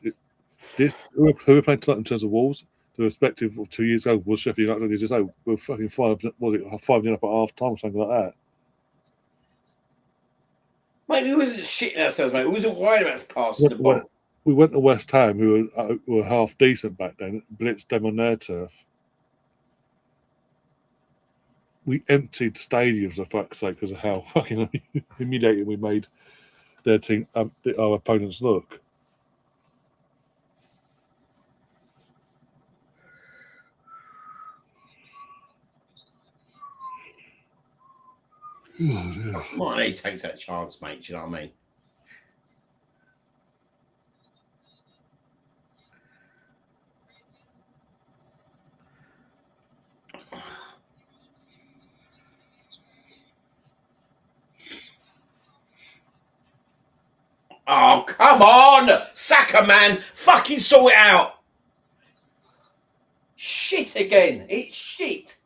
who were playing tonight in terms of Wolves, the respective of 2 years ago was Sheffield United. As you say, we're fucking 5-0 up at half time or something like that. Mate, we wasn't shitting ourselves, mate. We wasn't worried about passing the ball. We went to West Ham, who were half decent back then, blitzed them on their turf. We emptied stadiums, for fuck's sake, because of how fucking humiliating we made their team, our opponents look. Martin takes that chance, mate. Do you know what I mean? Oh, come on! Saka, man! Fucking sort it out! Shit again! It's shit!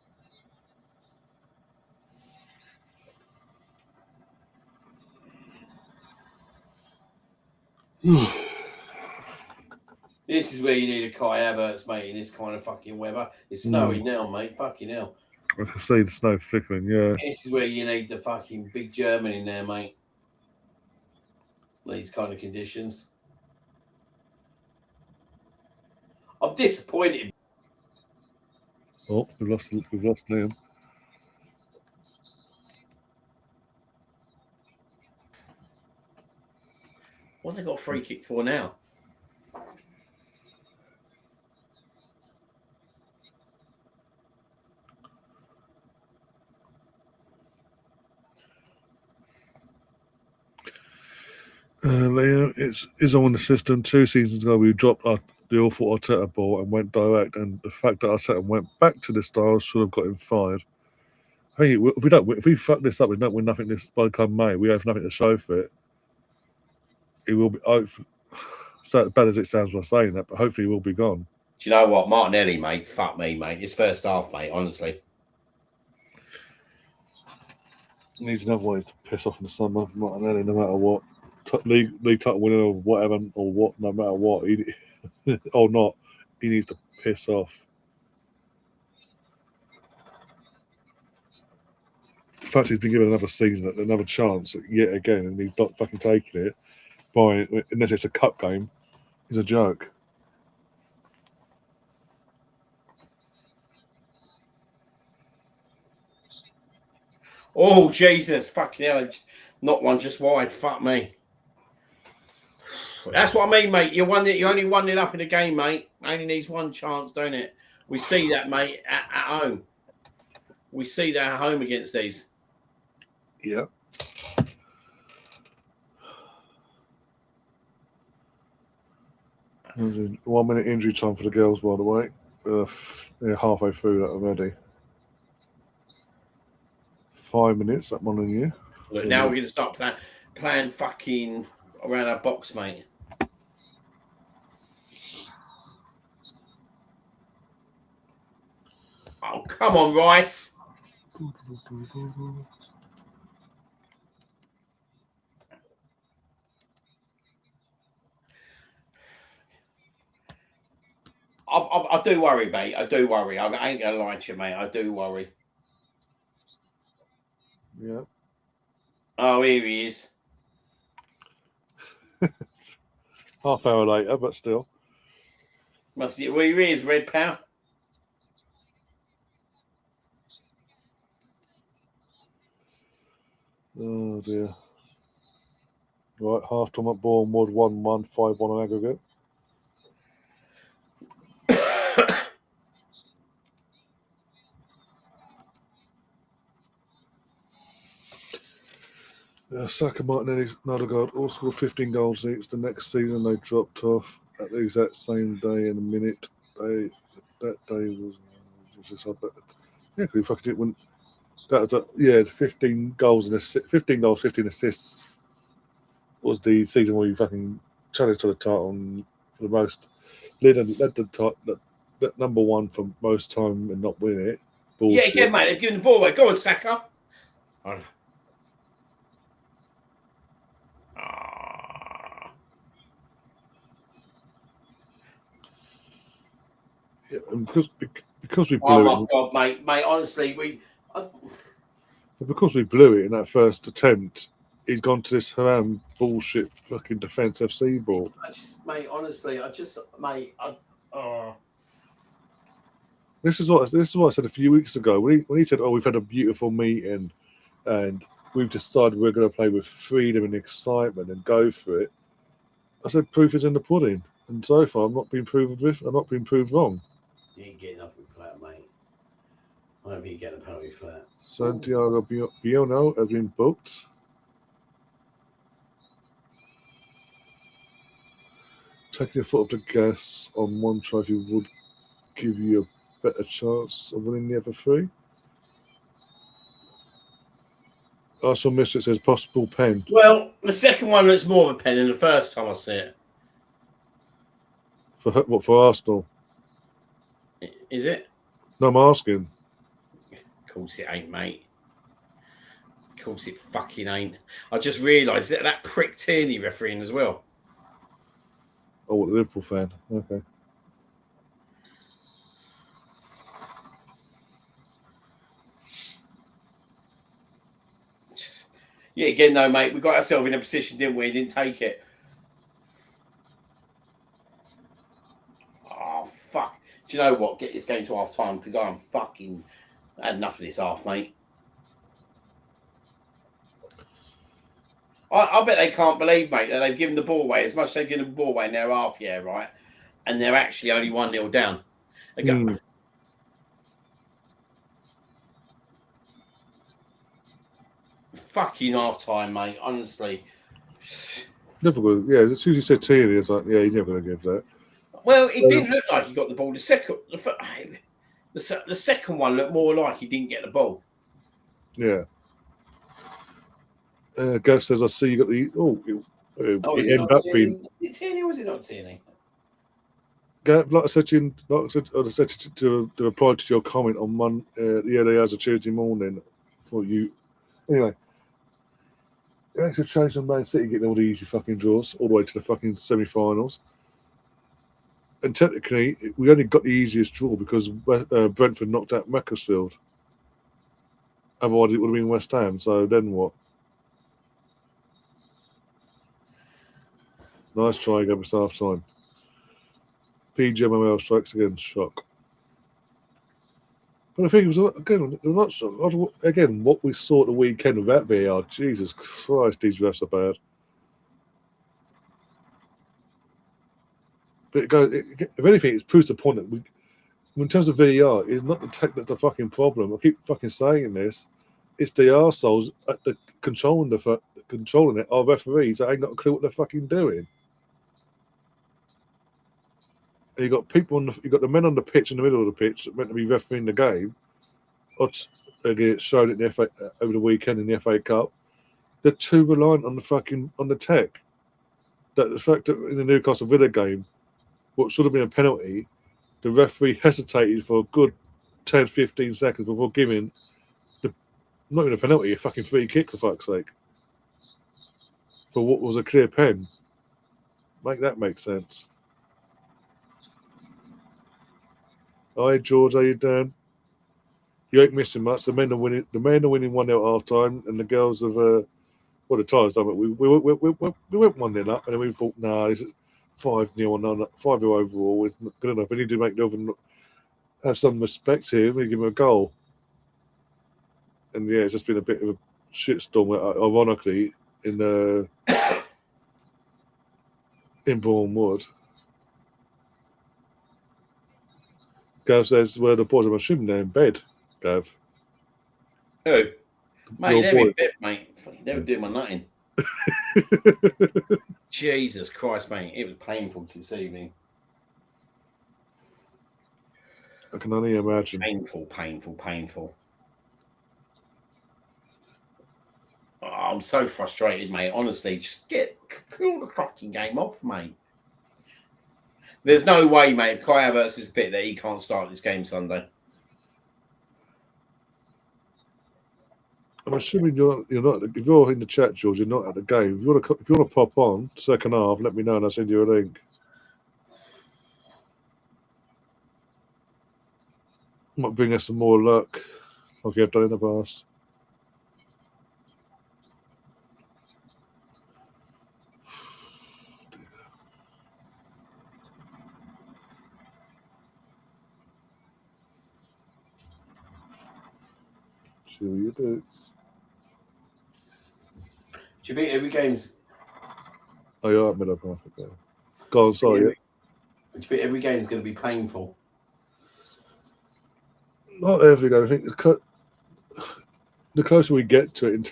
This is where you need a Kai Havertz, mate, in this kind of fucking weather. It's snowing now, mate. Fucking hell. I can see the snow flickering, yeah. This is where you need the fucking big German in there, mate. These kind of conditions. I'm disappointed. Oh, we've lost Liam. What have they got a free kick for now? Liam, it's on the system. 2 seasons ago, we dropped the awful Arteta ball and went direct, and the fact that Arteta went back to the style should have got him fired. I think if we fuck this up, we don't win nothing this by come May. We have nothing to show for it. He will be. So bad as it sounds by saying that, but hopefully he will be gone. Do you know what, Martinelli, mate? Fuck me, mate. This first half, mate. Honestly, Needs another one to piss off in the summer. Martinelli, no matter what, league title winner or whatever, or what, no matter what, or not, he needs to piss off. The fact he's been given another season, another chance yet again, and he's not fucking taking it, unless it's a cup game, is a joke. oh Jesus, fucking hell! Not one, just wide. Fuck me. That's what I mean, mate. You only 1-0 up in the game, mate. Only needs one chance, don't it? We see that, mate, at home. We see that at home against these. Yeah. There's 1 minute injury time for the girls, by the way. They're halfway through that already. 5 minutes, that one on you. Look, now we're going to start playing fucking around our box, mate. Oh, come on, Rice. I do worry, mate. I do worry. I ain't going to lie to you, mate. I do worry. Yeah. Oh, here he is. Half hour later, but still. Must be where he is, Red Power. Oh dear. Right, half time at Bournemouth, 1-1, 5-1 on aggregate. Saka, Martinelli, Nodegaard all scored 15 goals each. The next season they dropped off at the exact same day and a minute. That day was just yeah, because fucking didn't win. That was 15 goals and 15 goals, 15 assists was the season where you fucking challenged to the title and for the most led the number one for most time and not win it. Bullshit. Yeah, again, mate. They're giving the ball away. Go on, Saka. Yeah, and because we blew Oh it. my god, mate. Honestly, because we blew it in that first attempt, he's gone to this Haram bullshit fucking Defence FC ball. This is what I said a few weeks ago when he said, "Oh, we've had a beautiful meeting, and we've decided we're going to play with freedom and excitement and go for it." I said, "Proof is in the pudding," and so far, I'm not being proved wrong. You ain't getting nothing for that, mate. I don't think you get a penalty for that. Santiago Biono has been booked. Taking a foot off the gas on one trophy would give you a better chance of winning the other three. Arsenal Mystery says possible pen. Well, the second one looks more of a pen than the first time I see it. For Arsenal? Is it? No, I'm asking. Of course it ain't, mate. Of course it fucking ain't. I just realised that prick Tierney refereeing as well. Oh, what, the Liverpool fan. Okay. Yeah, again, though, mate, we got ourselves in a position, didn't we? Didn't take it. Oh, fuck. Do you know what? Get this game to half time because I'm fucking had enough of this half, mate. I bet they can't believe, mate, that they've given the ball away as much as they've given the ball away in their half, yeah, right? And they're actually only 1-0 down. They go. Fucking half time, mate. Honestly. Never good. Yeah, as soon as you said Tierney, it's like, yeah, he's never going to give that. Well, it didn't look like he got the ball. The second one looked more like he didn't get the ball. Yeah. Gav says, I see you got the. It ended up being. Is it Tierney or was it not Tierney? Gav, like I said to reply to your comment on the early hours of Tuesday morning for you. Anyway, it makes a change on Man City getting all the easy fucking draws all the way to the fucking semi-finals. And technically, we only got the easiest draw because Brentford knocked out Macclesfield. Otherwise, it would have been West Ham. So then what? Nice try again for half time. PGMOL strikes again. Shock. But I think it was again not shock. Again, what we saw at the weekend with that VAR. Jesus Christ, these refs are bad. But it goes. If anything, it proves the point that in terms of VAR, it's not the tech that's the fucking problem. I keep fucking saying this. It's the arseholes at the controlling it. Our referees that ain't got a clue what they're fucking doing. And you got the men on the pitch in the middle of the pitch that meant to be refereeing the game. Again, it showed it in the FA over the weekend in the FA Cup. They're too reliant on the tech. That the fact that in the Newcastle Villa game, what should have been a penalty, the referee hesitated for a good 10, 15 seconds before giving not even a penalty, a fucking free kick for fuck's sake. For what was a clear pen. Make that make sense. Hi George, how you doing? You ain't missing much. The men are winning 1-0 at half time, and the girls have the times done it. We went 1-0 up, and then we thought, nah, this is 5-0 5-0 overall is not good enough. We need to make Leuven have some respect here. We give him a goal. And yeah, it's just been a bit of a shitstorm, ironically, in Bournemouth. Gav says, "Where the boys? I'm assuming they're in bed." Gav. Who? Mate, they're in bed, mate. They were doing my nothing. Jesus Christ, mate. It was painful to see me. I can only imagine. Painful. Oh, I'm so frustrated, mate. Honestly, just kill the fucking game off, mate. There's no way, mate, if Kai Havertz is fit that he can't start this game Sunday. I'm assuming you're not. If you're in the chat, George, you're not at the game. If you want to pop on second half, let me know and I'll send you a link. Might bring us some more luck, like I've done in the past. See what you do. Do you think every game's... Oh, you're at middle half. Okay. Go on, sorry. Do you think every game's going to be painful? Not every game. I think the closer we get to it in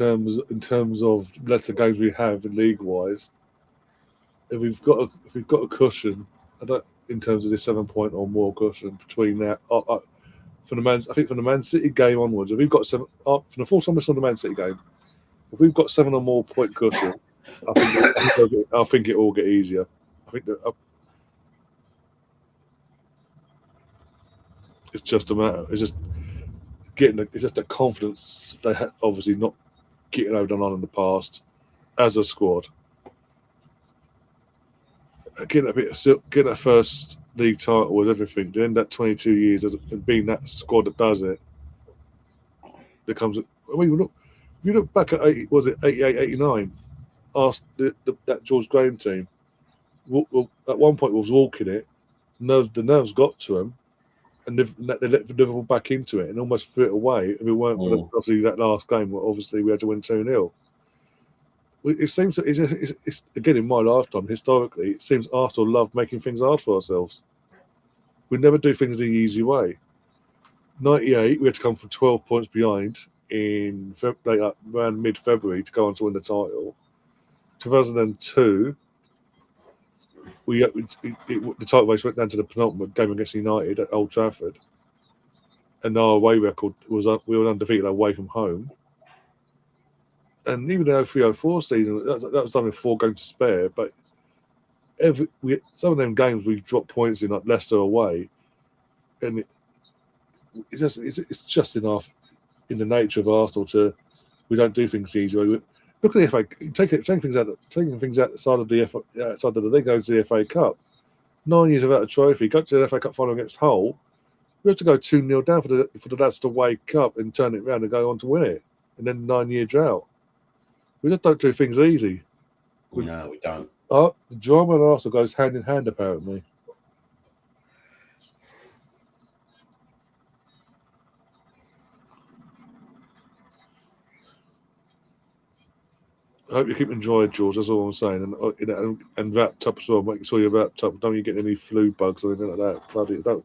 terms of lesser games we have league wise, if we've got a cushion, in terms of this 7 point or more cushion between that. I think from the Man City game onwards, if we've got seven from the full summary on the Man City game, if we've got 7 or more point cushion, I think it will get easier. I think that it's just a matter. It's just it's just the confidence they had, obviously not getting overdone on in the past as a squad. Getting a first league title with everything, to end that 22 years and being that squad that does it, becomes. I mean, if you look back at 88, 89, that George Graham team. At one point was walking it. The nerves got to them, and they let Liverpool back into it and almost threw it away. If it weren't for obviously that last game, where obviously we had to win 2-0. It seems it's again in my lifetime historically. It seems Arsenal love making things hard for ourselves. We never do things the easy way. 98, we had to come from 12 points behind in around mid-February to go on to win the title. 2002, the title race went down to the penultimate game against United at Old Trafford, and our away record was we were undefeated away from home. And even the 03-04 season, that was done with 4 games to spare. But some of them games we dropped points in, like Leicester away, and it's just enough in the nature of Arsenal we don't do things the easy way. Look at the FA, taking things outside of the league, go to the FA Cup. 9 years without a trophy, got to the FA Cup final against Hull. We have to go 2-0 down for the lads to wake up and turn it around and go on to win it, and then 9-year drought. We just don't do things easy. No, we don't. The drama and Arsenal goes hand in hand, apparently. I hope you keep enjoying, George. That's all I'm saying. And wrapped up as well. Make sure you're wrapped up. Don't you get any flu bugs or anything like that. Bloody, don't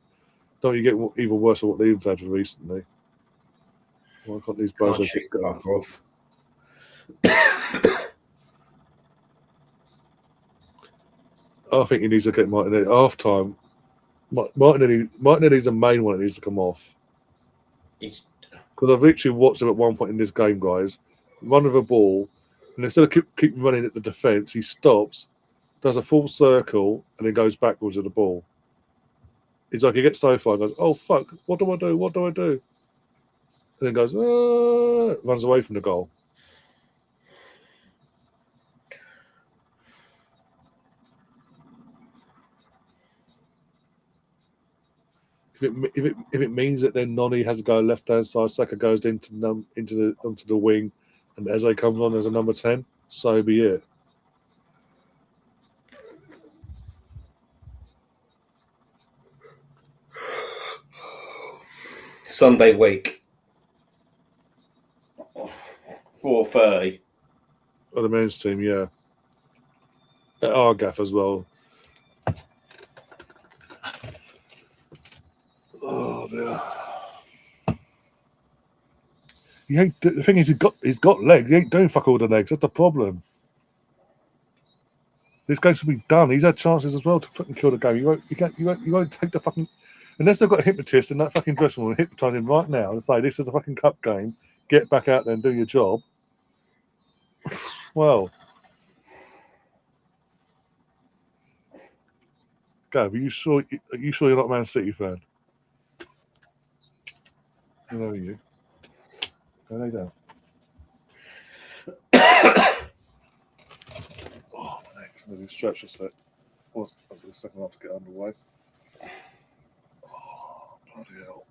you get even worse than what Leuven's had recently. Why can't these bugs go off? I think he needs to get Martinelli half time. Martinelli's the main one that needs to come off. Because I've literally watched him at one point in this game, guys, run with a ball, and instead of keep running at the defence, he stops, does a full circle, and then goes backwards with the ball. It's like he gets so far and goes, "Oh fuck, what do I do? What do I do?" And then goes, runs away from the goal. If it means that then Noni has to go left hand side, Saka goes onto the wing, and Eze comes on as a number 10, so be it. Sunday week, 4:30. Oh, the men's team, yeah. At Argaff as well. Oh dear. He ain't. The thing is, he's got legs. He ain't doing fuck all the legs. That's the problem. This game should be done. He's had chances as well to fucking kill the game. You won't take the fucking unless they've got a hypnotist in that fucking dressing room and hypnotise him right now and say this is a fucking cup game. Get back out there and do your job. Well, Gav, are you sure you're not a Man City fan? You know you. Go lay down. Oh, my neck's going to stretch a sec. What's the second half to get underway? Oh, bloody hell.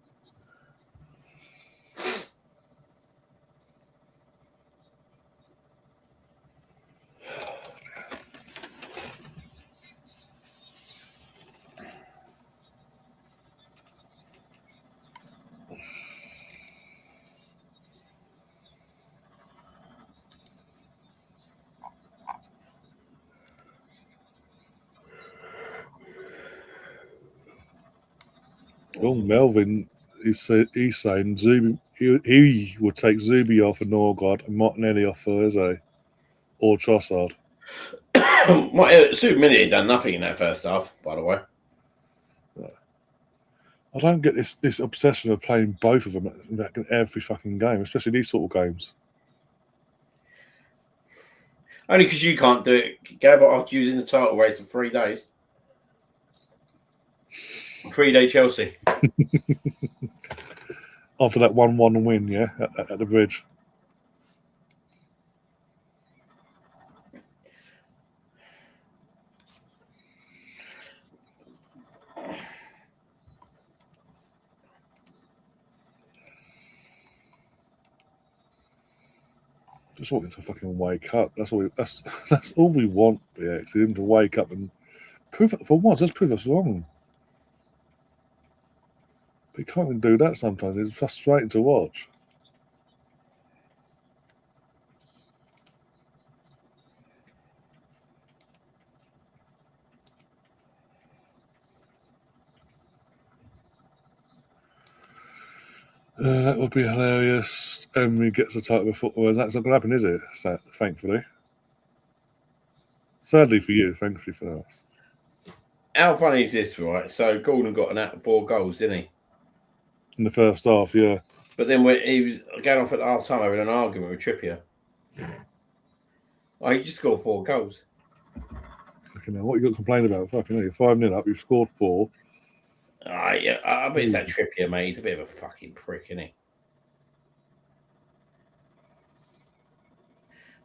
Well, Melvin he's saying Zubi, he would take Zubi off for Norgard and Martinelli off for Eze or Trossard. Super Mini had done nothing in that first half, by the way. I don't get this obsession of playing both of them in every fucking game, especially these sort of games. Only because you can't do it, Gab, after using the title race for 3 days. 3-day Chelsea. After that 1-1 win, yeah, at the bridge. Just want him to fucking wake up. That's all we want, BX. Him to wake up and prove it for once. Let's prove us wrong. But he can't even do that sometimes. It's frustrating to watch. That would be hilarious. Emery gets the title before. Well, that's not going to happen, is it? Thankfully. Sadly for you, thankfully for us. How funny is this, right? So Gordon got an out of 4 goals, didn't he? In the first half, yeah. But then when he was going off at half time having an argument with Trippier. Oh, he just scored 4 goals. Okay, now what you got to complain about? Fucking hell, you're 5-0 up, you've scored 4. Yeah, I bet it's that Trippier, mate. He's a bit of a fucking prick, isn't he?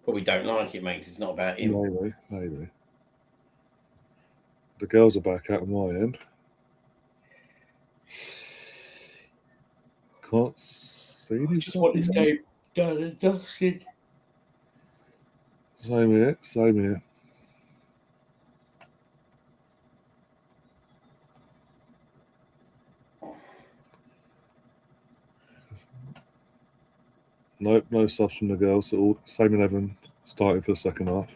Probably don't like it, mate, 'cause it's not about him. Maybe. The girls are back out on my end. Can't see I just want this game done and dusted. Same here. Nope, no subs from the girls. So all same 11 starting for the second half.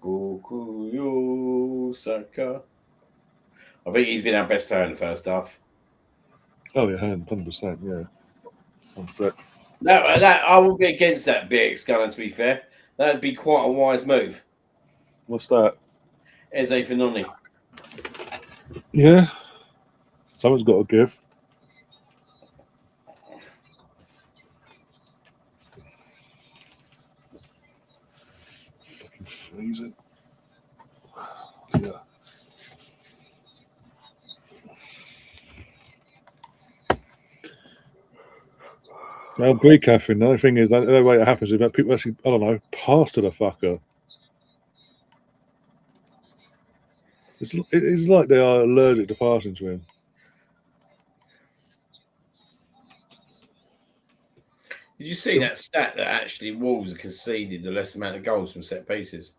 Bukayo Saka. I think he's been our best player in the first half. Oh yeah, 100%. Yeah. One sec. That I will be against that BX gunner. To be fair, that'd be quite a wise move. What's that? Eze Finoni. Yeah. Someone's got to give. Fucking freezing. Yeah. I agree, Catherine. The only thing is, the only way it happens is that people actually, I don't know, pass to the fucker. It's like they are allergic to passing to him. Did you see that stat that actually Wolves conceded the less amount of goals from set pieces?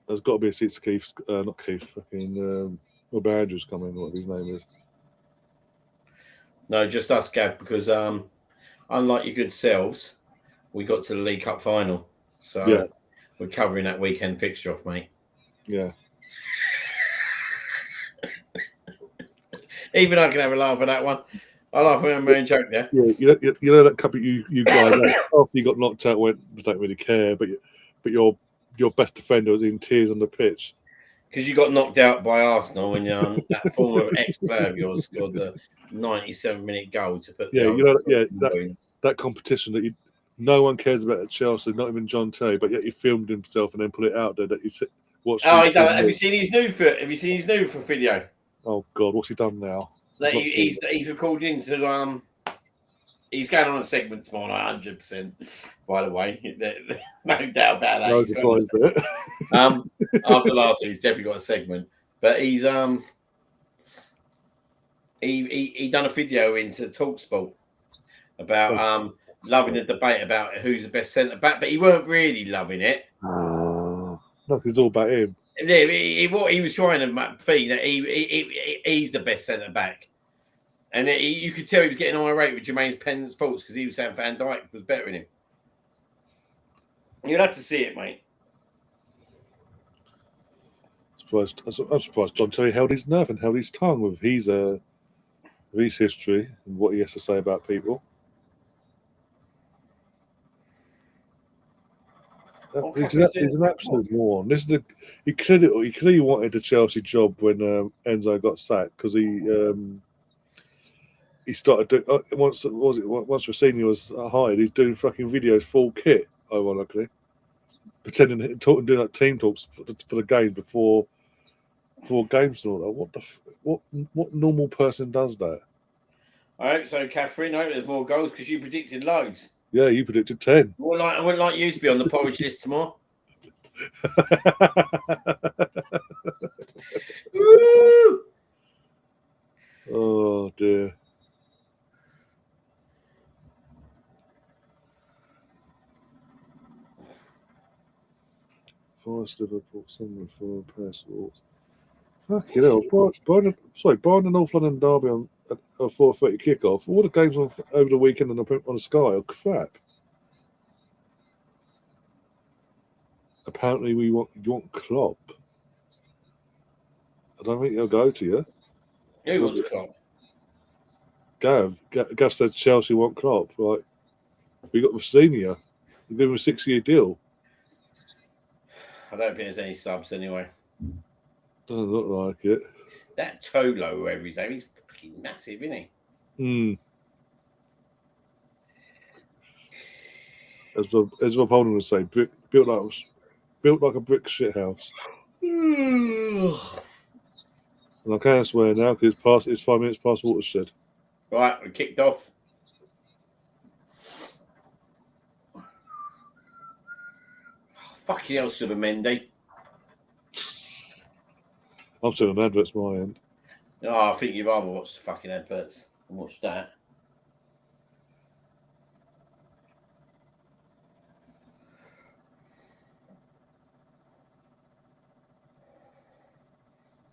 There's got to be a seat to Keith, not Keith, fucking Rob Andrews coming, whatever his name is. No, just us, Gav, because unlike your good selves, we got to the League Cup final. So Yeah. we're covering that weekend fixture off, mate. Yeah. Even I can have a laugh at that one. I laugh at my own joke there. Yeah, you know that couple you guys after you got knocked out went, I don't really care, but your best defender was in tears on the pitch. Because you got knocked out by Arsenal and that former ex-player of yours scored the 97-minute goal to put that competition that no one cares about at Chelsea, not even John Terry, but yet he filmed himself and then put it out there that you watched. Oh, have you seen his new video? Oh God, what's he done now? He's recorded into he's going on a segment tomorrow, 100%. By the way, no doubt about that. No surprise there. After last week, he's definitely got a segment. But he's he done a video into TalkSport about loving the debate about who's the best centre back, but he weren't really loving it. No, it's all about him. Yeah, he was trying to feed that he's the best centre back. And you could tell he was getting irate with Jermaine's Penn's faults because he was saying Van Dijk was better than him. You'll have to see it, mate. I'm surprised John Terry held his nerve and held his tongue with his history and what he has to say about people. He's an absolute moron. He clearly wanted the Chelsea job when Enzo got sacked because he started doing once Rossini was hired. He's doing fucking videos full kit, ironically, pretending doing like team talks for the game before games and all that. What normal person does that? I hope so, Catherine. I hope there's more goals because you predicted loads. Yeah, you predicted 10. I wouldn't like you to be on the porridge list tomorrow. Woo! Oh dear. Forest Liverpool, Sunderland, Fulham, Passport. Fucking hell. Buying the North London derby on a 4:30 kickoff. All the games over the weekend on Sky are crap. Apparently, you want Klopp. I don't think he'll go to you. Who wants Klopp? Gav said Chelsea want Klopp. Right, we got Rossini. We give him a 6-year deal. I don't think there's any subs anyway. Doesn't look like it. That Tolo, whoever his name, he's fucking massive, isn't he? As Rob Holding would say, built like a brick shit house. And I can't swear now because it's 5 minutes past Watershed. Right, we kicked off. Fucking hell, Subamendi. I'm seeing an adverts my end. No, I think you've rather watched the fucking adverts and watched that.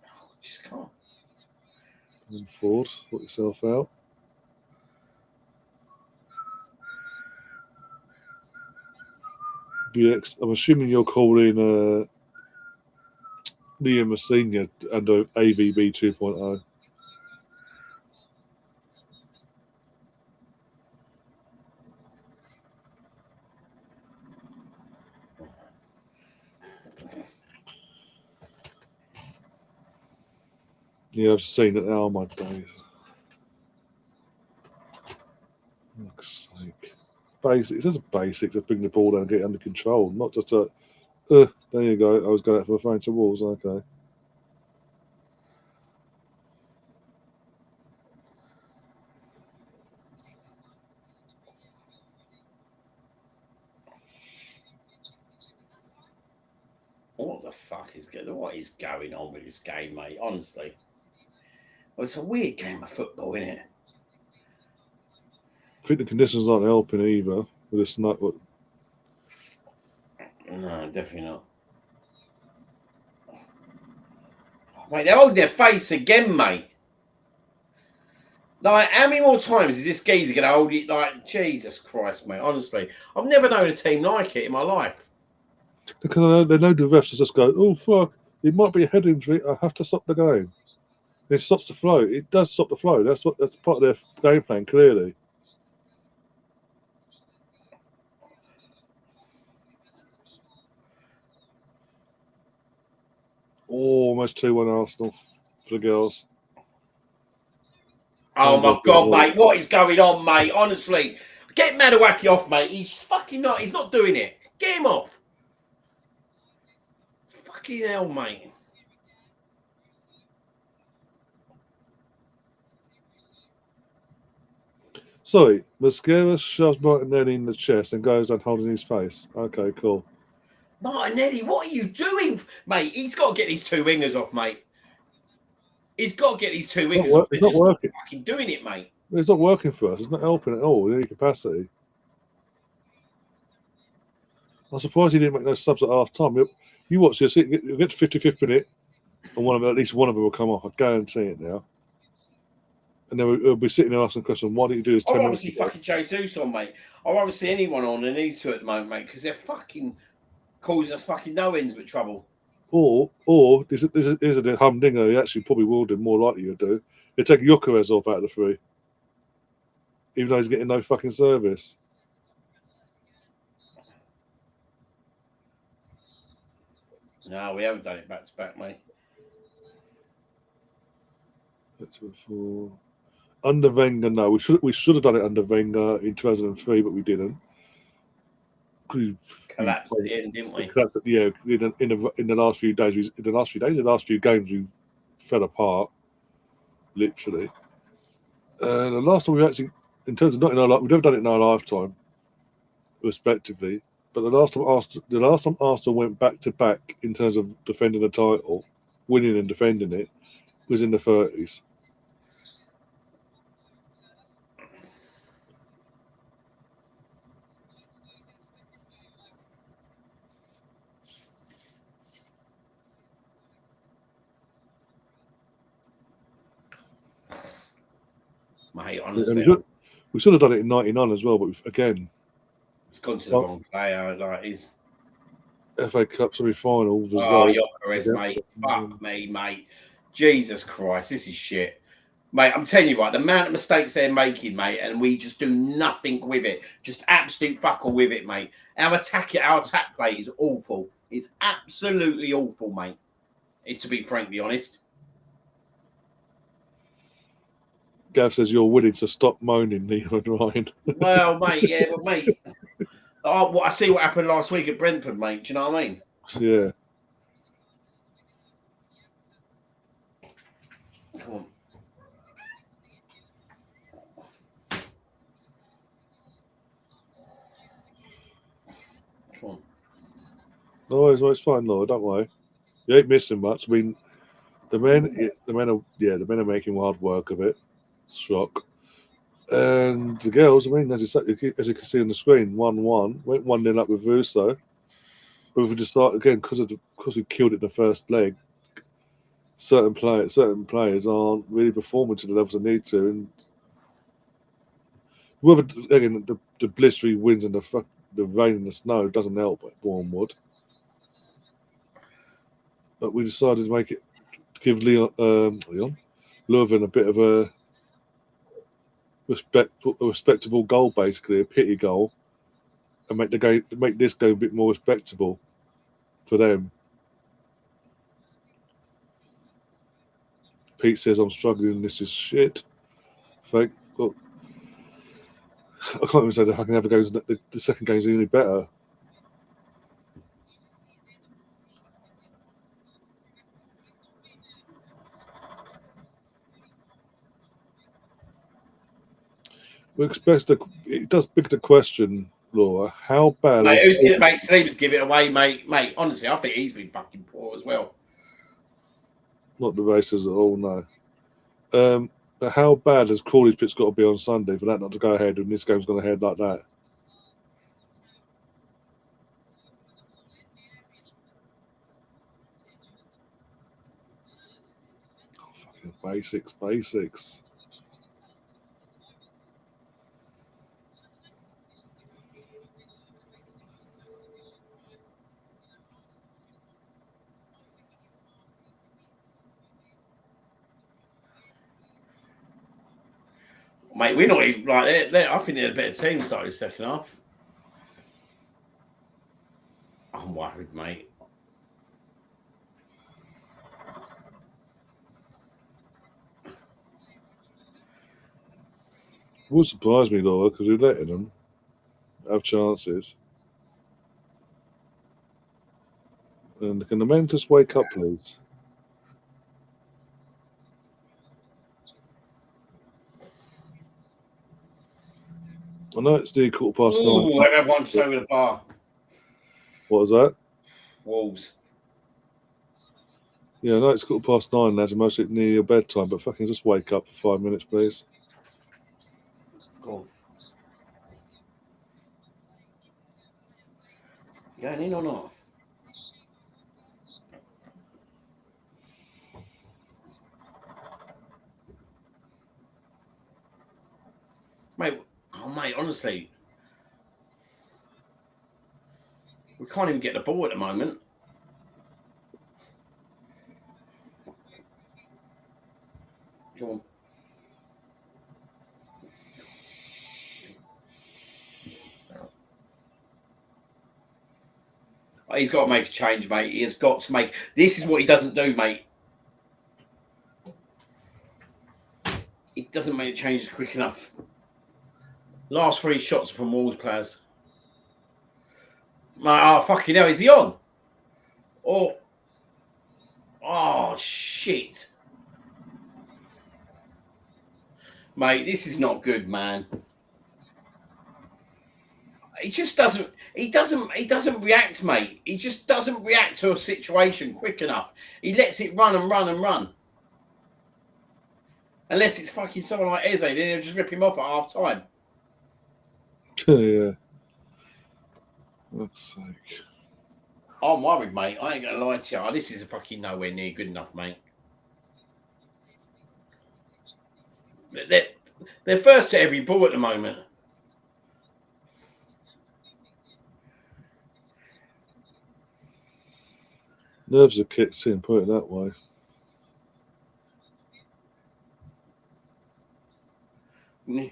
Oh, just can't. And Ford, put yourself out. BX, I'm assuming you're calling Liam Senior under AVB 2.0. Yeah, I've seen it now. My days. Fuck's sake. Basic. It's just basic to bring the ball down and get it under control, not just a. There you go. I was going out for a French walls. Okay. What the fuck what is going on with this game, mate? Honestly. Well, it's a weird game of football, isn't it? I think the conditions aren't helping either with this night. No, definitely not. Mate, they're holding their face again, mate. Like, how many more times is this geezer going to hold it? Like, Jesus Christ, mate. Honestly, I've never known a team like it in my life. Because they know the refs just go, oh, fuck, it might be a head injury. I have to stop the game. It stops the flow. It does stop the flow. That's part of their game plan, clearly. Almost 2-1 Arsenal for the girls. Oh my God, mate! What is going on, mate? Honestly, get Madawaki off, mate. He's fucking not. He's not doing it. Get him off. Fucking hell, mate. Sorry, Mascara shoves Martinelli in the chest and goes on holding his face. Okay, cool. Martinelli, what are you doing, mate? He's got to get these two wingers off, mate. He's got to get these two wingers off. It's not working. Fucking doing it, mate. It's not working for us. It's not helping at all in any capacity. I'm surprised he didn't make those subs at half time. You watch this, you'll get to 55th minute, and at least one of them will come off. I guarantee it now. And then we'll be sitting there asking questions. Why didn't you do this? I'd rather see fucking Jesus on, mate. I'd rather see anyone on than these two at the moment, mate, because they're fucking causing us fucking no ends but trouble. Or there's a humdinger he actually probably will do, more likely you'll do. They take Gyökeres off out of the three. Even though he's getting no fucking service. No, we haven't done it back to back, mate. Under Wenger, no. We should have done it under Wenger in 2003, but we didn't. Collapsed at the end, didn't we? Yeah, in the last few days, the last few games, we fell apart, literally. And the last time we actually, in terms of not in our life, we've never done it in our lifetime, respectively. But the last time Arsenal went back to back in terms of defending the title, winning and defending it, was in the 30s. Mate, honestly, we should have done it in '99 as well, but again, it's gone to the wrong player. Like he's FA Cup semi-final. Gyökeres, mate. Fuck me, mate. Jesus Christ, this is shit, mate. I'm telling you, right, the amount of mistakes they're making, mate, and we just do nothing with it. Just absolute fuck all with it, mate. Our attack play is awful. It's absolutely awful, mate. To be frankly honest. Gav says you're willing to stop moaning, Leon Ryan. Well, mate, yeah, but mate, I see what happened last week at Brentford, mate. Do you know what I mean? Yeah. Come on. Come on. No, it's fine, Lord. Don't worry. You ain't missing much. I mean, the men are making hard work of it. Shock. And the girls, I mean, as you can see on the screen, 1-1. Went 1-0 up with Russo. But if we just start again, because we killed it in the first leg, certain players aren't really performing to the levels they need to. And whether, again, the blistery winds and the rain and the snow doesn't help at Bournemouth. But we decided to give Leuven a bit of a respectable goal, basically a pity goal, and make this game a bit more respectable for them. Pete says I'm struggling. This is shit. I can't even say that I can have games. The second game's any better. It does beg the question, Laura, how bad... Mate, who's going to make Sleeves give it away, mate? Mate, honestly, I think he's been fucking poor as well. Not the races at all, no. But how bad has Crawley's pitch got to be on Sunday for that not to go ahead when this game's going ahead like that? Oh, fucking basics. Mate, we're not even like I think they're a better team starting the second half. I'm worried, mate. It would surprise me, Laura, because we're letting them have chances. And can the men just wake up, please? I know it's the 9:15. Ooh, everyone's over the bar. What was that? Wolves. Yeah, I know it's 9:15, lads, and mostly near your bedtime, but fucking just wake up for 5 minutes, please. Go on. You going in or not? Mate, honestly. We can't even get the ball at the moment. Come on. He's got to make a change, mate. He has got to make... This is what he doesn't do, mate. He doesn't make changes quick enough. Last 3 shots are from Wolves players. Oh, fucking hell. Is he on? Oh, shit. Mate, this is not good, man. He just doesn't... He doesn't react, mate. He just doesn't react to a situation quick enough. He lets it run and run and run. Unless it's fucking someone like Eze, then he'll just rip him off at half time. Yeah. Fuck's sake. I'm worried, mate. I ain't gonna lie to you. This is fucking nowhere near good enough, mate. They're first to every ball at the moment. Nerves are kicked in, put it that way. Yeah.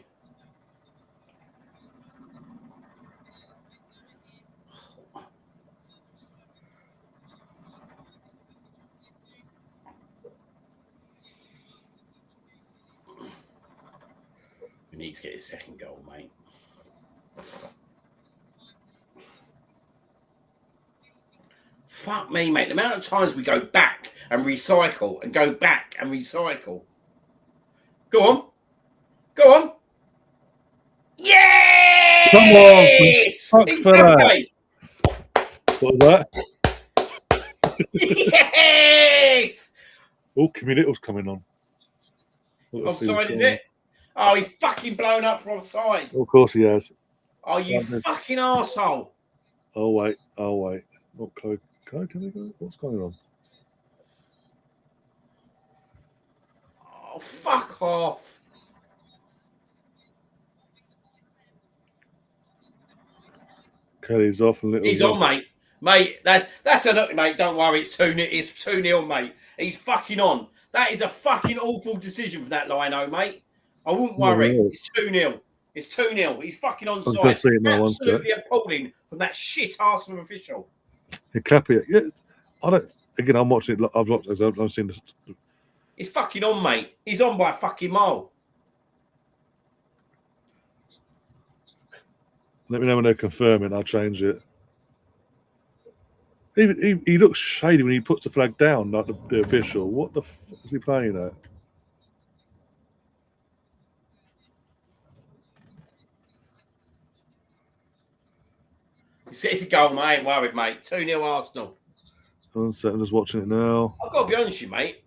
We need to get his second goal, mate. Fuck me, mate. The amount of times we go back and recycle and go back and recycle. Go on. Go on. Yes! Come on. Fuck for that. What was that? Yes! Oh, Community's coming on. Offside, is it? Oh, he's fucking blown up for offside. Of course he has. Oh, you fucking arsehole. Oh, wait. Not Chloe. Can we go? What's going on? Oh, fuck off. Kelly's off and He's on, mate. Mate, that's a mate. Don't worry, it's 2-0, mate. He's fucking on. That is a fucking awful decision for that Lino, mate. I wouldn't worry. No. It's 2-0. It's 2-0. He's fucking onside. I'm see it now, absolutely appalling from that shit Arsenal official. Yeah, Cappy. Yeah, I don't. Again, I'm watching it. I've seen this. He's fucking on, mate. He's on by a fucking mile. Let me know when they confirm it. I'll change it. He looks shady when he puts the flag down, like the official. What the fuck is he playing at? It's a goal, mate. I ain't worried, mate. 2-0 Arsenal. 1 second, just watching it now. I've got to be honest with you, mate.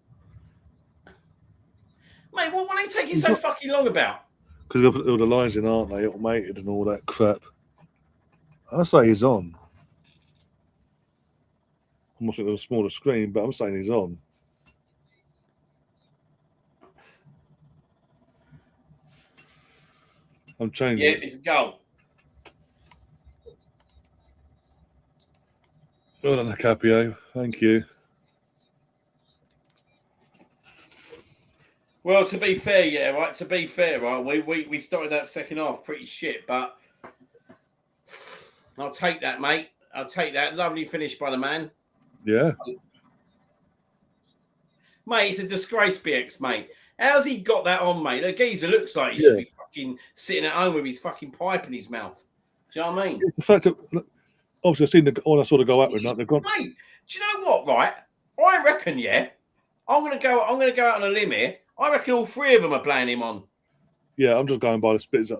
Mate, what are they taking so fucking long about? Because they'll put all the lines in, aren't they? Automated and all that crap. I say he's on. I'm watching it on a smaller screen, but I'm saying he's on. I'm changing. Yeah, it's a goal. Well done, Capio. Thank you. Well, to be fair, yeah, right. To be fair, right, we started that second half pretty shit, but I'll take that, mate. I'll take that. Lovely finish by the man. Yeah. Mate, it's a disgrace, BX, mate. How's he got that on, mate? The geezer looks like he should be fucking sitting at home with his fucking pipe in his mouth. Do you know what I mean? It's the fact that, obviously, I've seen when I saw the go out with that. They've gone. Mate, do you know what? Right, I reckon. Yeah, I'm gonna go out on a limb here. I reckon all three of them are playing him on. Yeah, I'm just going by the splits.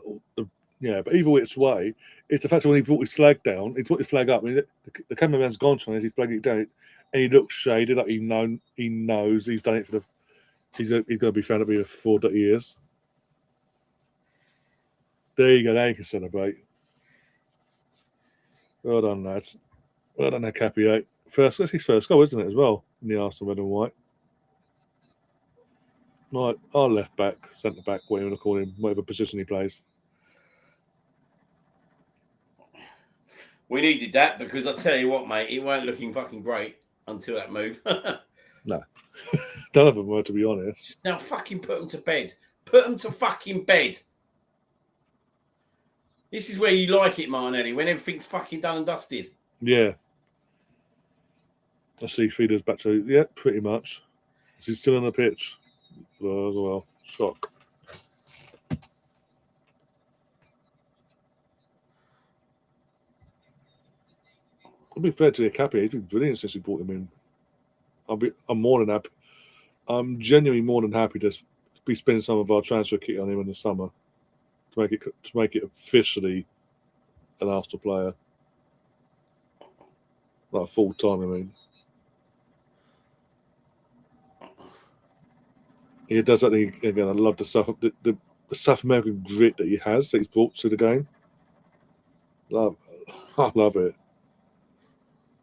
Yeah, but either which way, it's the fact that when he brought his flag down, he put his flag up. I mean, the cameraman's gone to him as he's flagging it down, and he looks shaded, like he knows he's done it for the. He's going to be found to be a fraud that he is. There you go. Now you can celebrate. Well done, lads. Well done, Cappy. That's his first goal, isn't it, as well, in the Arsenal red and white. Right, our left back, centre back, whatever you want to call him, whatever position he plays. We needed that because I tell you what, mate, it weren't looking fucking great until that move. No, none of them were, to be honest. Just now, fucking put them to bed. Put them to fucking bed. This is where you like it, Martinelli, when everything's fucking done and dusted. Yeah. I see Feeder's back to, yeah, pretty much. Is he still on the pitch? As well. Shock. I'll be fair to Cappy. He's been brilliant since we brought him in. I'm more than happy. I'm genuinely more than happy to be spending some of our transfer kit on him in the summer to make it officially an Arsenal player, like full time. I mean, he does that thing again. I love the South American grit that he has that he's brought to the game. I love it.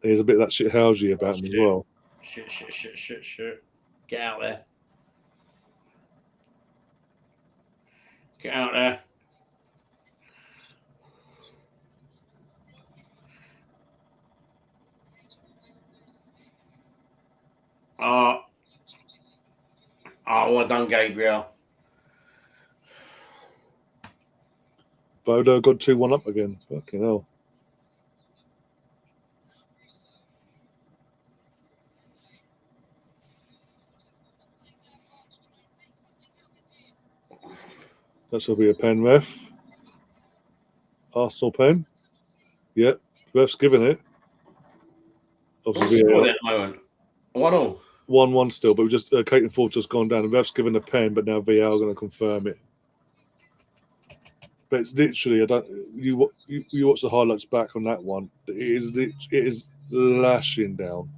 There's a bit of that shit housey about him as well. Shit. Get out there. Get out there. Oh, well done, Gabriel. Bodo got 2-1 up again. Fucking hell. That will be a pen, ref. Arsenal pen. Yep, ref's given it. What's the score at the moment? 1-1. 1-1 still, but we just Caton Ford just gone down. The ref's given a pen, but now VAR are going to confirm it. But it's literally, you watch the highlights back on that one. It is lashing down.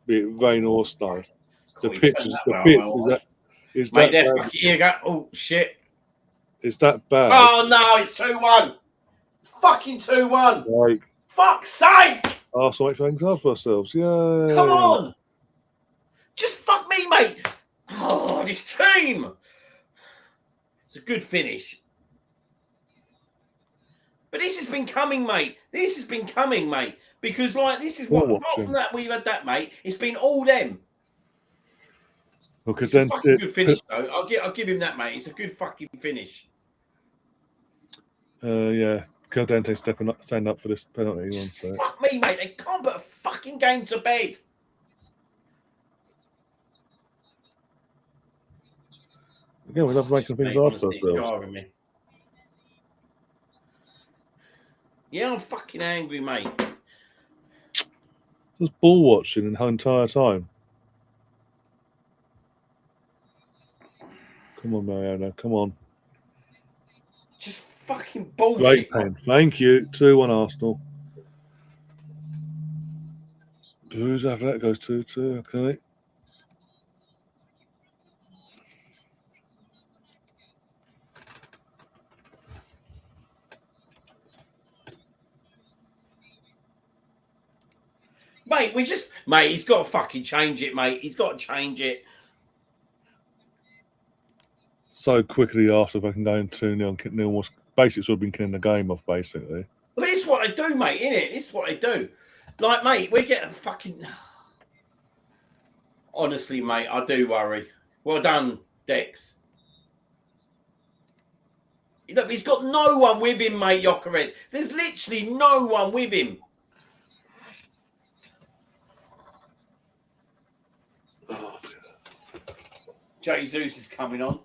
Be it rain or snow. The pitch is Mate, that bad. Here you go. Oh shit! Is that bad? Oh no! It's 2-1. It's fucking 2-1. Like, fuck's sake! Arsenal make things hard for ourselves. Yeah. Come on. Just fuck me, mate. Oh, this team. It's a good finish. But this has been coming, mate. This has been coming, mate. Because, like, this is what, apart from that, we've had that, mate. It's been all them. Okay, it's a fucking good finish, though. I'll give him that, mate. It's a good fucking finish. Yeah. Caldente standing up for this penalty. So. Fuck me, mate. They can't put a fucking game to bed. Again, we love making things hard for ourselves. Yeah, I'm fucking angry, mate. Just ball watching the entire time. Come on, Mariano. Come on. Just fucking bullshit. Great pen. Thank you. 2-1 Arsenal. Who's after that goes 2-2. Okay. Mate, he's got to fucking change it, mate. He's got to change it. So quickly after fucking going 2-0, Neil was basically sort of been killing the game off, basically. But this is what they do, mate, innit? This is what they do. Like, mate, we're getting fucking... Honestly, mate, I do worry. Well done, Dex. Look, he's got no one with him, mate, Gyökeres. There's literally no one with him. Oh, Jesus is coming on.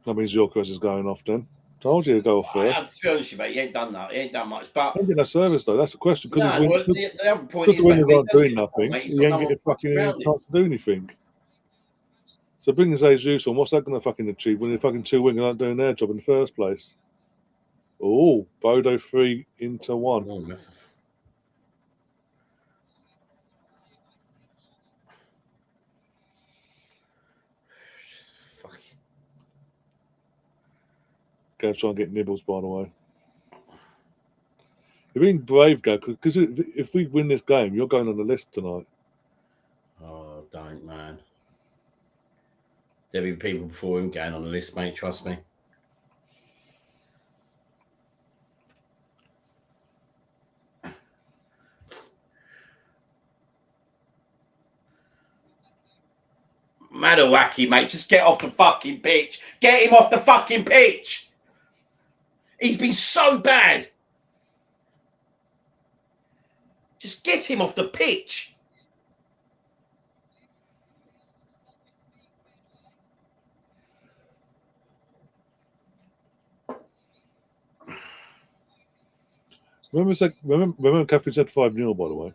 that means Gyökeres is going off then. Told you to go off first. To be honest with you, mate, he ain't done that. He ain't done much. But Don't get that service though. That's the question. Because no, well, the other point is, the winners mate, aren't doing nothing. mate, He ain't getting fucking any chance to do anything. So bringing Jesus on, what's that going to fucking achieve when the fucking two wingers aren't doing their job in the first place? Oh, Bodo 3 into 1. Oh, massive. Fuck. Go try and get nibbles, by the way. You're being brave, Gav, because if we win this game, you're going on the list tonight. Oh, don't, man. There'll be people before him going on the list, mate. Trust me. Madawaki, mate. Just get off the fucking pitch. Get him off the fucking pitch. He's been so bad. Just get him off the pitch. Remember Catherine said 5-0, by the way.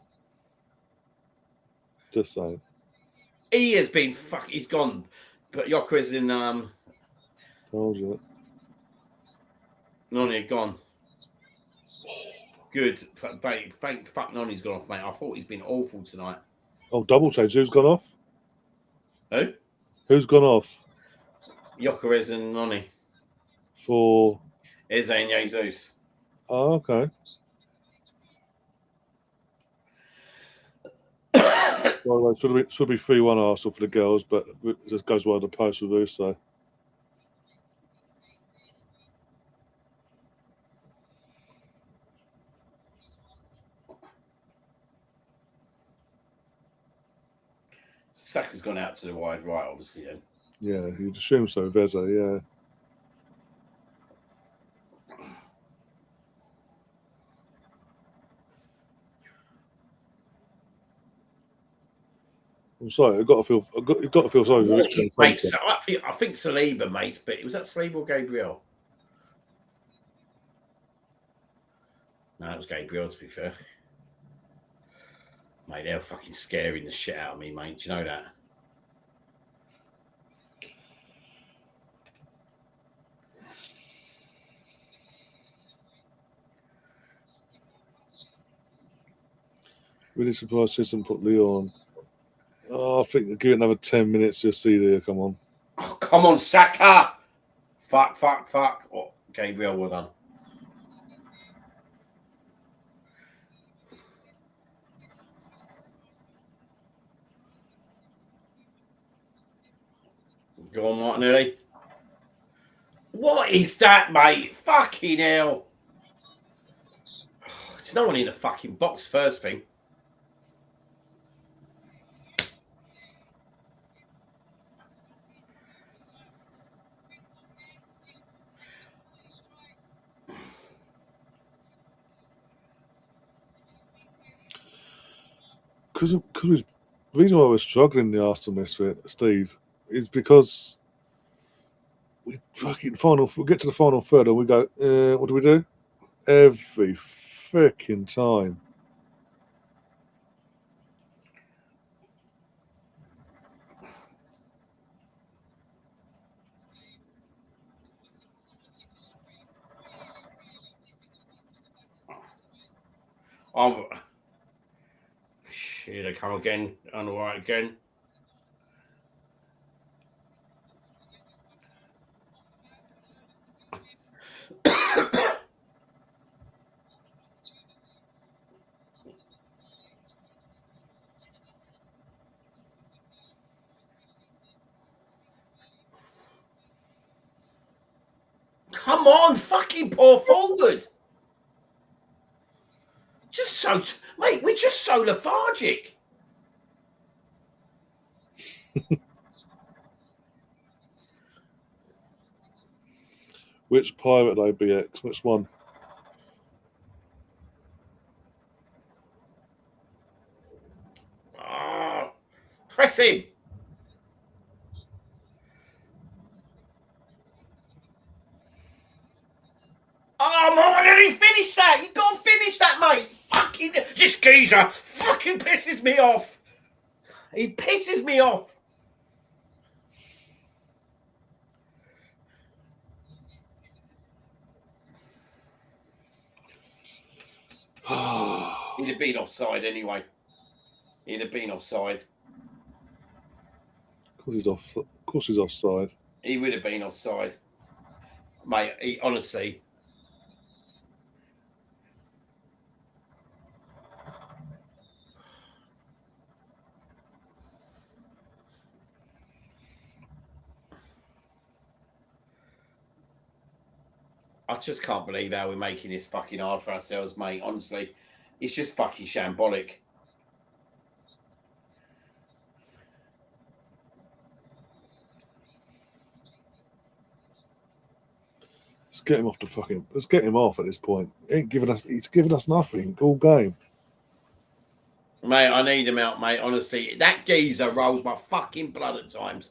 Just saying. He has been he's gone. But Gyökeres in Told you. Noni had gone. Good. Thank fuck Noni's gone off, mate. I thought he's been awful tonight. Oh, double change. Who's gone off? Who? Who's gone off? Gyökeres and Noni. For Eze and Jesus. Oh, okay. Well, should be 3-1 Arsenal for the girls, but it just goes well to the post with Uso. Saka's gone out to the wide right, obviously. Then. Yeah, you'd assume so, Veza, yeah. I'm sorry, you've got to feel sorry for Richard. Mate, so I think Saliba, mate, but was that Saliba or Gabriel? No, it was Gabriel, to be fair. Mate, they're fucking scaring the shit out of me, mate. Do you know that? Really surprised she hasn't put Leon. Oh, I think they'll give it another 10 minutes to see there. Come on. Oh, come on, Saka! Fuck. Oh, Gabriel, well done. Go on, Martinelli. What is that, mate? Fucking hell. There's no one in the fucking box, first thing. Because the reason why we're struggling in the Arsenal this bit, Steve, is because we fucking we get to the final third and we go, what do we do? Every freaking time. Here they come again, on the right again. Come on, fucking poor forward. Mate, we're just so lethargic. Which pirate ABX? Which one? Oh, press him. Oh, man, did he finish that? You got to finish that, mate. Fucking, this geezer fucking pisses me off. He pisses me off. He'd have been offside anyway. He'd have been offside. Of course he's offside. He would have been offside. Mate, he, honestly. I just can't believe how we're making this fucking hard for ourselves, mate. Honestly, it's just fucking shambolic. Let's get him off the fucking. Let's get him off at this point. He's giving us nothing all game. Mate, I need him out, mate. Honestly, that geezer rolls my fucking blood at times.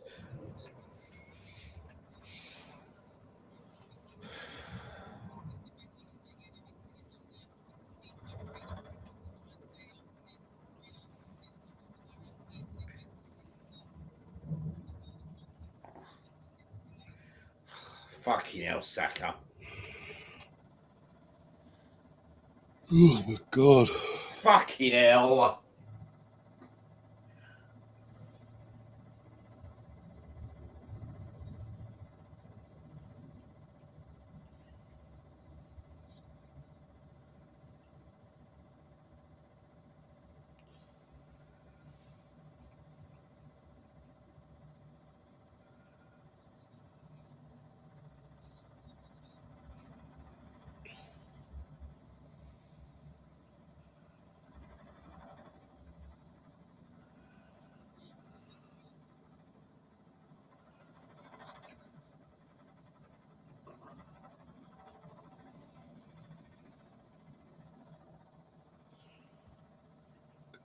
Fucking hell, Saka. Oh my god. Fucking hell.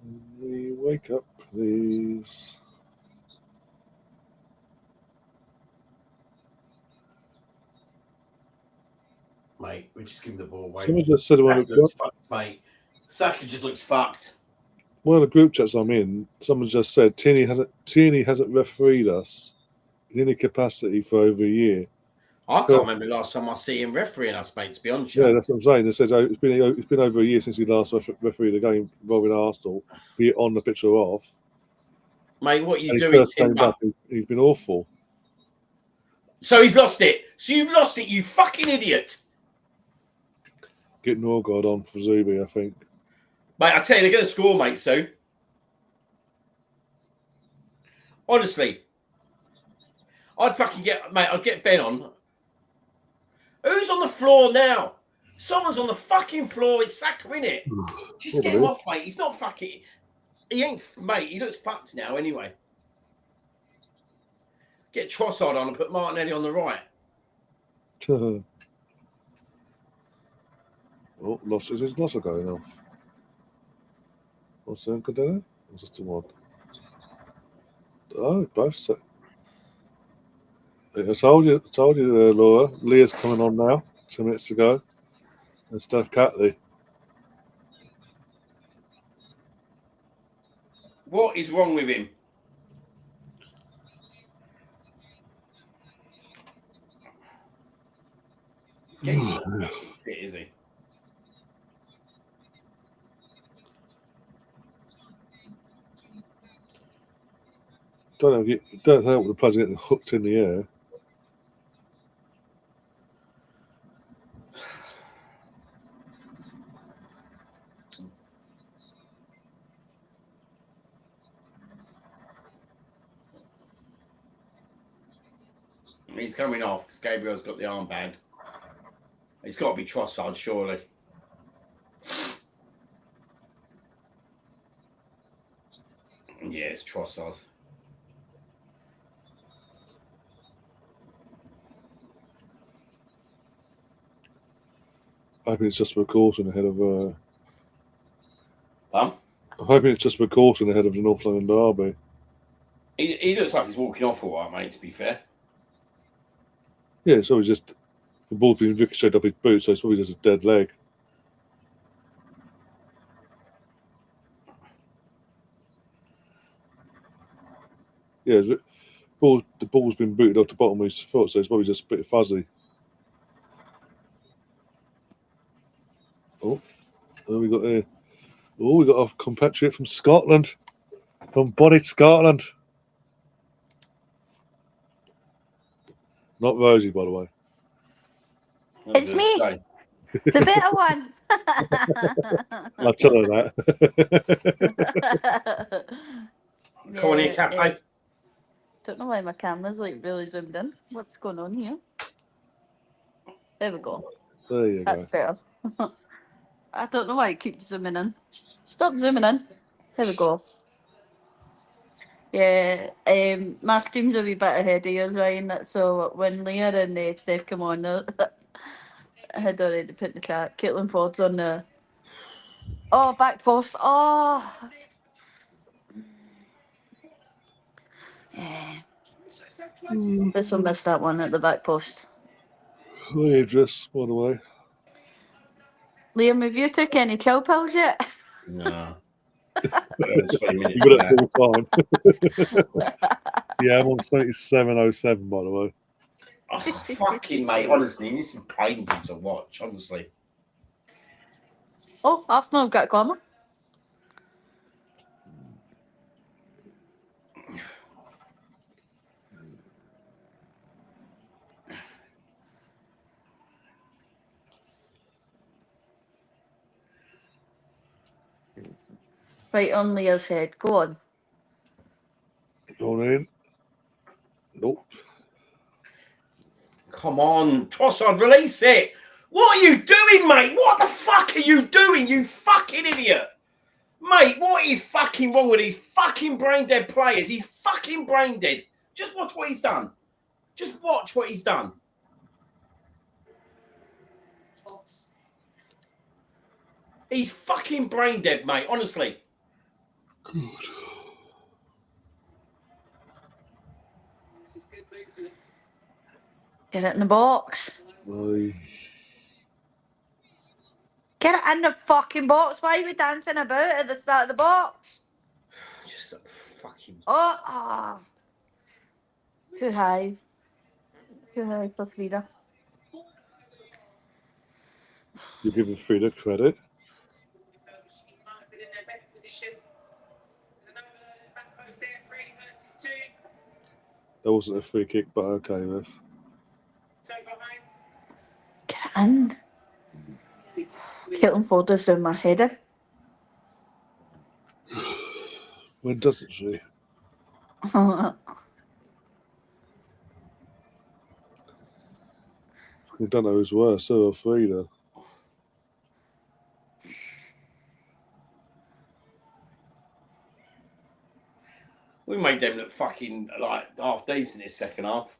Can we wake up, please? Mate, we just give him the ball away. Someone just said Mate. Saka just looks fucked. one of the group chats I'm in, someone just said Tierney hasn't refereed us in any capacity for over a year. I can't remember the last time I see him refereeing us, mate, to be honest. Yeah, that's what I'm saying. They said it's been over a year since he last refereed a game involving Arsenal, be it on the pitch or off. Mate, what are you And doing, Timber? He's been awful. So he's lost it. So you've lost it, you fucking idiot. Get Norgard on for Zubi, I think. Mate, I tell you, they're going to score, mate, soon. Honestly. I'd get Ben on. Who's on the floor now? Someone's on the fucking floor. It's Saka, innit? Just get him off, mate. He's not fucking... He ain't... Mate, he looks fucked now, anyway. Get Trossard on and put Martinelli on the right. Oh, is Lossa going off? What's that, Cadena? Or just a mod? Oh, both set. I told you, Laura. Leah's coming on now, 2 minutes ago. And Steph Catley. What is wrong with him? He's not fit, is he? Don't help the players getting hooked in the air. He's coming off because Gabriel's got the armband. It's got to be Trossard, surely. Yeah, it's Trossard. hoping it's just a caution ahead of. Um, I'm hoping it's just a caution ahead of the North London derby. he looks like he's walking off all right, mate. To be fair. Yeah, it's probably just the ball's been ricocheted off his boot, so it's probably just a dead leg. Yeah, the ball's been booted off the bottom of his foot, so it's probably just a bit fuzzy. Oh, what have we got here? Oh, we got a compatriot from Scotland, from Bonnet, Scotland. Not Rosie, by the way. It's me. The better one. I'll tell her that. Come on here, Cafe. Don't know why my camera's like really zoomed in. What's going on here? There we go. There you That's go. better. I don't know why it keeps zooming in. Stop zooming in. There we go. Yeah, my stream's a wee bit ahead of yours, Ryan. So when Leah and Steph come on, I had already put the chat. Caitlin Ford's on the. Oh, back post. Oh. Yeah. This will miss that one at the back post. Idris, by the way. Liam, have you took any chill pills yet? No. 20 minutes. You got it full time. Yeah, I'm on 7707, by the way. Oh, fucking mate, honestly, this is painful to watch, honestly. Oh, Arsenal have got a corner. Right on Leah's head. Go on. Going in. Nope. Come on, Trossard, release it. What are you doing, mate? What the fuck are you doing, you fucking idiot? Mate, what is fucking wrong with these fucking brain-dead players? He's fucking brain-dead. Just watch what he's done. Just watch what he's done. He's fucking brain-dead, mate, honestly. Good. Get it in the box. Aye. Get it in the fucking box. Why are we dancing about at the start of the box? Just a fucking... Oh. Too high. Too high for Frida. You're giving Frida credit. That wasn't a free kick, but okay, ref. Get it in. Caitlin Ford is doing my head in. When doesn't she? We don't know who's worse, her or Frida. We made them look fucking, like, half decent this second half.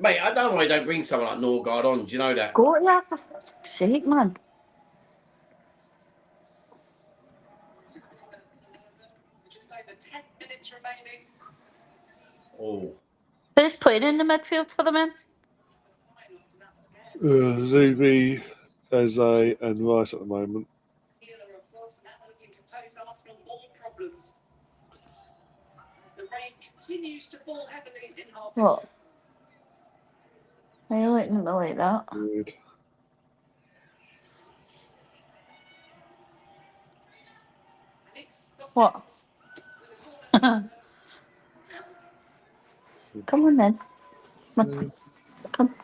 Mate, I don't know why they don't bring someone like Norgard on. Do you know that? Go there for fuck's sake, man. Oh. Who's playing in the midfield for the men? ZB, Eze, and Rice at the moment. What? Are you letting it like that? Weird. What? Come on then. Come.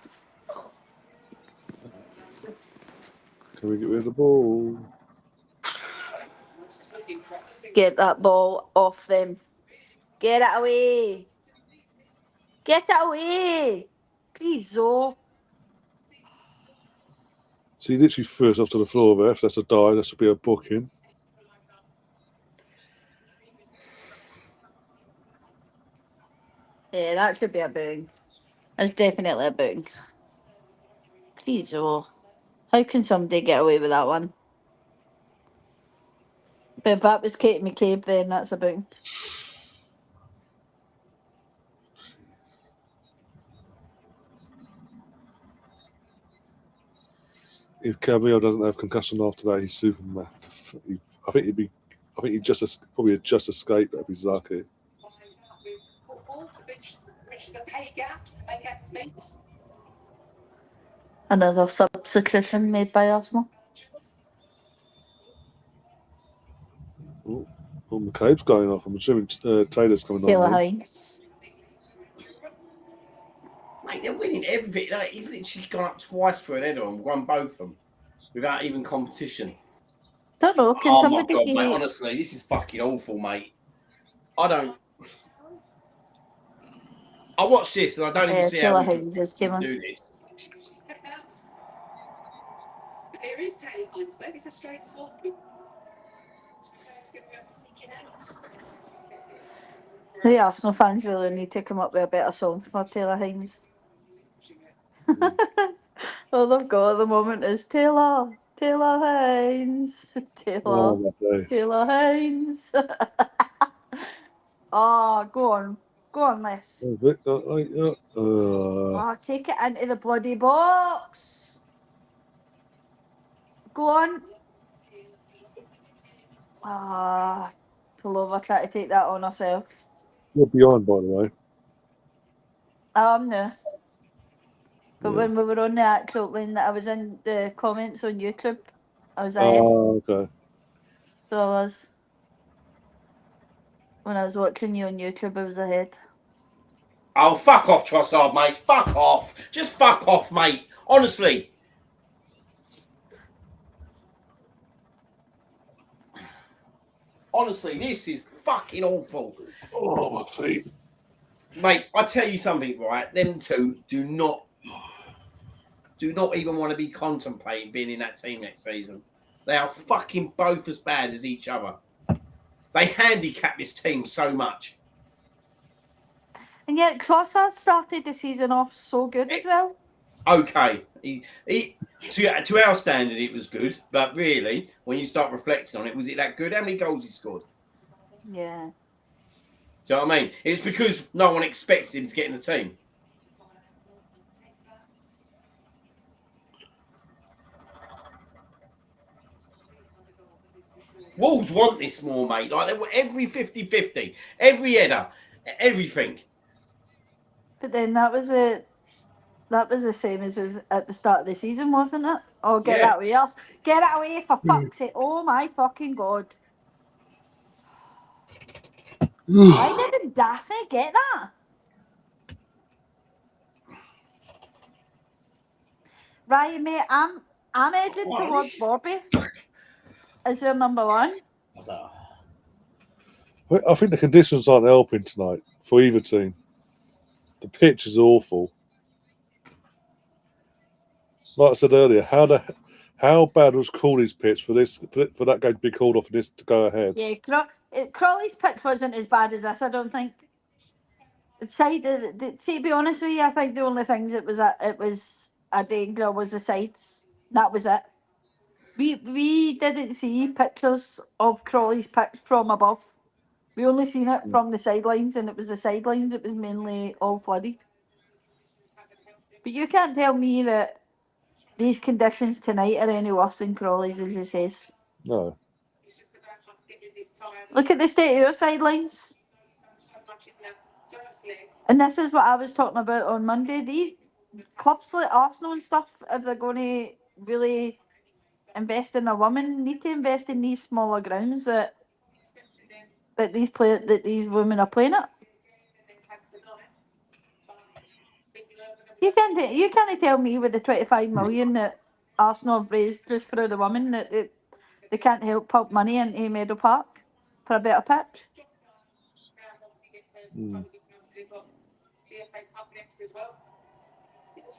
Can we get rid of the ball? Get that ball off them. Get it away. Get it away. Please, Zoe. So he literally threw us off to the floor, ref. That's a die. That should be a booking. Yeah, that should be a booing. That's definitely a booing. Please, oh. How can somebody get away with that one? But if that was Katie McCabe, then that's a booing. If Caballero doesn't have concussion after that, he's Superman. I think he'd probably just escaped if he's lucky. Another substitution made by Arsenal. Oh, McCabe's going off. I'm assuming Taylor's coming Taylor on. Hines. Mate, they're winning everything. Like, he's literally gone up twice for an header and won both of them without even competition. Don't know. Can Oh somebody my God, get... mate, honestly, this is fucking awful, mate. I watch this and I don't even see Taylor how we Hines is came on. do this. There is Taylor Hines, maybe it's a straight swap. The Arsenal fans really need to come up with a better song for Taylor Hines. All they've got at the moment is Taylor Hines, Oh my days. Taylor Hines. Oh, go on, Les. Oh, take it into the bloody box. Go on. Ah, Pullover tried to take that on herself. You're beyond, by the way. No. But when we were on the actual, when I was in the comments on YouTube, I was ahead. Oh, okay. So I was. When I was watching you on YouTube, I was ahead. Oh, fuck off, Trossard, mate. Fuck off. Just fuck off, mate. Honestly. Honestly, this is fucking awful. Oh, my feet. Mate, I tell you something, right? Them two do not even want to be contemplating being in that team next season. They are fucking both as bad as each other. They handicap this team so much. And yet, Trossard started the season off so good as well. Okay. To our standard, it was good. But really, when you start reflecting on it, was it that good? How many goals he scored? Yeah. Do you know what I mean? It's because no one expected him to get in the team. Wolves want this more, mate. Like, they were every 50-50, every header, everything. But then that was the same as at the start of the season, wasn't it? Oh, get that away, else. Get it away, for fuck's sake. Oh, my fucking God. Why didn't Daphne get that? Right, mate, I'm heading towards Bobby. Is your number one? I think the conditions aren't helping tonight for either team. The pitch is awful. Like I said earlier, how bad was Crawley's pitch for that game to be called off and this to go ahead? Yeah, Crawley's pitch wasn't as bad as this, I don't think. See, to be honest with you, I think the only things it was a danger was the sides. That was it. We didn't see pictures of Crawley's pitch from above. We only seen it from the sidelines, and it was the sidelines that was mainly all flooded. But you can't tell me that these conditions tonight are any worse than Crawley's, as you says. No. Look at the state of your sidelines. And this is what I was talking about on Monday. These clubs like Arsenal and stuff, if they're going to really invest in their women, need to invest in these smaller grounds that these women are playing at. You can't tell me with the 25 million that Arsenal have raised just for the women that they can't help pump money into Meadow Park for a better pitch.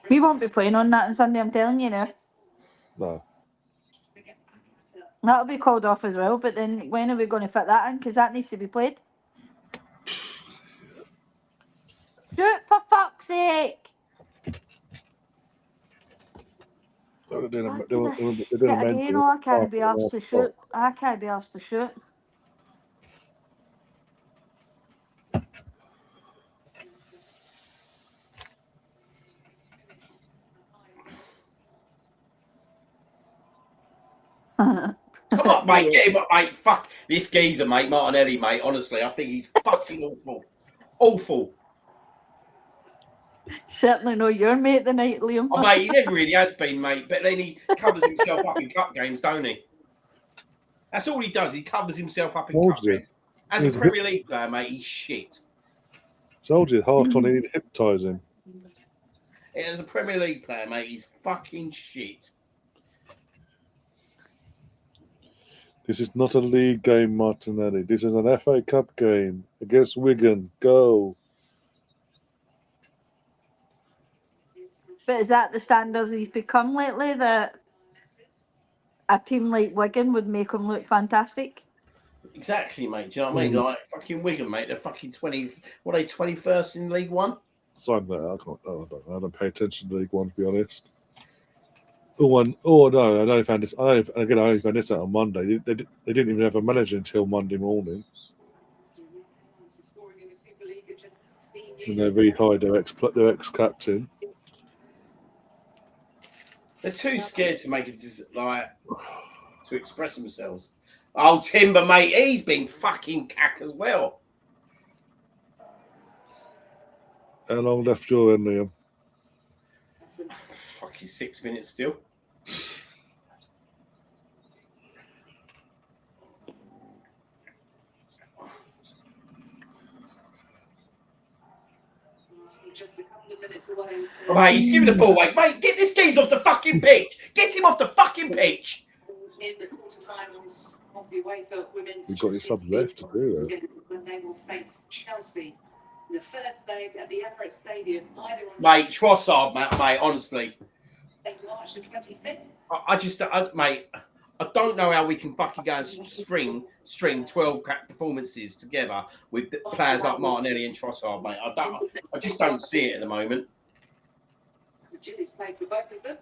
We won't be playing on that on Sunday, I'm telling you now. No. That'll be called off as well, but then when are we going to fit that in? Because that needs to be played. Shoot, for fuck's sake! They're doing a Get again, mental. I can't be asked to shoot. I can't be asked to shoot. Come on, mate. Get him up, mate. Fuck this geezer, mate. Martinelli, mate. Honestly, I think he's fucking awful. Awful. Certainly not your mate tonight, Liam. Oh, mate, he never really has been, mate. But then he covers himself up in cup games, don't he? That's all he does. He covers himself up in cup games. As a Premier League player, mate, he's shit. Told you, half time he need to hypnotise him. As a Premier League player, mate, he's fucking shit. This is not a league game, Martinelli. This is an FA Cup game against Wigan. Go. But is that the standards he's become lately? That a team like Wigan would make him look fantastic? Exactly, mate. Do you know what I mean? Like fucking Wigan, mate. They're fucking 20. What are they, 21st in League One? Something like that. I don't pay attention to League One, to be honest. No, I only found this. I only found this out on Monday. They didn't even have a manager until Monday morning. And they rehired their ex-captain. They're too scared to make it to express themselves. Oh, Timber, mate, he's been fucking cack as well. How long left your end, Liam? Fucking 6 minutes still. Just a couple of minutes away. Oh, mate, he's giving the ball away. Mate, get this geezer off the fucking pitch. Get him off the fucking pitch. In the quarterfinals of the UEFA Women's We've got any subs left to do that. when they will face Chelsea in the first leg at the Emirates Stadium. Mate, Trossard, mate, honestly. March the 25th. I don't know how we can fucking go and string 12 performances together with players like Martinelli and Trossard, mate. I just don't see it at the moment. Gilly's played for both of them.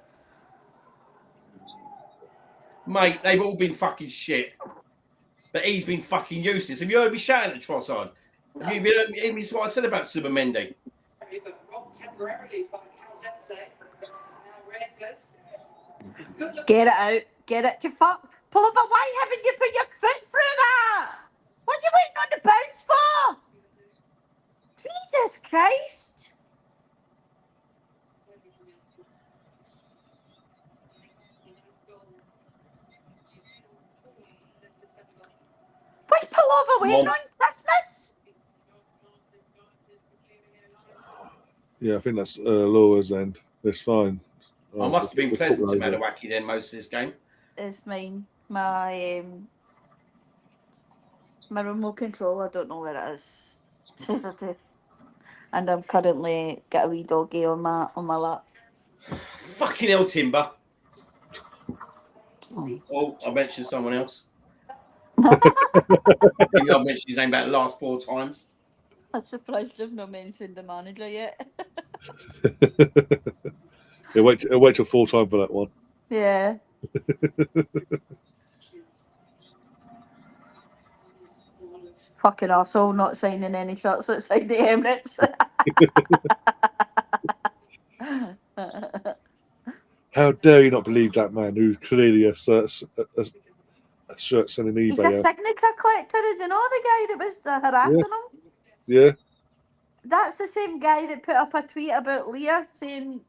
Mate, they've all been fucking shit. But he's been fucking useless. Have you heard me shouting at Trossard? Have you heard me what I said about Subamendi? But robbed temporarily by Caldente. Get it out. Get it to fuck. Pullover, why haven't you put your foot through that? What are you waiting on the bounce for? Jesus Christ. What's Pullover waiting on Christmas? Yeah, I think that's Laura's end. That's fine. I must have been pleasant to Madawaki then most of this game. It's mine. My remote control, I don't know where it is. And I'm currently got a wee doggy on my lap. Fucking hell, Timber. Oh, I mentioned someone else. Maybe I've mentioned his name about the last 4 times. I'm surprised I've not mentioned the manager yet. Yeah, wait till full time for that one. Yeah. Fucking arsehole not signing any shots outside the Emirates. How dare you not believe that man who's clearly a shirt selling eBay? He's a signature collector, is he not the guy that was harassing him? Yeah. That's the same guy that put up a tweet about Leah saying,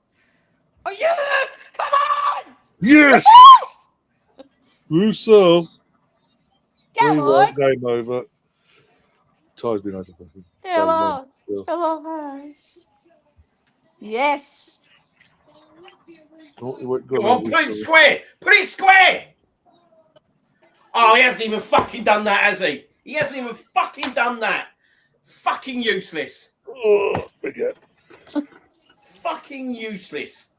"Oh yes, come on! Yes! Russo! Come on! Game over. Ty's been over. Hello. Hello, guys. Yes. Come on, put it square! Put it square! Oh, he hasn't even fucking done that, has he? He hasn't even fucking done that. Fucking useless. Oh, again. Fucking useless.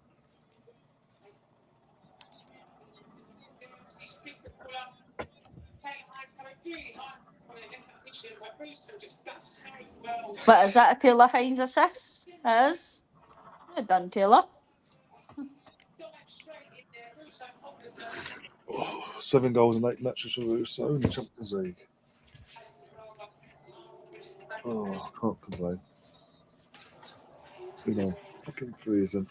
But is that a Taylor Hines assist? It is. Well done, Taylor. 7 goals and 8 matches for Russo in the Champions League. Oh, I can't complain. You know, fucking freezing.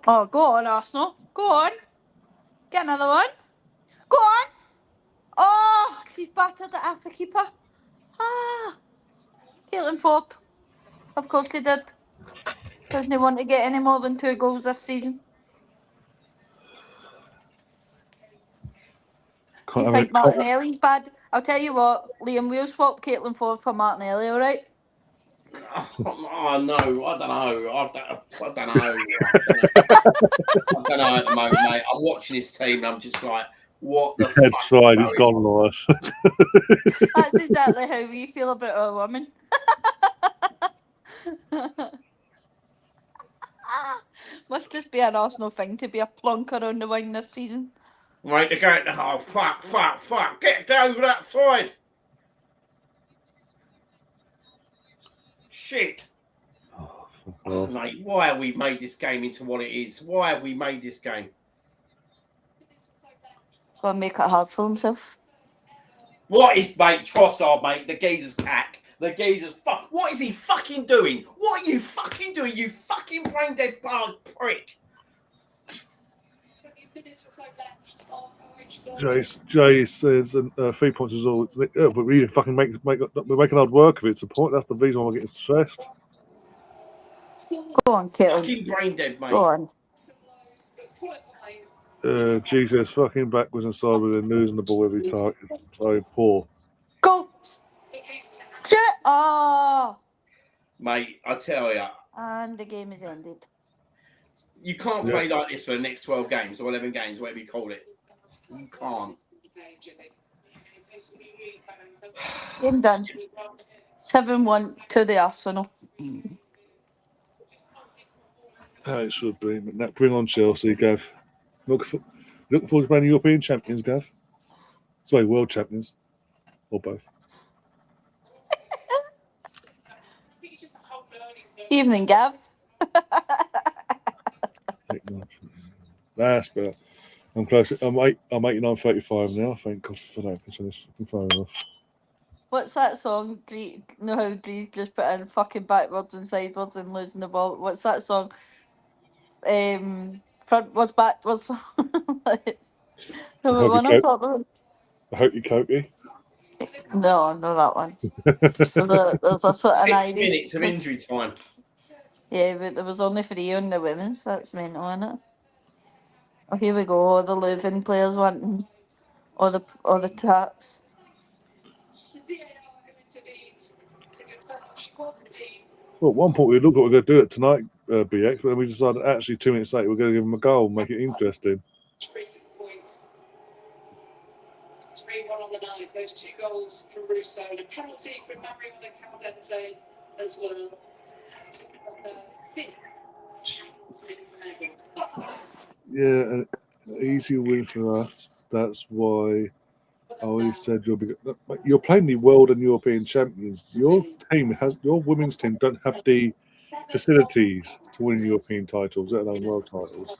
Oh, go on, Arsenal. Go on. Get another one. Go on. Oh, he's battered the Alpha keeper. Ah. Caitlin Ford. Of course he did. Doesn't want to get any more than 2 goals this season. Can't You have think Martinelli's bad? I'll tell you what, Liam, we'll swap Caitlin Ford for Martinelli, alright? Oh no, I don't know. I don't know. I don't know at the moment, mate. I'm watching this team and I'm just like, what the his head's fuck? fried, he's gone, Lewis. That's exactly how we feel about our women. Must just be an Arsenal thing to be a plonker on the wing this season. Right, they're going, oh, fuck. Get down to that side. Shit. Oh, mate, why have we made this game into what it is? Why have we made this game? Go and make it hard for himself. What is, mate, Trossard, mate, the geezer's cack. The geezer's fuck. What is he fucking doing? What are you fucking doing, you fucking brain dead prick? Jay says 3 points is all. But we fucking we're making hard work of it. It's a point. That's the reason why we're getting stressed. Go on, Caitlin. Fucking brain dead, mate. Go on. Jesus, fucking backwards and sideways and losing the ball every time. So poor. Go! Shit! Oh! Mate, I tell you. And the game is ended. You can't play like this for the next 12 games or 11 games, whatever you call it. You can't. Game done. 7-1 to the Arsenal. How it should be. But now bring on Chelsea, Gav. Looking forward to playing European champions, Gav. Sorry, world champions. Or both. Evening, Gav. That's better. I'm close. I'm 89.35 now. Thank God for that. It's on this fucking phone off. What's that song? Know how Dee just put in fucking backwards and sideways and losing the ball. What's that song? Frontwards, backwards. So I one on top of hope you cokey. No, not that one. There's a sort of 6 minutes of injury time. Yeah, but there was only 3 on the women's. That's mental, isn't it? Oh, here we go. All the Leuven players wanting all the taps. Well, at one point we looked like we were going to do it tonight, BX, but then we decided actually 2 minutes later we're going to give them a goal and make it interesting. 3 points. 3-1 on the night. Those 2 goals from Russo and a penalty from Mariana Caldente as well. Yeah, an easy win for us. That's why I always said you're playing the world and European champions. Your women's team don't have the facilities to win European titles, let alone world titles.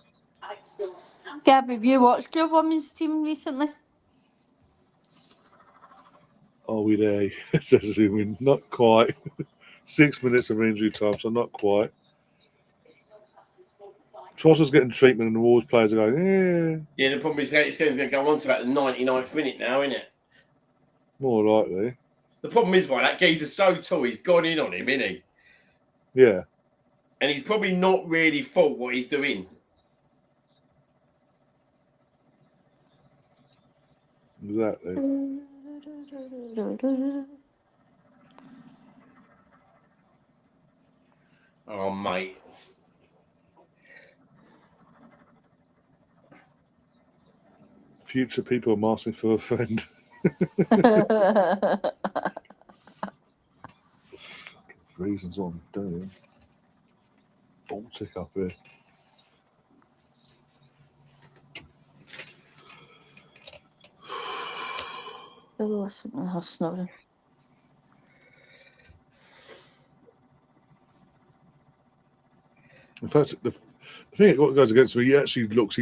Gab, have you watched your women's team recently? Are we there? Says not quite. 6 minutes of injury time, so not quite. Trosser's getting treatment and the Wolves players are going, yeah. Yeah, the problem is this game's going to go on to about the 99th minute now, isn't it? More likely. The problem is, right, that geezer's so tall, he's gone in on him, isn't he? Yeah. And he's probably not really thought what he's doing. Exactly. Oh, mate. Future people are asking for a friend. Reasons what I'm doing. Baltic up here. Listen to her snoring. In fact, the thing what goes against me, he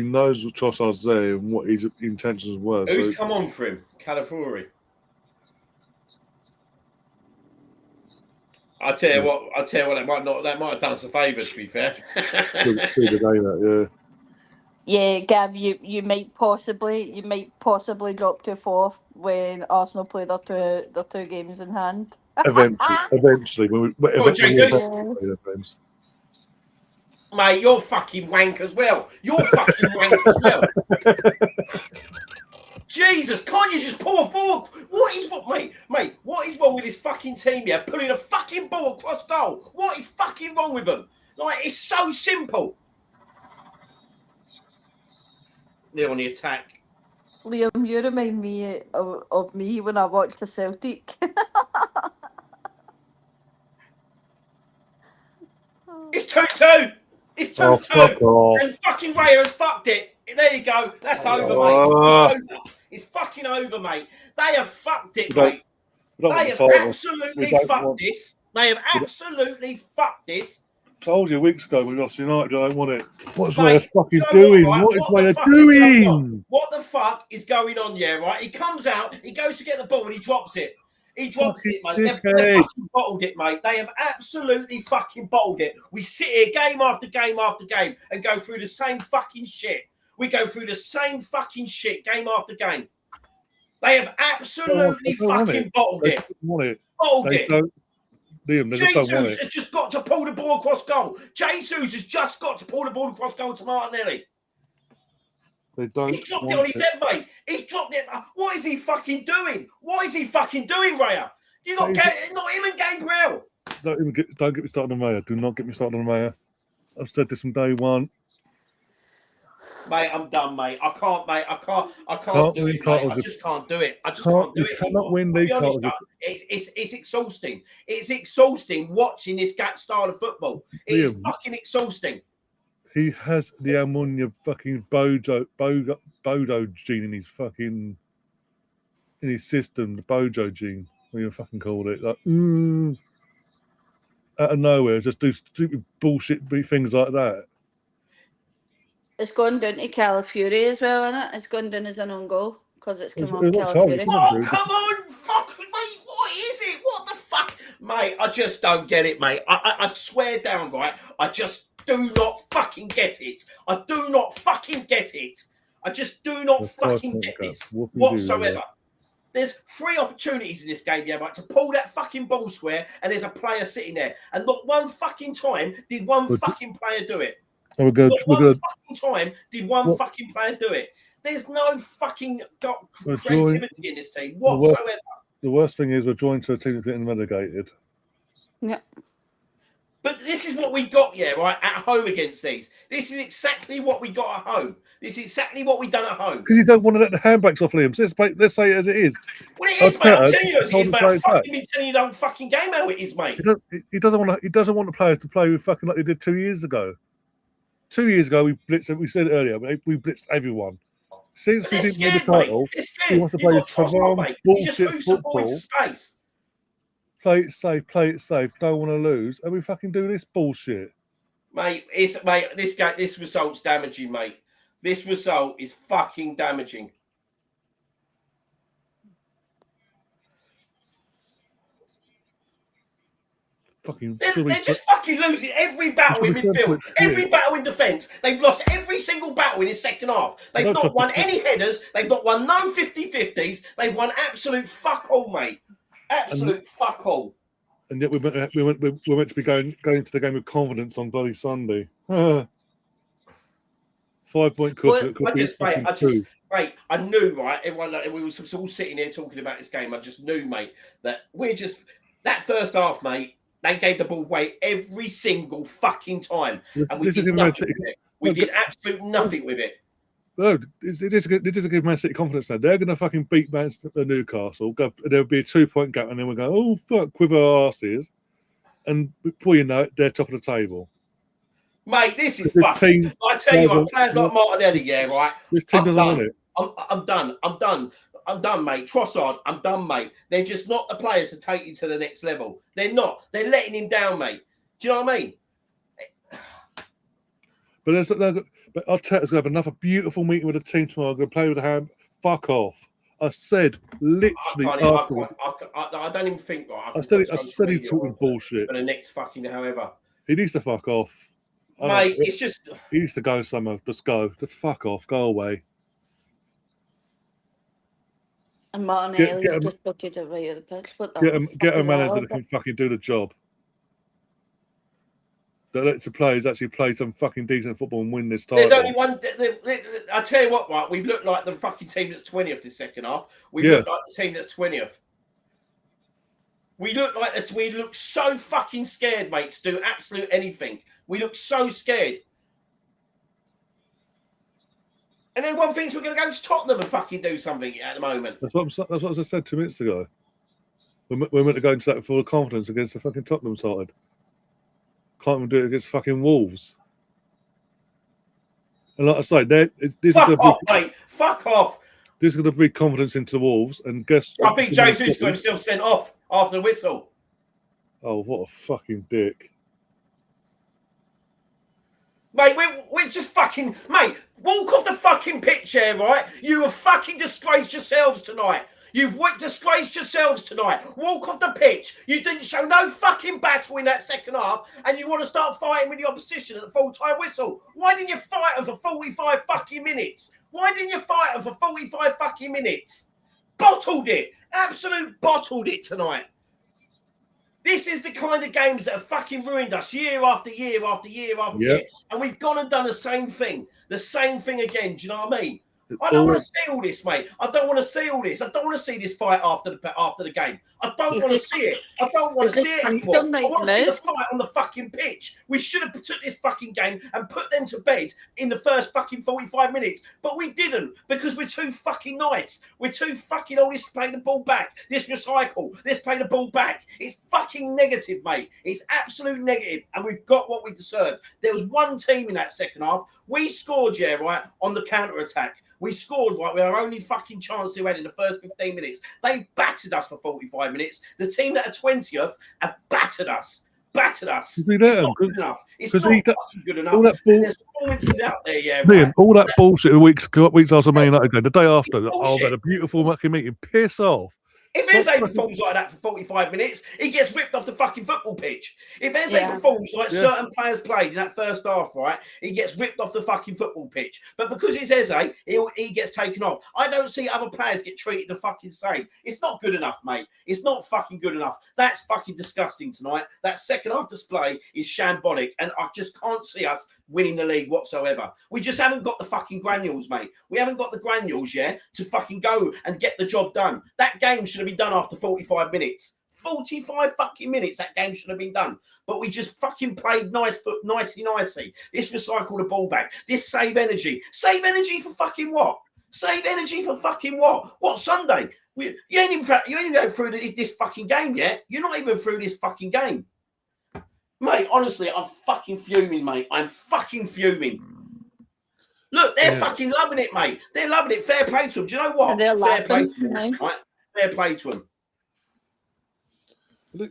knows what Trossard's there and what his intentions were. Who's So come on for him? Calafiori. I tell you what, that might have done us a favour, to be fair. Yeah, Gav, you might possibly drop to fourth when Arsenal play their two games in hand. Eventually, Mate, you're fucking wank as well. You're fucking wank as well. Jesus, can't you just pull a ball? Mate, what is wrong with this fucking team here? Pulling a fucking ball across goal. What is fucking wrong with them? Like, it's so simple. They're on the attack. Liam, you remind me of me when I watched the Celtic. It's 2-2. It's 2-2. And fucking Raya has fucked it. There you go. That's over, mate. It's fucking over, mate. They have fucked it, mate. They have absolutely fucked this. They have absolutely fucked this. Told you weeks ago we lost United. I don't want it. What's Raya fucking doing? What is Raya doing? What the fuck is going on here, right? He comes out, he goes to get the ball and he drops it. He drops it, mate. They've fucking bottled it, mate. They have absolutely fucking bottled it. We sit here game after game after game and go through the same fucking shit. We go through the same fucking shit game after game. They have absolutely fucking bottled it. Bottled it. Liam, Jesus has just got to pull the ball across goal. Jesus has just got to pull the ball across goal to Martinelli. They don't. He's dropped it on his head, mate. He's dropped it. What is he fucking doing? What is he fucking doing, Raya? You got not him and Gabriel. Don't get me started on Raya. Do not get me started on Raya. I've said this from day one. Mate, I'm done, mate. I can't do it, mate. I just can't do it. I just can't do it. You cannot win league titles. It's exhausting. It's exhausting watching this style of football. It's fucking exhausting. He has the Almunia fucking Bodo gene in his system, the Bojo gene, what you fucking called it. Like, out of nowhere, just do stupid bullshit things like that. It's gone down to Calafiori as well, isn't it? It's gone down as an own goal because it's come off Calafiori. Oh, come on, fuck, mate. What is it? What the fuck? Mate, I just don't get it, mate. I swear down, right? I just do not fucking get it. I do not fucking get it. I just do not fucking get this whatsoever. There's 3 opportunities in this game, yeah, right, to pull that fucking ball square, and there's a player sitting there. And not one fucking time did one fucking player do it. Not one fucking time did one fucking player do it. There's no fucking creativity in this team whatsoever. The worst thing is we're joined to a team that's getting relegated. Yeah. But this is what we got, yeah, right, at home against these. This is exactly what we got at home. This is exactly what we done at home. Because you don't want to let the handbrakes off, Liam. So let's say it as it is. Well, it is, mate. I'm telling you as it is, mate. I've fucking been telling you the whole fucking game how it is, mate. He doesn't want the players to play with fucking like they did 2 years ago. 2 years ago, we blitzed. We said it earlier, but we blitzed everyone. Since we didn't win the title, we want to play this bullshit football. Play it safe. Don't want to lose, and we fucking do this bullshit, mate. This result's damaging, mate. This result is fucking damaging. They're just fucking losing every battle in midfield, every battle in defence. They've lost every single battle in the second half. They've not won any headers. They've not won no 50-50s. They've won absolute fuck all, mate. Absolute fuck all. And yet we're meant to be going to the game with confidence on bloody Sunday. 5 point cut. I knew, right? Everyone, we was all sitting here talking about this game. I just knew, mate, that that first half, mate. They gave the ball away every single fucking time, and we did nothing with it. We did absolutely nothing with it. No, it is a good Man City confidence now. They're going to fucking beat Newcastle. There'll be a 2 point gap, and then we'll go, oh, fuck, with our asses. And before you know it, they're top of the table. Mate, this is fucking... I tell you what, players like Martinelli, yeah, right? This team doesn't want it. I'm done. I'm done, mate. Trossard, I'm done, mate. They're just not the players to take you to the next level. They're not. They're letting him down, mate. Do you know what I mean? But Arteta's going to have another beautiful meeting with the team tomorrow. I'm going to play with the hand. Fuck off. I said literally afterwards. I don't even think. I said he's talking bullshit. For the next fucking however. He needs to fuck off. Mate, it's just... He needs to go somewhere. Just go. Just fuck off. Go away. And Martinelli just butted it right at the pitch. Get a manager that can fucking do the job. That lets the players actually play some fucking decent football and win this title. There's only one. I tell you what, right? We've looked like the fucking team that's 20th this second half. We look like the team that's 20th. We look like that. We look so fucking scared, mate, to do absolute anything. We look so scared. And then one thinks we're going to go to Tottenham and fucking do something at the moment. That's what I said 2 minutes ago. We're meant to go into that full of confidence against the fucking Tottenham side. Can't even do it against fucking Wolves. And like I say, Fuck off, mate. Fuck off. This is going to breed confidence into Wolves. And guess I think Jesus got himself sent off after the whistle. Oh, what a fucking dick. Mate, we're just fucking... Mate, walk off the fucking pitch here, right? You have fucking disgraced yourselves tonight. You've disgraced yourselves tonight. Walk off the pitch. You didn't show no fucking battle in that second half, and you want to start fighting with the opposition at the full-time whistle. Why didn't you fight them for 45 fucking minutes? Why didn't you fight them for 45 fucking minutes? Bottled it. Absolute bottled it tonight. This is the kind of games that have fucking ruined us year after year after year after year. And we've gone and done the same thing. The same thing again. Do you know what I mean? I don't want to see all this, mate. I don't want to see all this. I don't want to see this fight after the game. I don't want to see it. I don't want to see it anymore. I want to see the fight on the fucking pitch. We should have took this fucking game and put them to bed in the first fucking 45 minutes. But we didn't because we're too fucking nice. We're too fucking let's play the ball back. Let's recycle. Let's play the ball back. It's fucking negative, mate. It's absolute negative. And we've got what we deserved. There was one team in that second half. We scored, right, on the counter-attack. We scored right with our only fucking chance we had in the first 15 minutes. They battered us for 45 minutes. The team that are 20th have battered us. It's not good enough. It's not fucking good enough. There's performances out there, Liam, all that bullshit weeks after Man United game, the day after, we had a beautiful fucking meeting. Piss off. If Eze performs like that for 45 minutes, he gets ripped off the fucking football pitch. If Eze performs like certain players played in that first half, right, he gets ripped off the fucking football pitch. But because it's Eze, he gets taken off. I don't see other players get treated the fucking same. It's not good enough, mate. It's not fucking good enough. That's fucking disgusting tonight. That second half display is shambolic, and I just can't see us winning the league whatsoever. We just haven't got the fucking granules, mate. We haven't got the granules, to fucking go and get the job done. That game should have been done after 45 minutes. 45 fucking minutes, that game should have been done. But we just fucking played nicey. This recycle the ball back. This save energy. Save energy for fucking what? Save energy for fucking what? What, Sunday? You ain't even going through this fucking game yet. You're not even through this fucking game. Mate, honestly, I'm fucking fuming, mate. I'm fucking fuming. Look, they're fucking loving it, mate. They're loving it. Fair play to them. Do you know what? Fair play to them. Right? Fair play to them.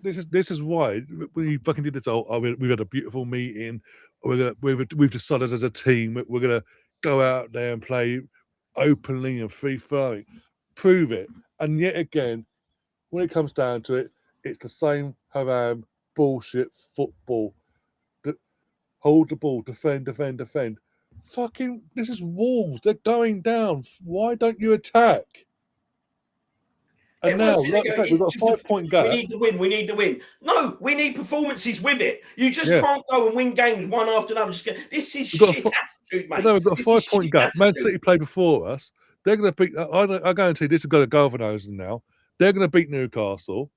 This is why we fucking did this. We've had a beautiful meeting. We've decided as a team we're going to go out there and play openly and free flowing. Prove it. And yet again, when it comes down to it, it's the same haram bullshit football. Hold the ball, defend. Fucking, this is Wolves. They're going down. Why don't you attack? And now, we've got a 5-point gap. We need the win. No, we need performances with it. You just can't go and win games one after another. This is shit attitude, mate. No, we've got a 5-point gap. Man City played before us. They're going to beat... I guarantee this is going to galvanise them now. They're going to beat Newcastle.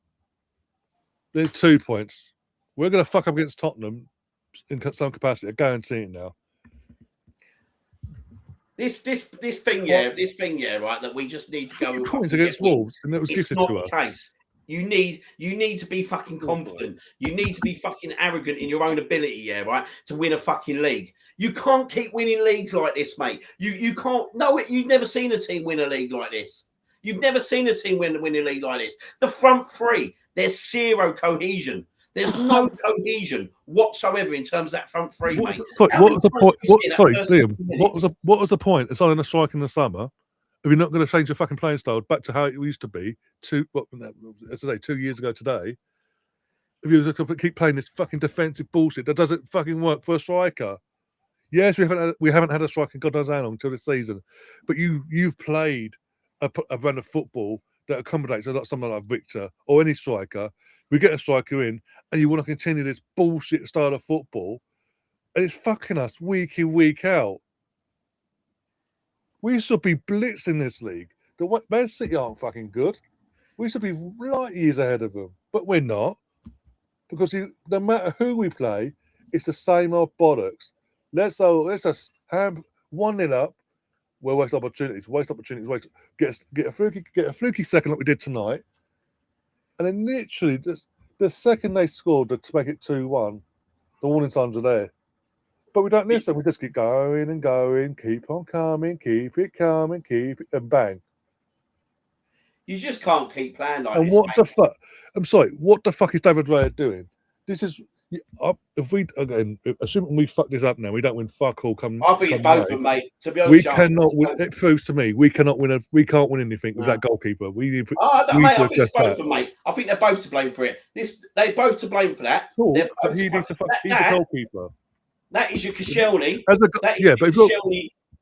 There's 2 points. We're going to fuck up against Tottenham in some capacity. I guarantee it now. This thing, right, that we just need to go and points against Wolves, and that was gifted to us. Case. You need to be fucking confident. You need to be fucking arrogant in your own ability, right, to win a fucking league. You can't keep winning leagues like this, mate. You can't. No, you've never seen a team win a league like this. You've never seen a team win a league like this. The front three, there's zero cohesion. There's no cohesion whatsoever in terms of that front three, mate. What was the point? Sorry, Liam. Liam. What was the point? It's on a strike in the summer. If you're not going to change your fucking playing style back to how it used to be, as I say, 2 years ago today, if you keep playing this fucking defensive bullshit that doesn't fucking work for a striker. Yes, we haven't had a striker in God knows how long until this season, but you've played a brand of football that accommodates someone like Victor or any striker. We get a striker in, and you want to continue this bullshit style of football, and it's fucking us week in, week out. We should be blitzing this league. Man City aren't fucking good. We should be light years ahead of them, but we're not, because no matter who we play, it's the same old bollocks. Let's just have 1-0 up. We'll waste opportunities. Get a fluky second like we did tonight, and then literally the second they scored to make it 2-1, the warning signs are there. But we don't listen. We just keep going and going, keep on coming, keep it coming, and bang. You just can't keep playing like and this. What mate. the fuck? I'm sorry. What the fuck is David Raya doing? This is if we again, assuming we fuck this up now, we don't win fuck all. I think it's both of them, mate. To be honest, we cannot win. It proves to me we cannot win. We can't win anything with that goalkeeper. We need. Mate, I think it's both of them, mate. I think they're both to blame for it. They're both to blame for that. Cool, but he needs to fuck. He's a goalkeeper. That is your Koscielny. But if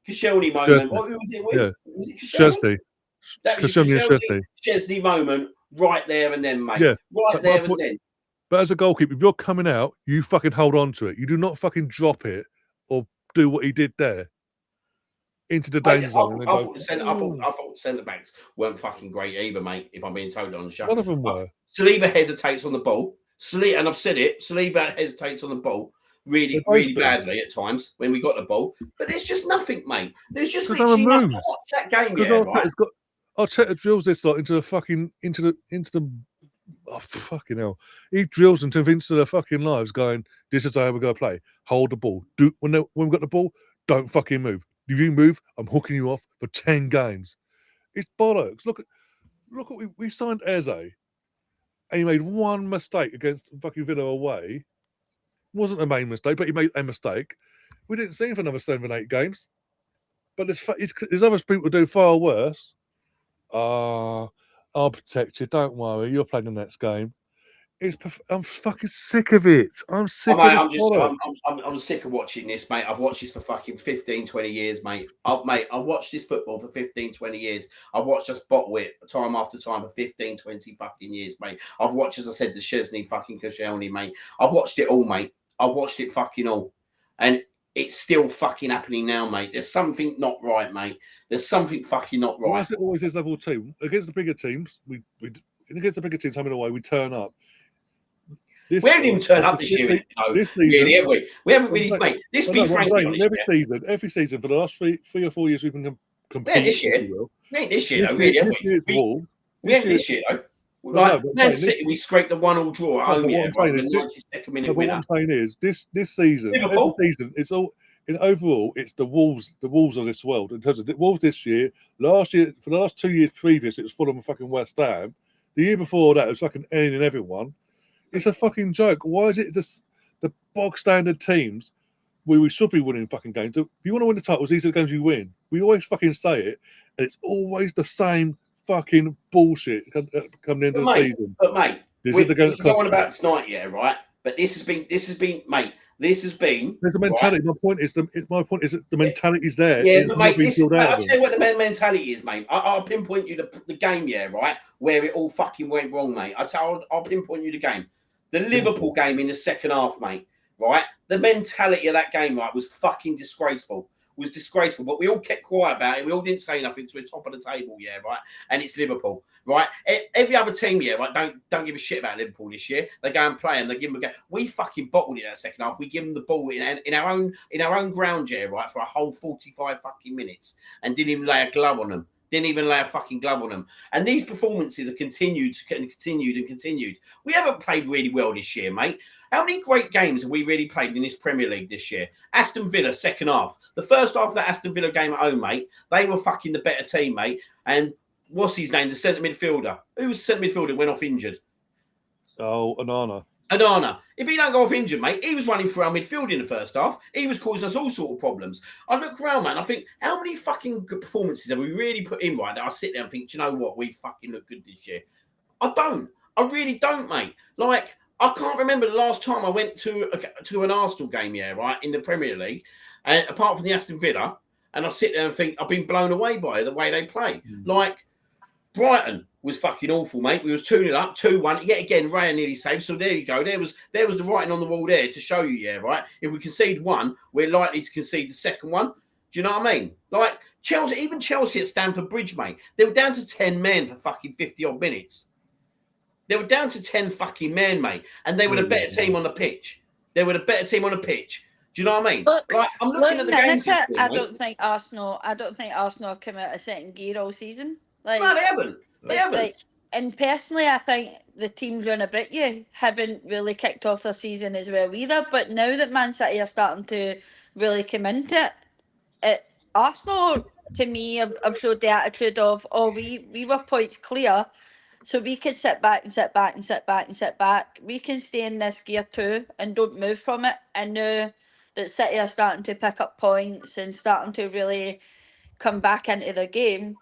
Koscielny moment. What was it with? Yeah. Was it Koscielny? Szczesny. That was your Szczesny moment right there and then, mate. Yeah. Right there and then. But as a goalkeeper, if you're coming out, you fucking hold on to it. You do not fucking drop it or do what he did there into the danger zone. I thought the centre backs weren't fucking great either, mate. If I'm being totally honest, none of them were. Saliba hesitates on the ball. And I've said it. Saliba hesitates on the ball really badly at times when we got the ball. But there's just nothing, mate. There's just literally nothing. Watch that game, yeah, right? Arteta drills this lot into the. Oh, fucking hell. He drills them to into their fucking lives going, this is how we're going to play. Hold the ball. When we've got the ball, don't fucking move. If you move, I'm hooking you off for 10 games. It's bollocks. Look what we signed Eze, and he made one mistake against fucking Villa away. Wasn't a main mistake, but he made a mistake. We didn't see him for another 7-8 games. But there's other people do far worse. I'll protect you. Don't worry. You're playing the next game. I'm fucking sick of it. I'm sick of it. I'm sick of watching this, mate. I've watched this for fucking 15, 20 years, mate. I've watched this football for 15, 20 years. I've watched us bottle it time after time for 15, 20 fucking years, mate. I've watched, as I said, the Szczesny fucking Koscielny, mate. I've watched it all, mate. I've watched it fucking all. And it's still fucking happening now, mate. There's something not right, mate. There's something fucking not right. Why is it always this level 2? Against the bigger teams, against the bigger teams coming away, we turn up. We haven't even turned up this year. This season, really, have we? We haven't really, mate. Let's be frank. Every season for the last three or 4 years, we've been competing. This year. We ain't this year, though, really, have we? We ain't this year, though. Like, Man City, we scraped the 1-1 draw at home, yeah, right, the 92nd minute winner. What I'm saying is, this season, every season, it's all overall, it's the Wolves of this world. In terms of the Wolves this year, last year, for the last 2 years previous, it was Fulham and fucking West Ham. The year before that, it was fucking anything and everyone. It's a fucking joke. Why is it just the bog standard teams where we should be winning fucking games? If you want to win the titles, these are the games you win. We always fucking say it, and it's always the same fucking bullshit coming into the season. But mate, we're going about tonight, yeah, right? But this has been, mate. This has been. There's a mentality. Right? My point is that the mentality is there. Yeah, but mate, I'll tell you what the mentality is, mate. I'll pinpoint you the game, yeah, right, where it all fucking went wrong, mate. I'll pinpoint you the game, the Liverpool game in the second half, mate. Right, the mentality of that game, right, was fucking disgraceful. But we all kept quiet about it. We all didn't say nothing, so we're top of the table, yeah, right? And it's Liverpool, right? Every other team, yeah, right, don't give a shit about Liverpool this year. They go and play and they give them a go. We fucking bottled it that second half. We give them the ball in our own ground, yeah, right, for a whole 45 fucking minutes and didn't even lay a glove on them. Didn't even lay a fucking glove on them. And these performances have continued. We haven't played really well this year, mate. How many great games have we really played in this Premier League this year? Aston Villa, second half. The first half of that Aston Villa game at home, mate, they were fucking the better team, mate. And what's his name? The centre midfielder. Who was the centre midfielder that went off injured? Oh, Anana. Adana. If he don't go off injured, mate, he was running through our midfield in the first half. He was causing us all sort of problems. I look around, man, I think, how many fucking good performances have we really put in, right? That I sit there and think, do you know what? We fucking look good this year. I don't. I really don't, mate. Like, I can't remember the last time I went to an Arsenal game, yeah, right, in the Premier League, apart from the Aston Villa, and I sit there and think I've been blown away by the way they play. Like, Brighton was fucking awful, mate. We was 2-0 up, 2-1. Yet again, Raya nearly saved. So there you go. There was the writing on the wall there to show you, yeah, right? If we concede one, we're likely to concede the second one. Do you know what I mean? Like Chelsea, even Chelsea at Stamford Bridge, mate, they were down to 10 men for fucking 50-odd minutes. They were down to 10 fucking men, mate. And they were the better team on the pitch. They were the better team on the pitch. Do you know what I mean? Like, I'm looking at the games. I don't think Arsenal have come out of second gear all season. Like, no, they haven't. They haven't. Like, and personally, I think the teams around about you haven't really kicked off their season as well either. But now that Man City are starting to really come into it, Arsenal, to me, have showed the attitude of, we were points clear, so we could sit back and sit back and sit back and sit back. We can stay in this gear too and don't move from it. And now that City are starting to pick up points and starting to really come back into the game,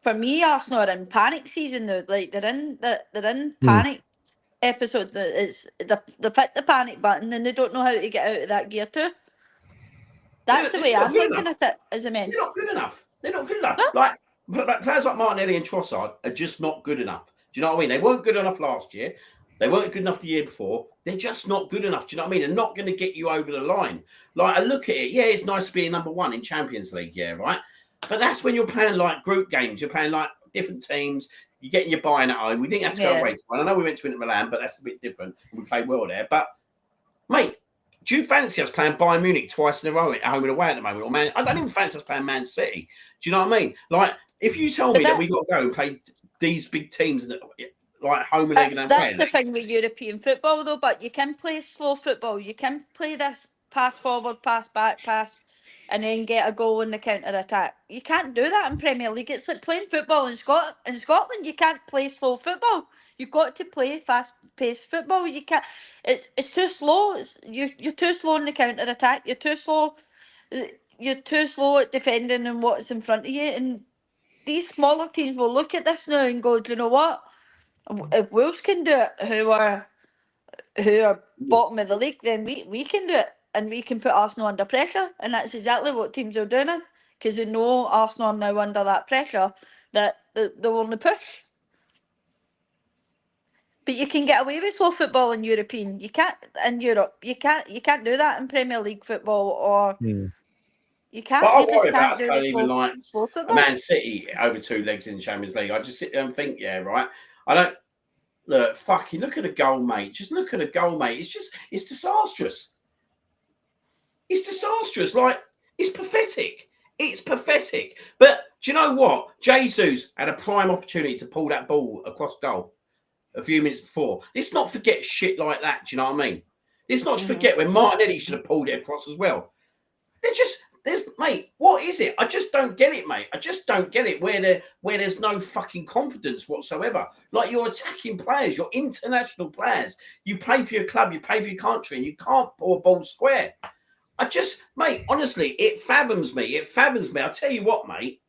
for me, Arsenal are in panic season now. Like they're in panic episode. It's they've hit the panic button and they don't know how to get out of that gear too. That's the way I'm looking at it as a man. They're not good enough. They're not good enough. No? Like players like Martinelli and Trossard are just not good enough. Do you know what I mean? They weren't good enough last year. They weren't good enough the year before. They're just not good enough. Do you know what I mean? They're not going to get you over the line. Like I look at it, yeah, it's nice to be number one in Champions League, yeah, right. But that's when you're playing like group games. You're playing like different teams. You're getting your buy-in at home. We didn't have to go away to one. I know we went to Inter Milan, but that's a bit different. We played well there. But, mate, do you fancy us playing Bayern Munich twice in a row at home and away at the moment? Or I don't even fancy us playing Man City. Do you know what I mean? Like, if you tell me that we've got to go and play these big teams like home and away, that's the thing with European football, though. But you can play slow football. You can play this pass forward, pass back, pass, and then get a goal in the counter attack. You can't do that in Premier League. It's like playing football in Scotland. In Scotland, you can't play slow football. You've got to play fast-paced football. You can't. It's too slow. You're too slow in the counter attack. You're too slow. You're too slow at defending and what's in front of you. And these smaller teams will look at this now and go, "Do you know what? If Wolves can do it, who are bottom of the league, then we can do it, and we can put Arsenal under pressure." And that's exactly what teams are doing, because they know Arsenal are now under that pressure that they'll only push. But you can get away with slow football in European. You can't in Europe. You can't do that in Premier League football, or you can't. But You just can't do the slow football. Man City over 2 legs in the Champions League. I just sit there and think, yeah, right. I don't look. Fucking look at the goal, mate. Just look at the goal, mate. It's disastrous. It's disastrous. Like, it's pathetic. It's pathetic. But do you know what? Jesus had a prime opportunity to pull that ball across goal a few minutes before. Let's not forget shit like that. Do you know what I mean? Let's not just forget when Martinelli should have pulled it across as well. Mate, what is it? I just don't get it, mate. I just don't get it where there's no fucking confidence whatsoever. Like, you're attacking players, you're international players. You play for your club, you play for your country, and you can't pull a ball square. Mate, honestly, it fathoms me. It fathoms me. I'll tell you what, mate.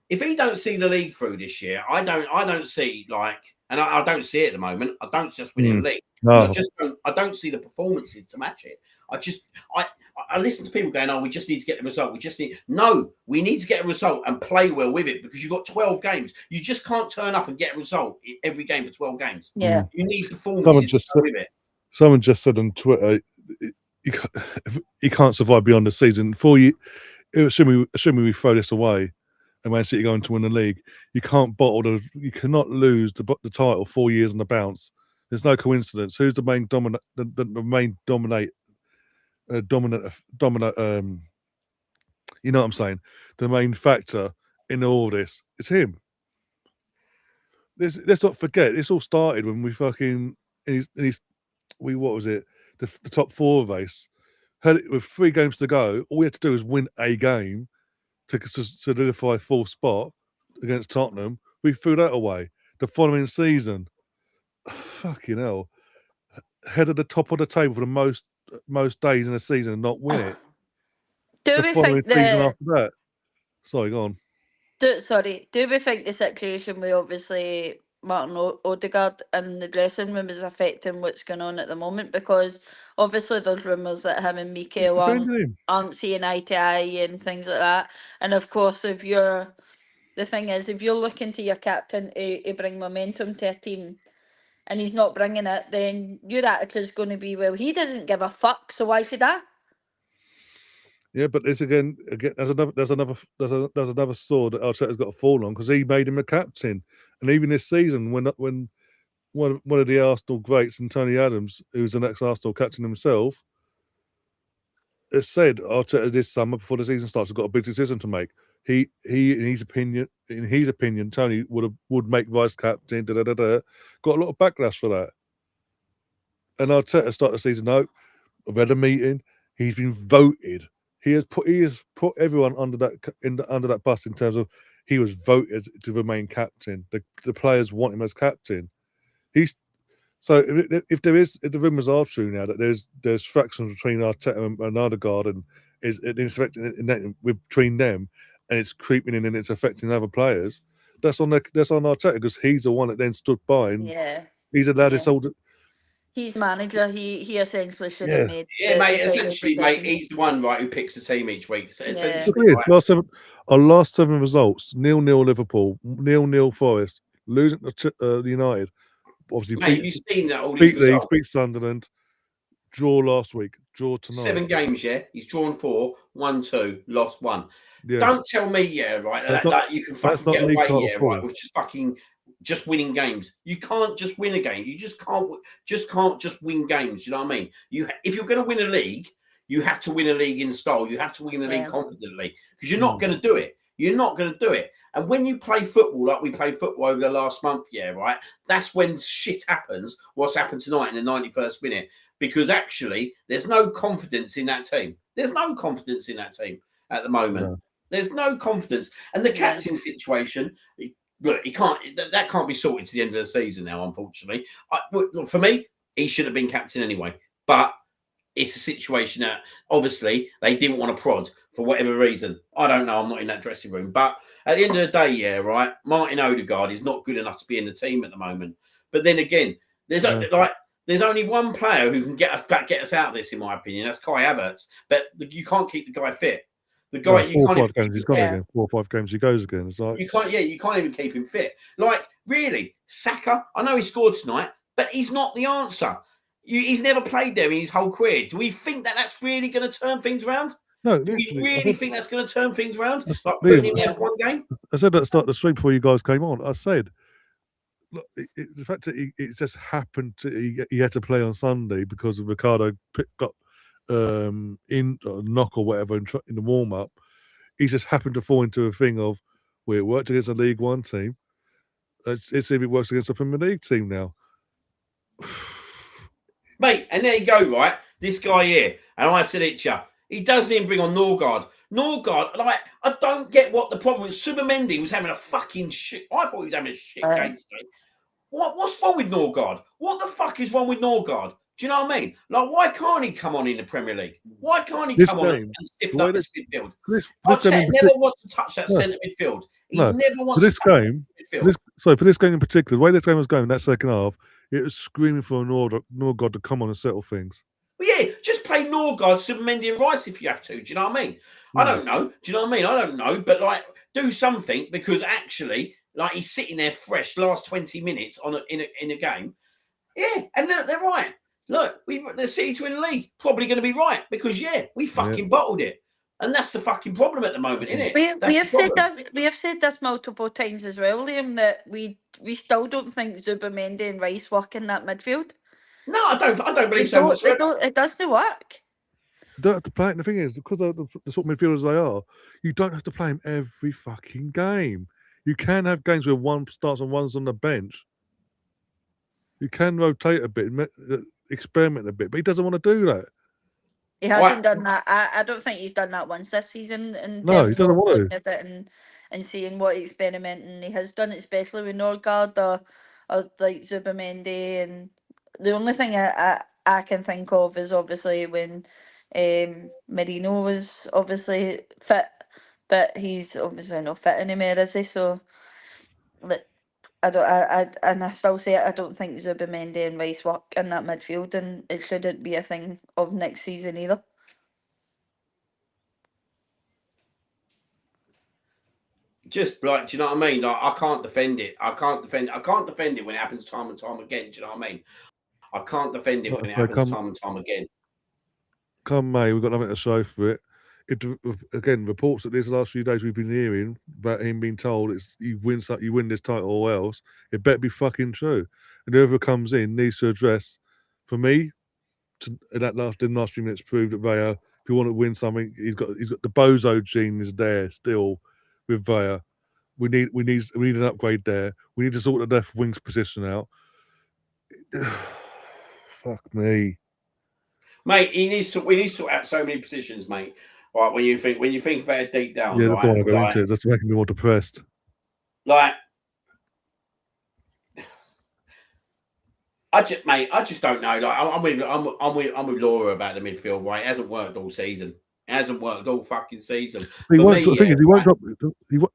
If he don't see the league through this year, I don't see, like, and I don't see it at the moment. I don't just win the league. No. I don't see the performances to match it. I listen to people going, we just need to get the result. We need to get a result and play well with it, because you've got 12 games. You just can't turn up and get a result every game for 12 games. Yeah. You need performances to go with it. Someone just said on Twitter, you can't survive beyond the season. Assuming we throw this away and Man City going to win the league, you cannot lose the title 4 years on the bounce. There's no coincidence. Who's the main dominant? You know what I'm saying? The main factor in all this is him. Let's not forget, this all started when we fucking what was it? The top 4 race had it with 3 games to go. All we had to do was win a game to solidify 4th spot. against Tottenham. We threw that away. The following season, fucking hell, head at the top of the table for the most days in a season and not win it. Do The we following think season after that. Sorry, go on. do we think the situation with obviously Martin Odegaard in the dressing room is affecting what's going on at the moment? Because obviously there's rumours that him and Mikel Defending him. aren't seeing eye to eye and things like that. And of course, the thing is, if you're looking to your captain to bring momentum to a team and he's not bringing it, then your attitude is going to be, well, he doesn't give a fuck, so why should I? Yeah, but it's again, there's another sword that Arteta's got to fall on because he made him a captain, and even this season, when one of the Arsenal greats, and Tony Adams, who's the next Arsenal captain himself, has said Arteta this summer before the season starts has got a big decision to make. He in his opinion, Tony would make vice captain. Got a lot of backlash for that, and Arteta started the season. No, I've had a meeting. He's been voted. He has put everyone under that bus in terms of he was voted to remain captain. The players want him as captain. If the rumours are true now that there's fractions between Arteta and Odegaard and it's affecting between them and it's creeping in and it's affecting other players, that's on Arteta because he's the one that then stood by and he's allowed this all. He's manager. He essentially should have made. Yeah, mate. Essentially, mate, he's the one right who picks the team each week. So Our last 7 results: 0-0 Liverpool, 0-0 Forest, losing to United. Obviously, mate, have you seen that? All beat Leeds, beat Sunderland, draw last week, draw tonight. 7 games, yeah. He's drawn 4, won 2, lost 1. Yeah. Don't tell me, that you can fucking get away, right, with just winning games. You can't just win a game. You just can't just win games. You know what I mean? If you're going to win a league, you have to win a league in style. You have to win a league confidently because you're not going to do it. You're not going to do it. And when you play football like we played football over the last month, right, that's when shit happens. What's happened tonight in the 91st minute? Because actually, there's no confidence in that team. There's no confidence in that team at the moment. No. There's no confidence. And the captain situation. Look, that can't be sorted to the end of the season now, unfortunately. For me, he should have been captain anyway. But it's a situation that obviously they didn't want to prod for whatever reason. I don't know. I'm not in that dressing room. But at the end of the day, right, Martin Odegaard is not good enough to be in the team at the moment. But then again, there's only one player who can get us out of this, in my opinion. That's Kai Havertz. But you can't keep the guy fit. The guy, you can't. 4 or 5 games he's gone again. 4 or 5 games he goes again. It's like you can't even keep him fit. Like really, Saka. I know he scored tonight, but he's not the answer. He's never played there in his whole career. Do we think that that's really going to turn things around? No. Do we really think that's going to turn things around? Like putting him there for 1 game. I said at the start of the stream before you guys came on. I said, look, the fact that it just happened he had to play on Sunday because of Ricardo got. In a knock or whatever in the warm up, he just happened to fall into a thing of where it worked against a League One team. Let's see if it works against a Premier League team now, mate. And there you go, right? This guy here, and I said it to you. He doesn't even bring on Norgard. Like I don't get what the problem is. Subamendi was having a fucking shit. I thought he was having a shit game today. What's wrong with Norgard? What the fuck is wrong with Norgard? Do you know what I mean? Like, why can't he come on in the Premier League? Why can't he come on and stiffen up this midfield? Arteta never wants to touch that centre midfield. He never wants to touch midfield. For this game in particular, the way this game was going in that second half, it was screaming for Norgard to come on and settle things. Well, yeah, just play Norgard, Subamendi and Rice if you have to. Do you know what I mean? I don't know. Do you know what I mean? I don't know. But, like, do something because actually, like, he's sitting there fresh last 20 minutes in a game. Yeah, and they're right. Look, the City to win the league probably going to be right because we fucking bottled it, and that's the fucking problem at the moment, isn't it? We have said this multiple times as well, Liam, that we still don't think Subamendi and Rice work in that midfield. No, I don't believe so. It doesn't work. You don't have to play it. And the thing is, because of the sort of midfielders they are, you don't have to play them every fucking game. You can have games where one starts and one's on the bench. You can rotate a bit. Experiment a bit, but he doesn't want to do that. He hasn't done that. I don't think he's done that once this season. No, he doesn't want to. and seeing what experimenting he has done, especially with Norgard or like Zubamendi. And the only thing I can think of is obviously when Marino was obviously fit, but he's obviously not fit anymore, is he? So like, I still say it, I don't think Zubamendi and Rice work in that midfield, and it shouldn't be a thing of next season either. Just like, do you know what I mean? Like, I can't defend it. I can't defend it when it happens time and time again. Do you know what I mean? I can't defend it when it happens time and time again. Come May, we've got nothing to show for it. Again, reports that these last few days we've been hearing about him being told it's you win this title or else, it better be fucking true. And whoever comes in needs to address, for me, the last few minutes proved that Raya, if you want to win something, he's got the bozo gene is there still with Raya. We need an upgrade there. We need to sort the left wing's position out. Fuck me. Mate, we need to sort out so many positions, mate. Right, when you think about it deep down, Yeah, right, I don't want to go into it. That's making me more depressed. Like, I just don't know. Like, I'm with Laura about the midfield. Right, it hasn't worked all season. It hasn't worked all fucking season. He won't drop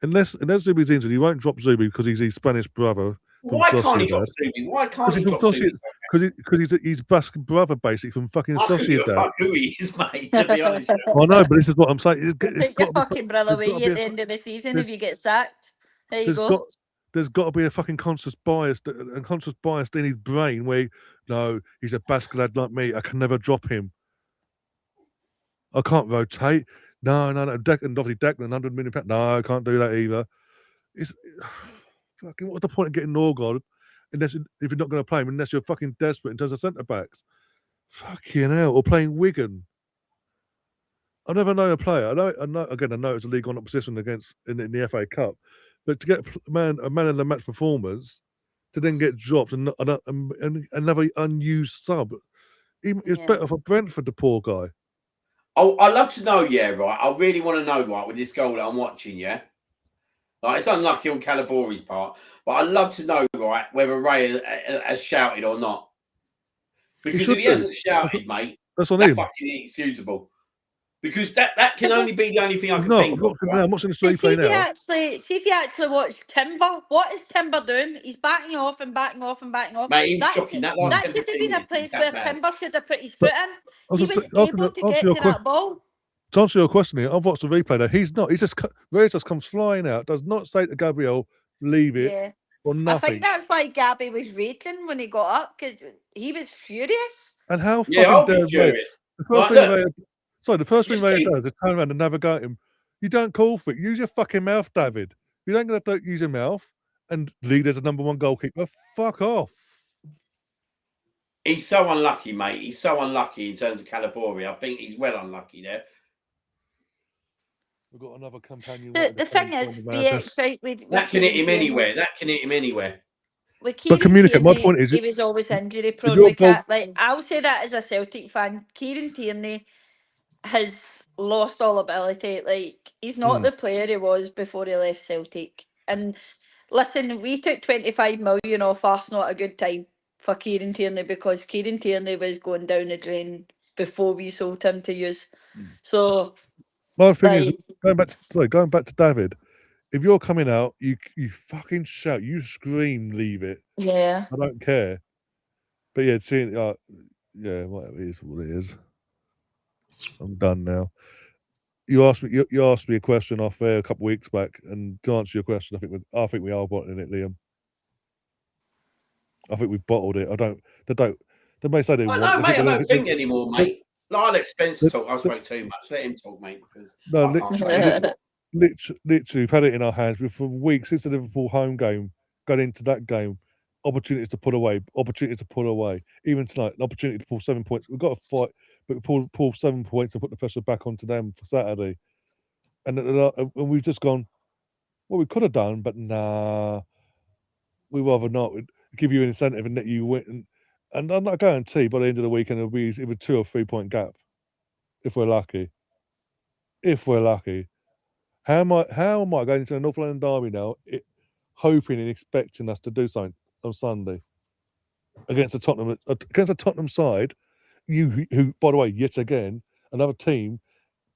unless Zubi's injured. He won't drop Zubi because he's his Spanish brother. Why can't he drop Zubi? Why can't he drop Zubi? Because he's Basque brother, basically, from fucking Sociedad. Fuck who he is, mate, to be honest. I know, but this is what I'm saying. Take your fucking brother away at the end of the season if you get sacked. There you go. There's got to be a fucking conscious bias in his brain where, no, he's a Basque lad like me. I can never drop him. I can't rotate. No. And obviously Declan, £100 million. No, I can't do that either. It's fucking, what's the point of getting Norgard if you're not going to play him unless you're fucking desperate in terms of centre backs? Fucking hell, or playing Wigan. I've never known a player. I know it's a League One opposition in the FA Cup, but to get a man in the match performance to then get dropped and another unused sub, it's better for Brentford, the poor guy. Oh, I'd love to know, right. I really want to know, right, with this goal that I'm watching, Like, it's unlucky on Calavori's part, but I'd love to know, right, whether Ray has shouted or not. Because if he hasn't shouted, mate, that's fucking inexcusable. Because that can only be the only thing I can think of. I'm watching the replay now. See if you actually watch Timber, what is Timber doing? He's backing off and backing off and backing off. Mate, he was shocking. That should have been a place where Timber should have put his foot in. He was able to get to that ball. To answer your question here, I've watched the replay there. He's not. Reyes just comes flying out, does not say to Gabriel, leave it, or nothing. I think that's why Gabby was raging when he got up, because he was furious. And how fucking I'll be furious. The first thing Reyes does is turn around and navigate him. You don't call for it. Use your fucking mouth, David. You don't going to use your mouth and lead as a number one goalkeeper. Fuck off. He's so unlucky, mate. He's so unlucky in terms of Calavori. I think he's well unlucky there. We've got another companion. The thing is, that can hit him anywhere. That can hit him anywhere. But communicate. My point is, he was always injury prone. I'll say that as a Celtic fan, Kieran Tierney has lost all ability. Like, he's not the player he was before he left Celtic. And listen, we took 25 million off Arsenal at a good time for Kieran Tierney, because Kieran Tierney was going down the drain before we sold him to use. So my thing is, going back to David, if you're coming out, you fucking shout, you scream, leave it. Yeah. I don't care. But yeah, whatever it is what it is. I'm done now. You asked me a question off air a couple of weeks back, and to answer your question, I think we are bottling it, Liam. I think we've bottled it. They may say they want. No, mate, I don't think anymore, mate. I'll let Spencer talk. I spoke too much. Let him talk, mate, because literally, we've had it in our hands for weeks since the Liverpool home game. Got into that game, opportunities to put away. Even tonight, an opportunity to pull 7 points. We've got to fight, but pull 7 points and put the pressure back onto them for Saturday. And we've just gone, well, we could have done, but nah, we'd rather not. We'd give you an incentive and let you win. And I'm not guarantee by the end of the weekend it'll be a 2 or 3 point gap, if we're lucky. How am I going into a North London derby now, hoping and expecting us to do something on Sunday against a Tottenham side, who by the way, yet again, another team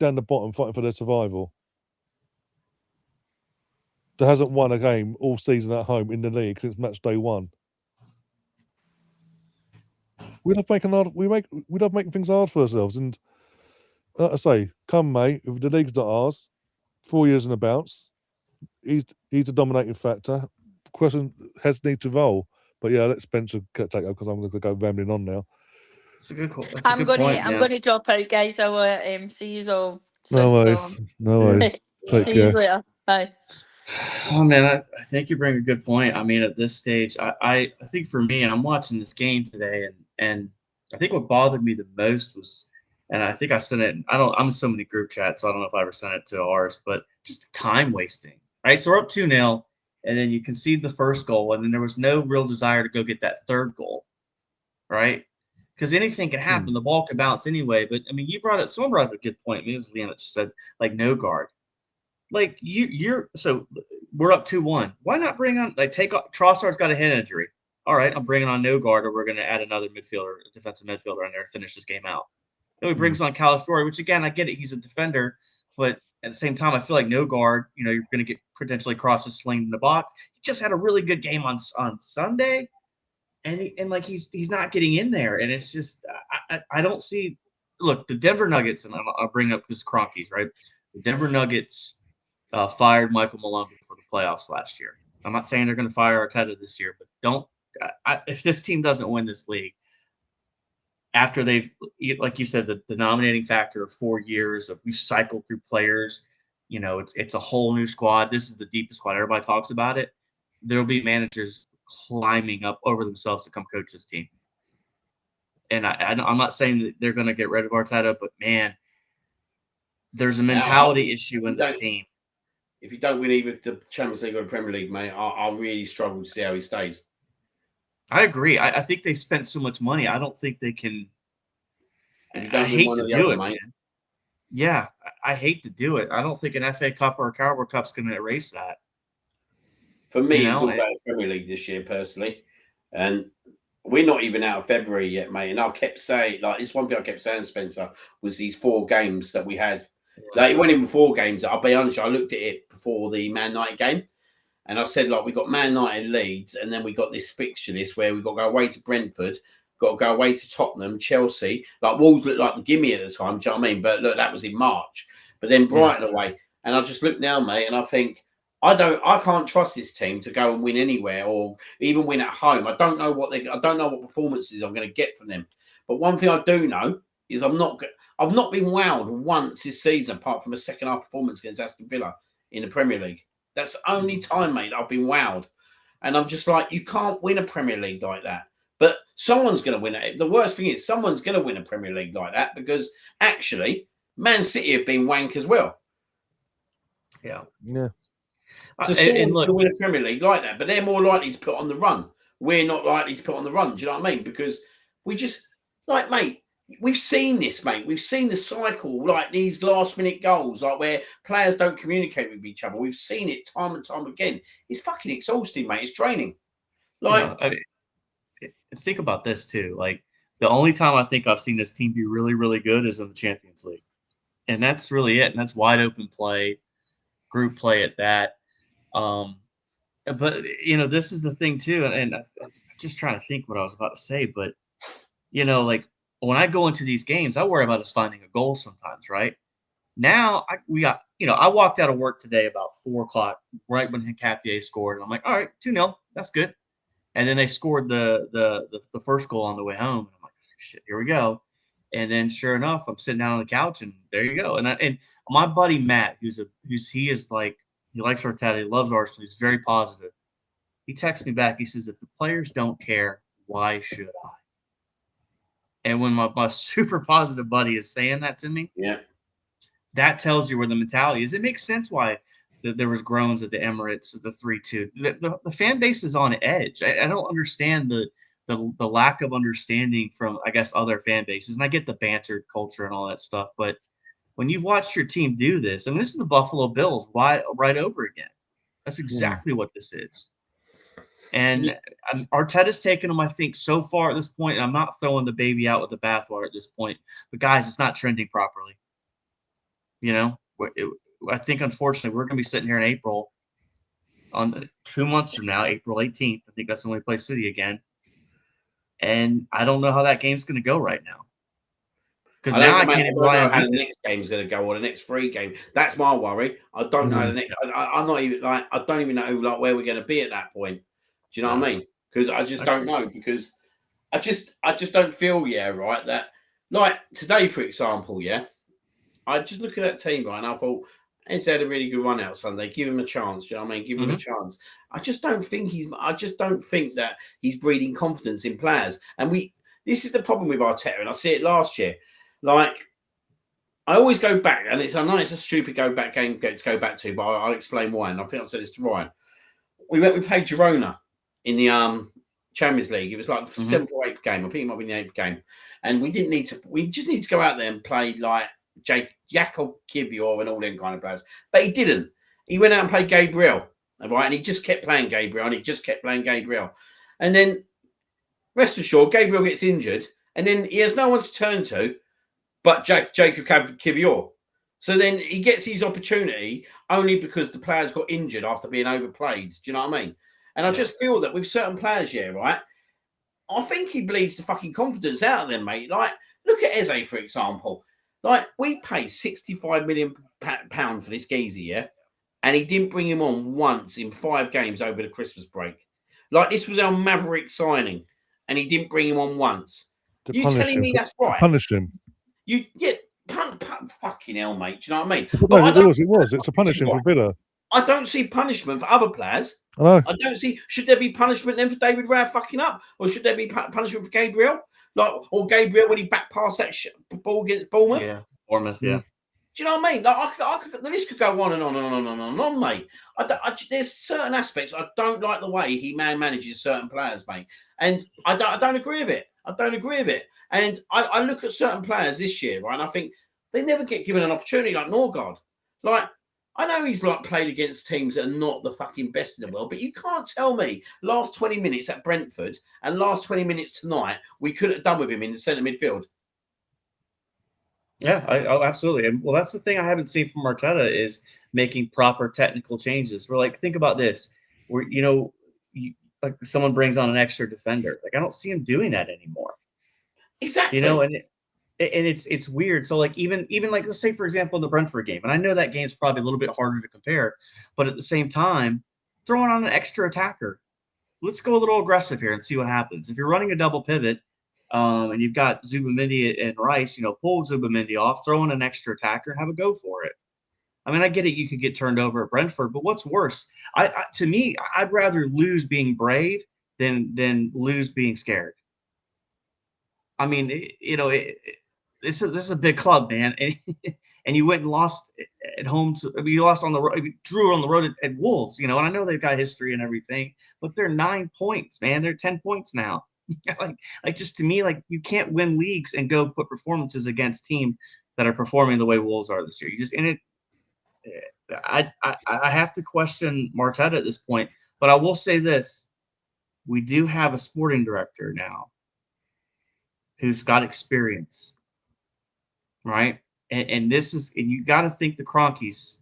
down the bottom fighting for their survival, that hasn't won a game all season at home in the league since match day 1. We love making things hard for ourselves, and like I say, come May, if the league's not ours, 4 years and a bounce, he's the dominating factor. Question heads need to roll, but yeah, let Spencer take over because I'm going to go rambling on now. That's a good call. That's I'm a good point, I'm man. gonna drop out, guys. I'll see you all soon. No worries, no worries. Take See you care. later. Bye. Oh man, I think you bring a good point. I mean, at this stage, I think for me, I'm watching this game today, and I think what bothered me the most was, and I think I sent it. I'm in so many group chats, so I don't know if I ever sent it to ours, but just the time wasting. Right, so we're up 2-0, and then you concede the first goal, and then there was no real desire to go get that third goal, right? Because anything can happen. The ball can bounce anyway. But I mean, someone brought up a good point. Maybe it was Liam that said like no guard. Like so we're up 2-1. Why not bring on Trossard's got a head injury? All right, I'm bringing on no guard, or we're going to add another defensive midfielder in there to finish this game out. Then we brings on Calafiori, which again I get it, he's a defender, but at the same time I feel like no guard. You're going to get potentially crosses slinged in the box. He just had a really good game on Sunday, and he's not getting in there, and it's just I don't see. Look, the Denver Nuggets, and I'll bring up this Kroenkes, right? The Denver Nuggets fired Michael Malone for the playoffs last year. I'm not saying they're going to fire Arteta this year, but if this team doesn't win this league, after they've, like you said, the nominating factor of 4 years of we've cycled through players, it's a whole new squad. This is the deepest squad. Everybody talks about it. There'll be managers climbing up over themselves to come coach this team. And I'm not saying that they're going to get rid of Arteta, but man, there's a mentality issue in this team. If you don't win either the Champions League or the Premier League, mate, I'll really struggle to see how he stays. I agree. I think they spent so much money. I don't think they can. I hate to do it, mate. Man. Yeah, I hate to do it. I don't think an FA Cup or a Carabao Cup's going to erase that. For me, it's all about the Premier League this year, personally. And we're not even out of February yet, mate. And I kept saying, this one thing I kept saying, Spencer, was these 4 games that we had. It went in 4 games. I'll be honest, I looked at it before the Man United game. And I said, we got Man United, Leeds, and then we got this fixture list where we got to go away to Brentford, got to go away to Tottenham, Chelsea. Wolves looked like the gimme at the time, do you know what I mean? But look, that was in March. But then Brighton away. And I just look now, mate, and I think, I can't trust this team to go and win anywhere or even win at home. I don't know what performances I'm going to get from them. But one thing I do know is I've not been wowed once this season, apart from a second half performance against Aston Villa in the Premier League. That's the only time, mate, I've been wowed. And I'm just like, you can't win a Premier League like that. But someone's going to win it. The worst thing is someone's going to win a Premier League like that because actually Man City have been wank as well. Yeah. So someone's going to win a Premier League like that, but they're more likely to put on the run. We're not likely to put on the run. Do you know what I mean? Because we just, mate, we've seen this, mate. We've seen the cycle, these last-minute goals, where players don't communicate with each other. We've seen it time and time again. It's fucking exhausting, mate. It's draining. Think about this, too. The only time I think I've seen this team be really, really good is in the Champions League. And that's really it. And that's wide-open play, group play at that. But this is the thing too, and I'm just trying to think what I was about to say. But when I go into these games, I worry about us finding a goal sometimes, right? Now I walked out of work today about 4:00, right when Capier scored, and I'm like, all right, 2-0, that's good. And then they scored the first goal on the way home, and I'm like, shit, here we go. And then sure enough, I'm sitting down on the couch, and there you go. And my buddy Matt, he likes Arteta, he loves Arsenal, he's very positive. He texts me back, he says, if the players don't care, why should I? And when my super positive buddy is saying that to me, that tells you where the mentality is. It makes sense why there was groans at the Emirates, the 3-2. The fan base is on edge. I don't understand the lack of understanding from, I guess, other fan bases. And I get the banter culture and all that stuff, but when you've watched your team do this, and this is the Buffalo Bills right over again. That's exactly what this is. And Arteta's taken them, I think, so far at this point, and I'm not throwing the baby out with the bathwater at this point, but guys, it's not trending properly. You know, I think, unfortunately, we're going to be sitting here in April on 2 months from now, April 18th. I think that's when we play City again. And I don't know how that game's going to go right now. Because now I can't even rely on how the next game's going to go or the next 3 game. That's my worry. I don't know the next. I'm not even like I don't even know like where we're going to be at that point. Do you know what I mean? Because I just don't know. Because I just don't feel right that like today, for example, I just look at that team and I thought he's had a really good run out Sunday. Give him a chance. Do you know what I mean? Give him a chance. I just don't think that he's breeding confidence in players. And this is the problem with Arteta, and I see it last year. Like, I always go back, and I know it's a stupid game to go back to, but I'll explain why. And I think I said this to Ryan. We played Girona in the Champions League. It was like the 7th or 8th game. I think it might be the 8th game. And we just need to go out there and play like Jakob Kivior and all them kind of players. But he didn't. He went out and played Gabriel, right? And he just kept playing Gabriel, and then, rest assured, Gabriel gets injured, and then he has no one to turn to but Jacob Kivior. So then he gets his opportunity only because the players got injured after being overplayed. Do you know what I mean? And I just feel that with certain players, right? I think he bleeds the fucking confidence out of them, mate. Like, look at Eze, for example. Like, we paid £65 million for this geezer, and he didn't bring him on once in 5 games over the Christmas break. Like, this was our maverick signing, and he didn't bring him on once. You telling me that's right? Punished him. Fucking hell, mate. Do you know what I mean? No, it was. It's a punishment for Villa. I don't see punishment for other players. I know. I don't see. Should there be punishment then for David Raya fucking up, or should there be punishment for Gabriel? Like, or Gabriel when he back passed that ball against Bournemouth? Yeah, Bournemouth. Yeah. Do you know what I mean? Like, the list could go on and on and on and on, mate. There's certain aspects I don't like the way he manages certain players, mate, and I don't agree with it. And I look at certain players this year, right, and I think they never get given an opportunity, like Norgard. Like, I know he's like played against teams that are not the fucking best in the world, but you can't tell me last 20 minutes at Brentford and last 20 minutes tonight we could have done with him in the centre midfield. Yeah, absolutely. And well, that's the thing I haven't seen from Arteta is making proper technical changes. We're like, think about this. Like someone brings on an extra defender. Like, I don't see him doing that anymore. Exactly. And it's weird. So like even like, let's say for example the Brentford game, and I know that game's probably a little bit harder to compare, but at the same time, throwing on an extra attacker. Let's go a little aggressive here and see what happens. If you're running a double pivot, and you've got Zubamendi and Rice, pull Zubamendi off, throw in an extra attacker, and have a go for it. I mean, I get it. You could get turned over at Brentford, but what's worse? To me, I'd rather lose being brave than lose being scared. I mean, this is a big club, man, and you went and lost at home. You lost on the road, drew on the road at Wolves, and I know they've got history and everything, but they're 9 points, man. They're 10 points now. like just to me, like you can't win leagues and go put performances against teams that are performing the way Wolves are this year. You just in it. I have to question Arteta at this point, but I will say this: we do have a sporting director now who's got experience, right? And this is, and you got to think the Cronkies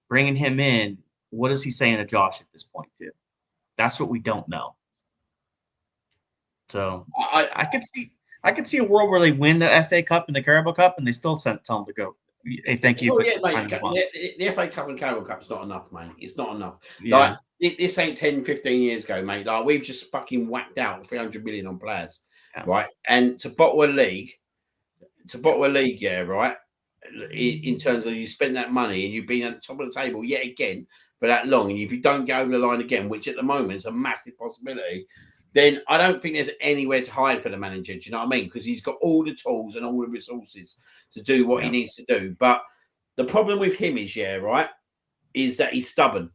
bringing him in. What is he saying to Josh at this point, too? That's what we don't know. So I could see a world where they win the FA Cup and the Carabao Cup, and they still tell them to go. Hey, thank you. Oh, yeah, mate, the FA Cup and Carabao Cup's not enough, mate. It's not enough. Yeah. Like, this ain't 10, 15 years ago, mate. Like, we've just fucking whacked out 300 million on players, right? And to bottle a league, right? In terms of you spend that money and you've been at the top of the table yet again for that long, and if you don't get over the line again, which at the moment is a massive possibility, then I don't think there's anywhere to hide for the manager. Do you know what I mean? Because he's got all the tools and all the resources to do what he needs to do. But the problem with him is, right, is that he's stubborn.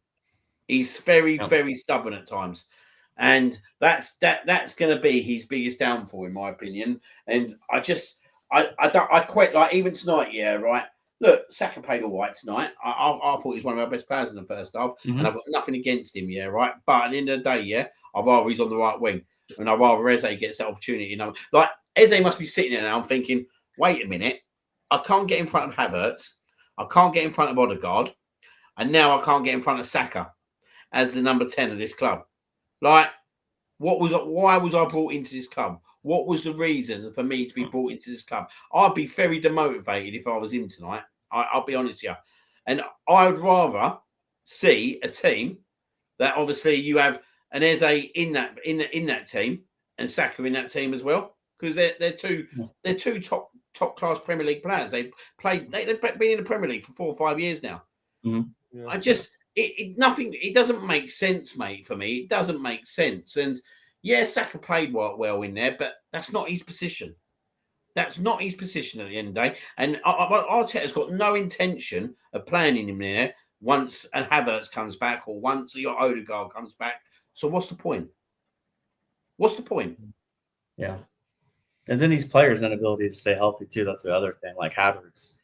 He's very, very stubborn at times. And that's going to be his biggest downfall, in my opinion. And I quite like, even tonight, right, look, Saka played all right tonight. I thought he was one of our best players in the first half, Mhm. and I've got nothing against him, yeah, right? But at the end of the day, yeah, I'd rather he's on the right wing, and I'd rather Eze gets that opportunity. You know, like Eze must be sitting there now. I'm thinking, wait a minute, I can't get in front of Havertz, I can't get in front of Odegaard, and now I can't get in front of Saka as the number 10 of this club. Like, why was I brought into this club? What was the reason for me to be brought into this club? I'd be very demotivated if I was in tonight. I'll be honest with you. And I would rather see a team that obviously you have an Eze in that team and Saka in that team as well, because they're two top class Premier League players. They've been in the Premier League for 4 or 5 years now. Mhm. Yeah. I just it doesn't make sense, mate. For me, it doesn't make sense. And yeah, Saka played well in there, but that's not his position. That's not his position at the end of the day. And Arteta's got no intention of playing him there once and Havertz comes back or once your Odegaard comes back. So what's the point? What's the point? Yeah. And then these players' inability to stay healthy too. That's the other thing, like Havertz.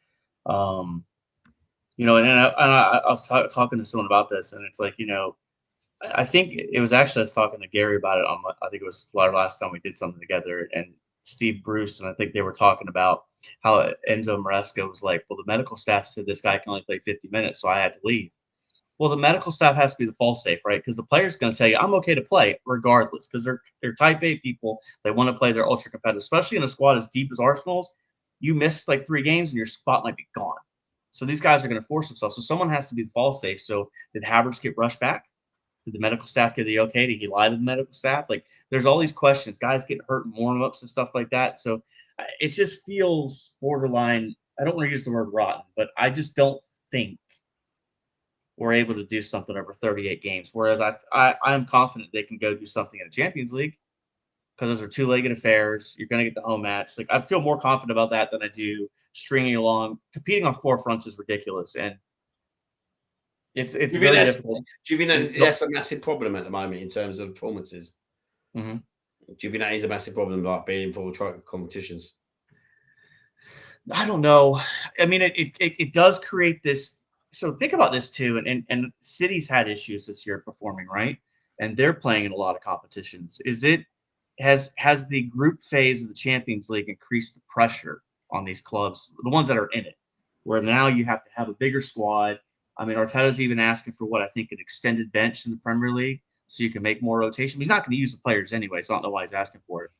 You know, and I was talking to someone about this, and it's like, you know, I think it was actually I was talking to Gary about it on I think it was our last time we did something together, and Steve Bruce, and I think they were talking about how Enzo Maresca was like, well, the medical staff said this guy can only play 50 minutes, so I had to leave. Well, the medical staff has to be the fall safe, right? Because the player's going to tell you, I'm okay to play regardless, because they're type A people. They want to play. They're ultra competitive, especially in a squad as deep as Arsenal's. You miss like 3 games and your spot might be gone. So these guys are going to force themselves. So someone has to be the fall safe. So did Havertz get rushed back? Did the medical staff get the okay? Did he lie to the medical staff? Like, there's all these questions. Guys getting hurt in warm-ups and stuff like that. So it just feels borderline. I don't want to use the word rotten, but I just don't think we're able to do something over 38 games. Whereas I'm confident they can go do something in a Champions League, because those are 2-legged affairs. You're going to get the home match. Like, I feel more confident about that than I do stringing along. Competing on 4 fronts is ridiculous, and it's very difficult. Do you think that's a massive problem at the moment in terms of performances? Mm-hmm. Do you think that is a massive problem, like being in full competitions? I don't know. I mean, it does create this. So think about this too, and City's had issues this year performing, right? And they're playing in a lot of competitions. Has the group phase of the Champions League increased the pressure on these clubs, the ones that are in it, where now you have to have a bigger squad? I mean, Arteta's even asking for what I think an extended bench in the Premier League, so you can make more rotation. He's not going to use the players anyway, so I don't know why he's asking for it.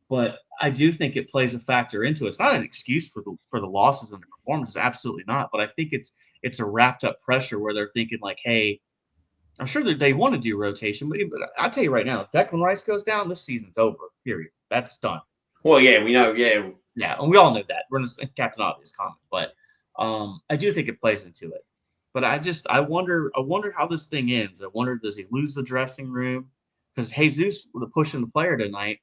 But I do think it plays a factor into it. It's not an excuse for the losses and the performances, absolutely not. But I think it's a wrapped up pressure where they're thinking like, hey, I'm sure that they want to do rotation, but I'll tell you right now, if Declan Rice goes down, this season's over. Period. That's done. Well, yeah, we know, yeah, and we all know that. We're in a Captain Obvious comment, but I do think it plays into it. But I wonder how this thing ends. I wonder, does he lose the dressing room? Because Jesus with pushing the player tonight,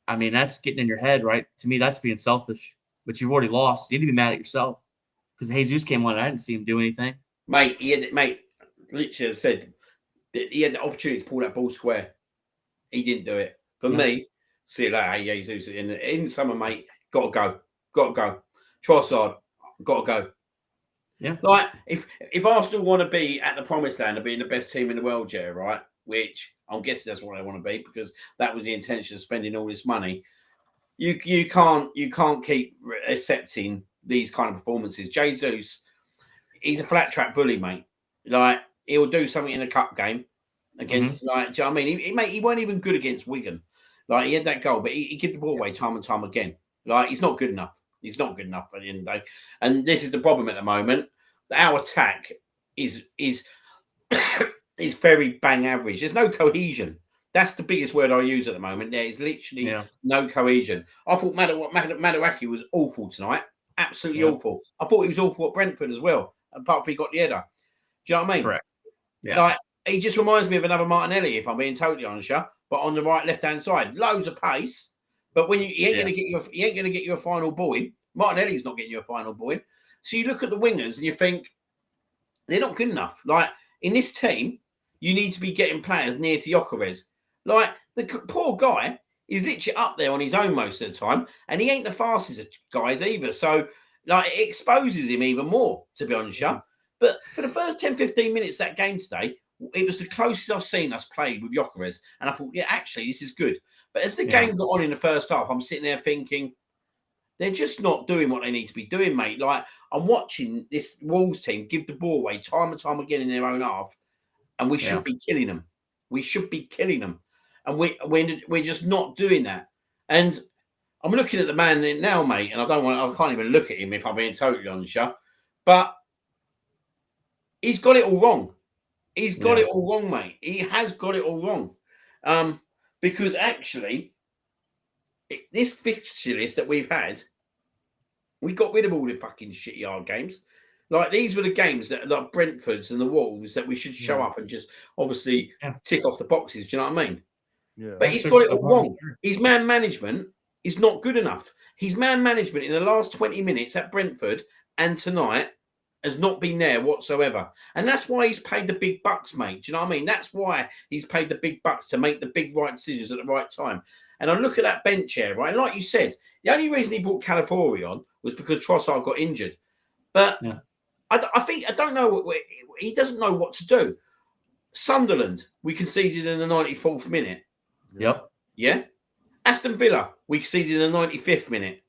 I mean, that's getting in your head, right? To me, that's being selfish. But you've already lost. You need to be mad at yourself, because Jesus came on and I didn't see him do anything. Mate, literally said that he had the opportunity to pull that ball square. He didn't do it. For me, see you later, Jesus. In summer, mate, got to go. Trossard, got to go. Yeah. Like, if Arsenal want to be at the promised land of being the best team in the world, yeah, right? Which I'm guessing that's what they want to be, because that was the intention of spending all this money. You can't keep accepting these kind of performances. Jesus, he's a flat track bully, mate. Like, he'll do something in a cup game against, like, do you know what I mean? He weren't even good against Wigan. Like, he had that goal, but he gave the ball away time and time again. Like, he's not good enough. He's not good enough at the end of the day. And this is the problem at the moment. Our attack is very bang average. There's no cohesion. That's the biggest word I use at the moment. There is literally no cohesion. I thought Maduaki was awful tonight. Absolutely awful. I thought he was awful at Brentford as well, apart from he got the header. Do you know what I mean? Correct. Yeah. Like, he just reminds me of another Martinelli, if I'm being totally honest, but on the right, left-hand side. Loads of pace. But when he ain't going to get you a final ball in. Martinelli's not getting you a final ball in. So you look at the wingers and you think they're not good enough. Like, in this team, you need to be getting players near to Gyökeres. Like, the poor guy is literally up there on his own most of the time, and he ain't the fastest of guys either. So like it exposes him even more, to be honest. Yeah. But for the first 10, 15 minutes of that game today, it was the closest I've seen us play with Gyökeres. And I thought, yeah, actually, this is good. But as the game got on in the first half, I'm sitting there thinking, they're just not doing what they need to be doing, mate. Like, I'm watching this Wolves team give the ball away time and time again in their own half, and we should be killing them. We should be killing them. And we're just not doing that. And I'm looking at the man now, mate, and I can't even look at him if I'm being totally honest, yeah. But he's got it all wrong. He's got it all wrong, mate. He has got it all wrong. Because actually, this fixture list that we've had, we got rid of all the fucking shitty hard games. Like, these were the games that, like Brentford's and the Wolves, that we should show up and just obviously tick off the boxes. Do you know what I mean? Yeah. But he's got it all wrong. His man management is not good enough. His man management in the last 20 minutes at Brentford and tonight has not been there whatsoever. And that's why he's paid the big bucks, mate. Do you know what I mean? That's why he's paid the big bucks, to make the big right decisions at the right time. And I look at that bench here, right? And like you said, the only reason he brought Calafiori on was because Trossard got injured. But I don't know. He doesn't know what to do. Sunderland, we conceded in the 94th minute. Yep. Yeah. Aston Villa, we conceded in the 95th minute.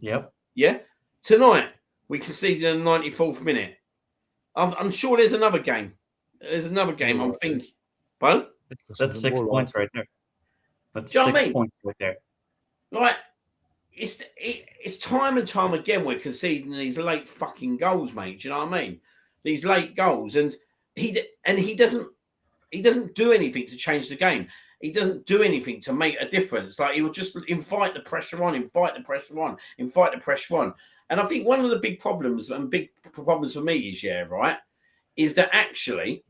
Yep. Yeah. Tonight, we conceded in the 94th minute. I'm sure there's another game. There's another game, I'm thinking. Pardon? That's 6 points right there. That's 6 points right there. Like, it's time and time again we're conceding these late fucking goals, mate. Do you know what I mean? These late goals, and he doesn't do anything to change the game. He doesn't do anything to make a difference. Like, he will just invite the pressure on. And I think one of the big problems for me is that actually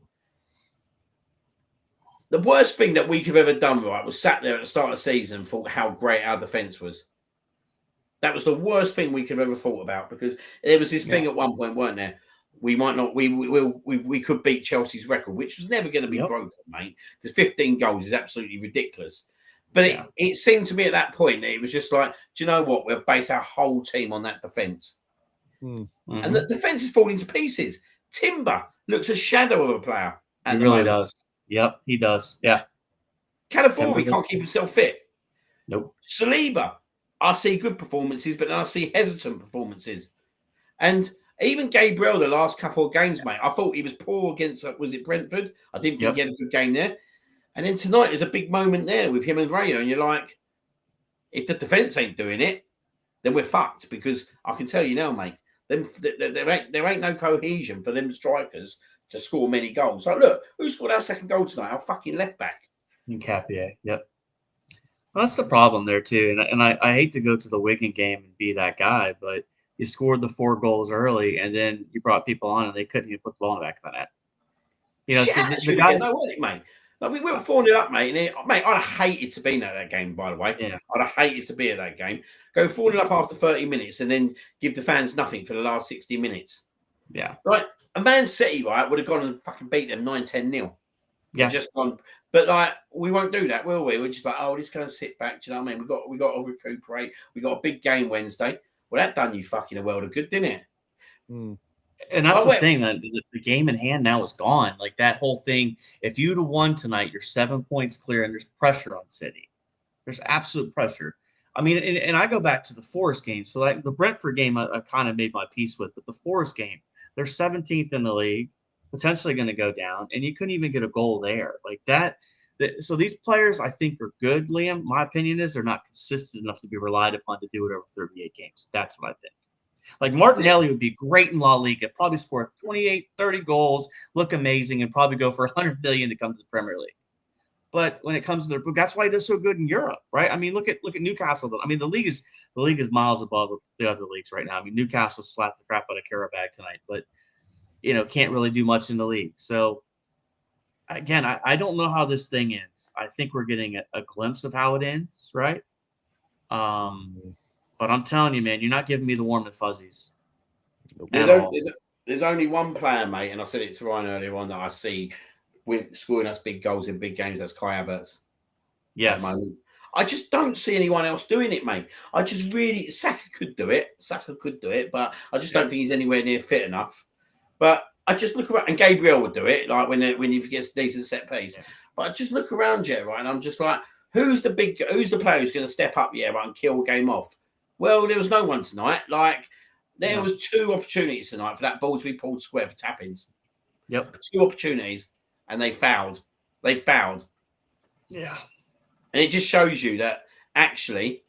the worst thing that we could have ever done, right, was sat there at the start of the season and thought how great our defence was. That was the worst thing we could have ever thought about, because there was this thing at one point, weren't there? We might not. We could beat Chelsea's record, which was never going to be broken, mate. Because 15 goals is absolutely ridiculous. But it seemed to me at that point that it was just like, do you know what? We'll base our whole team on that defence, and the defence is falling to pieces. Timber looks a shadow of a player. He really does. Yep, he does. Yeah. Calafiori can't keep himself fit. Nope. Saliba, I see good performances, but then I see hesitant performances. And even Gabriel, the last couple of games, mate, I thought he was poor against, was it Brentford? I didn't think he had a good game there. And then tonight there's a big moment there with him and Raya, and you're like, if the defence ain't doing it, then we're fucked. Because I can tell you now, mate, there ain't no cohesion for them strikers to score many goals. Like, look, who scored our second goal tonight? Our fucking left back. Nketiah, yep. Well, that's the problem there too. And I hate to go to the Wigan game and be that guy, but you scored the 4 goals early, and then you brought people on, and they couldn't even put the ball back of the net. You know, so the guys, mate. Like, we went 4-0 up, mate. And mate, I'd have hated to be at that game, by the way. Yeah. I'd have hated to be at that game. Go 4-0 up after 30 minutes and then give the fans nothing for the last 60 minutes. Yeah. Right. A Man City, right, would have gone and fucking beat them 9-10-0. Yeah. Just gone. But, like, we won't do that, will we? We're just like, oh, just going to sit back. Do you know what I mean? We got to recuperate. We got a big game Wednesday. Well, that done you fucking a world of good, didn't it? And that's the thing, that the game in hand now is gone. Like, that whole thing, if you'd have won tonight, you're 7 points clear, and there's pressure on City. There's absolute pressure. I mean, and I go back to the Forest game. So, like, the Brentford game, I kind of made my peace with, but the Forest game, they're 17th in the league, potentially going to go down, and you couldn't even get a goal there. Like that. So these players, I think, are good, Liam. My opinion is they're not consistent enough to be relied upon to do it over 38 games. That's what I think. Like, Martinelli would be great in La Liga, probably score 28, 30 goals, look amazing, and probably go for $100 million to come to the Premier League. But when it comes to that's why he does so good in Europe, right? I mean, look at Newcastle. I mean, the league is miles above the other leagues right now. I mean, Newcastle slapped the crap out of Karabakh tonight, but can't really do much in the league. So again, I don't know how this thing ends. I think we're getting a glimpse of how it ends, right? But I'm telling you, man, you're not giving me the warm and fuzzies. There's only one player, mate, and I said it to Ryan earlier on, that I see scoring us big goals in big games. That's Kai Havertz. Yes. I just don't see anyone else doing it, mate. I just really Saka could do it. But I just don't think he's anywhere near fit enough. But I just look around, and Gabriel would do it, like when he gets a decent set piece. But I just look around, right, and I'm just like, who's the player who's going to step up, right, and kill a game off? Well, there was no one tonight. Like there was 2 opportunities tonight for that ball to be pulled square for tap-ins. Yep. 2 opportunities, and they fouled. Yeah. And it just shows you that actually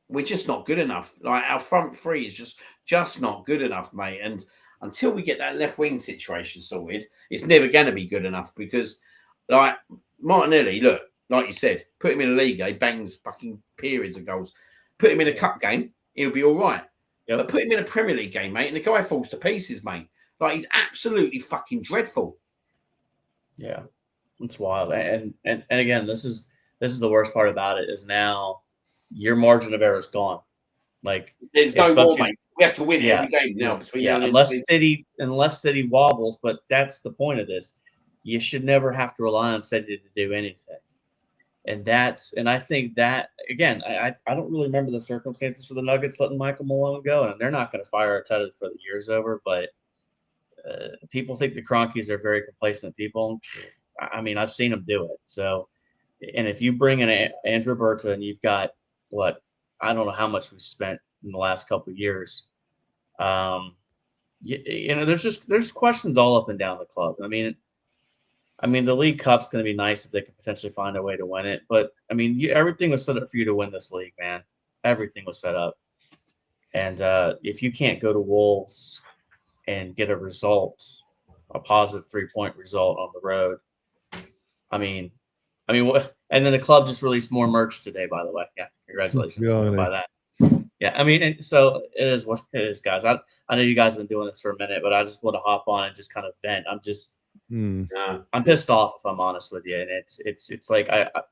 we're just not good enough. Like our front 3 is just not good enough, mate. And until we get that left wing situation sorted, it's never going to be good enough because, like Martinelli, look, like you said, put him in a league, he bangs fucking periods of goals. Put him in a cup game, he'll be all right. Yep. But put him in a Premier League game, mate, and the guy falls to pieces, mate. Like he's absolutely fucking dreadful. Yeah, it's wild. And again, this is the worst part about it is now your margin of error is gone. Like there's no more, mate. We have to win every game now between now and unless City wobbles, but that's the point of this. You should never have to rely on City to do anything. And I think that again, I don't really remember the circumstances for the Nuggets letting Michael Malone go, and they're not going to fire Arteta for the year's over. But people think the Cronkies are very complacent people. I mean, I've seen them do it. So, and if you bring in Andrew Berta and you've got I don't know how much we've spent in the last couple of years. There's questions all up and down the club. I mean, the League Cup's going to be nice if they can potentially find a way to win it. But I mean, everything was set up for you to win this league, man. Everything was set up. And if you can't go to Wolves and get a positive 3-point result on the road, I mean, and then the club just released more merch today, by the way. Yeah, congratulations by that. Yeah, I mean, and so it is what it is, guys. I know you guys have been doing this for a minute, but I just want to hop on and just kind of vent. I'm pissed off, if I'm honest with you, and it's like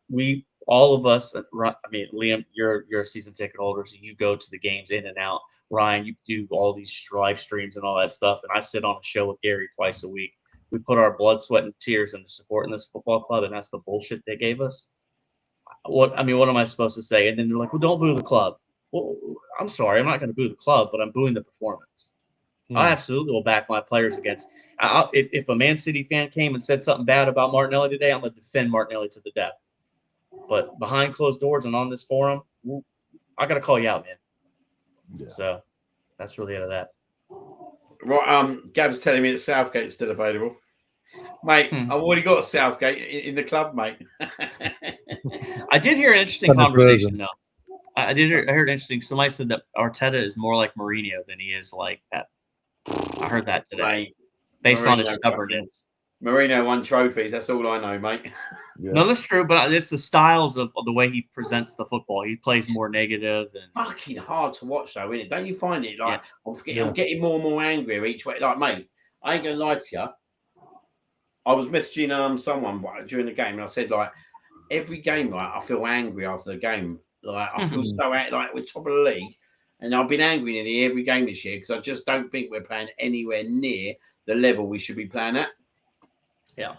we all of us. I mean, Liam, you're a season ticket holder, so you go to the games in and out. Ryan, you do all these live streams and all that stuff, and I sit on a show with Gary twice a week. We put our blood, sweat, and tears into supporting this football club, and that's the bullshit they gave us. What am I supposed to say? And then they're like, well, don't boo the club. Well, I'm sorry, I'm not going to boo the club, but I'm booing the performance. I absolutely will back my players against. If a Man City fan came and said something bad about Martinelli today, I'm going to defend Martinelli to the death. But behind closed doors and on this forum, I got to call you out, man. Yeah. So that's really out of that. Right, Gab's telling me that Southgate's still available. Mate, I've already got a Southgate in the club, mate. I did hear an interesting conversation, though. I heard interesting. Somebody said that Arteta is more like Mourinho than he is like Pep. I heard that today, mate, based on his stubbornness. Mourinho won trophies. That's all I know, mate. Yeah. No, that's true, but it's the styles of the way he presents the football. He plays more negative and fucking hard to watch, though, isn't it? Don't you find it? Like I'm getting more and more angry each way. Like, mate, I ain't gonna lie to you. I was messaging someone during the game, and I said, like, every game, like, I feel angry after the game. Like, I feel so like we're top of the league, and I've been angry nearly every game this year because I just don't think we're playing anywhere near the level we should be playing at. Yeah,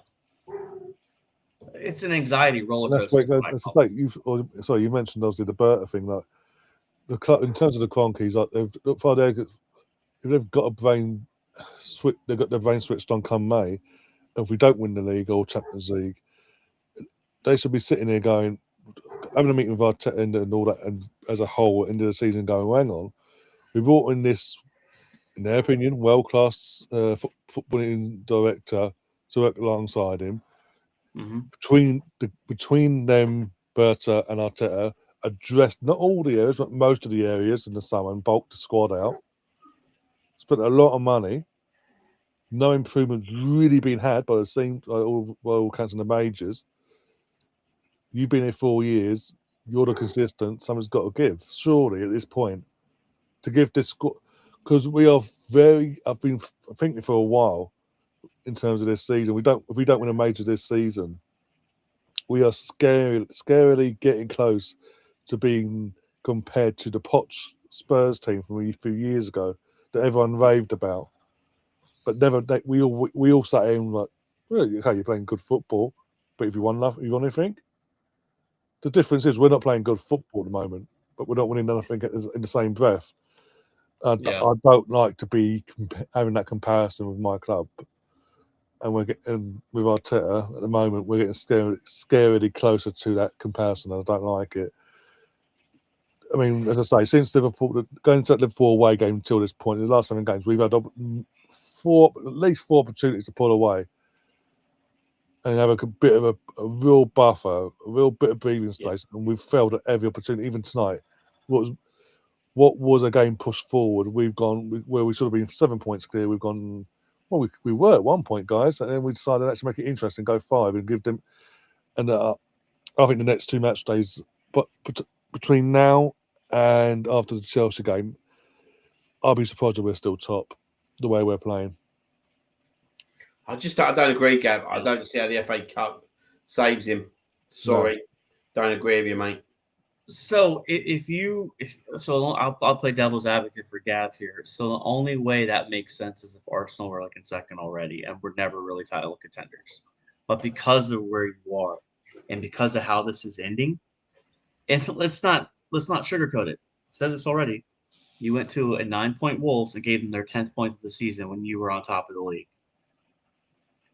it's an anxiety roller coaster. That's like you mentioned obviously the Berta thing. Like the club, in terms of the Cronkies, like they've got a brain switch. They've got their brain switched on come May. And if we don't win the league or Champions League, they should be sitting there going, having a meeting with Arteta and all that, and as a whole, end of the season, going, hang on, we brought in this, in their opinion, world-class footballing director to work alongside him. Between them, Berta and Arteta addressed not all the areas, but most of the areas in the summer and bulked the squad out. Spent a lot of money. No improvement really been had by the same, all counts in the majors. You've been here 4 years. You're the consistent. Something's got to give. Surely at this point, to give this squad, because we are I've been thinking for a while in terms of this season. If we don't win a major this season, we are scarily getting close to being compared to the Poch Spurs team from a few years ago that everyone raved about. But never, we all sat in like, well, okay, you're playing good football, but if you won enough, you won anything? The difference is we're not playing good football at the moment, but we're not winning anything in the same breath. Yeah. I don't like to be having that comparison with my club. And we're getting with Arteta at the moment, we're getting scarily closer to that comparison. And I don't like it. I mean, as I say, since Liverpool going to that Liverpool away game until this point, in the last 7 games, we've had at least 4 opportunities to pull away and have a bit of a real buffer, a real bit of breathing space, and we've failed at every opportunity. Even tonight, what was a game pushed forward, we've gone where we should have been 7 points clear. We've gone. Well, we were at 1 point, guys, and then we decided to actually make it interesting, go 5, and give them. And I think the next 2 match days, but between now and after the Chelsea game, I'll be surprised if we're still top the way we're playing. I don't agree, Gav. I don't see how the FA Cup saves him. Sorry, don't agree with you, mate. So I'll play devil's advocate for Gav here. So the only way that makes sense is if Arsenal were like in second already, and we're never really title contenders. But because of where you are, and because of how this is ending, and let's not sugarcoat it. I said this already. You went to a 9-point Wolves and gave them their 10th point of the season when you were on top of the league.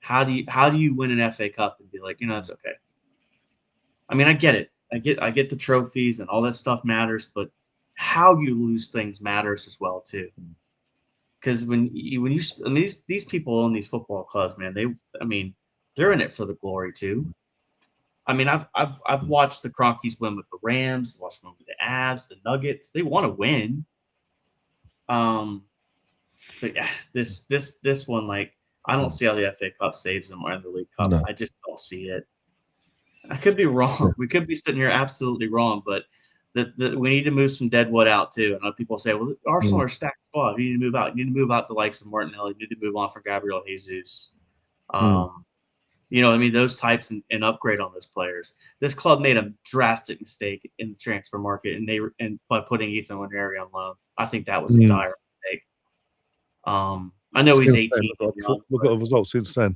How do you win an FA Cup and be like, it's okay? I mean, I get it. I get the trophies and all that stuff matters, but how you lose things matters as well too. Because these people own these football clubs, man. They're in it for the glory too. I mean, I've watched the Cronkies win with the Rams, watched them with the Avs, the Nuggets. They want to win. But yeah, this one, like, I don't see how the FA Cup saves them or in the League Cup. No. I just don't see it. I could be wrong. We could be sitting here absolutely wrong, but we need to move some deadwood out too. I know people say, well, Arsenal are a stacked squad. You need to move out. You need to move out the likes of Martinelli. You need to move on for Gabriel Jesus. Those types and upgrade on those players. This club made a drastic mistake in the transfer market, and by putting Ethan Laneri on loan. I think that was a dire mistake. I know he's 18. Look at the results since then.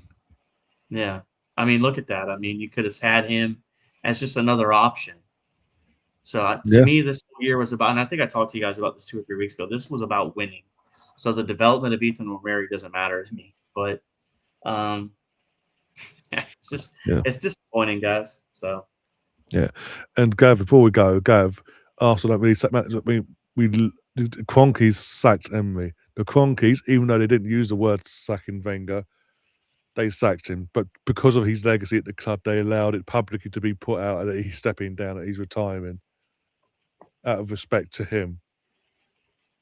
Yeah. I mean, look at that. I mean, you could have had him as just another option. So to me, this year was about, and I think I talked to you guys about this 2 or 3 weeks ago. This was about winning. So the development of Ethan Murray doesn't matter to me, but it's disappointing, guys. So and Gav, before we go, Arsenal don't really sack managers. I mean, the Cronkies sacked Emery. The Cronkies, even though they didn't use the word sacking Wenger, they sacked him, but because of his legacy at the club, they allowed it publicly to be put out that he's stepping down, that he's retiring, out of respect to him.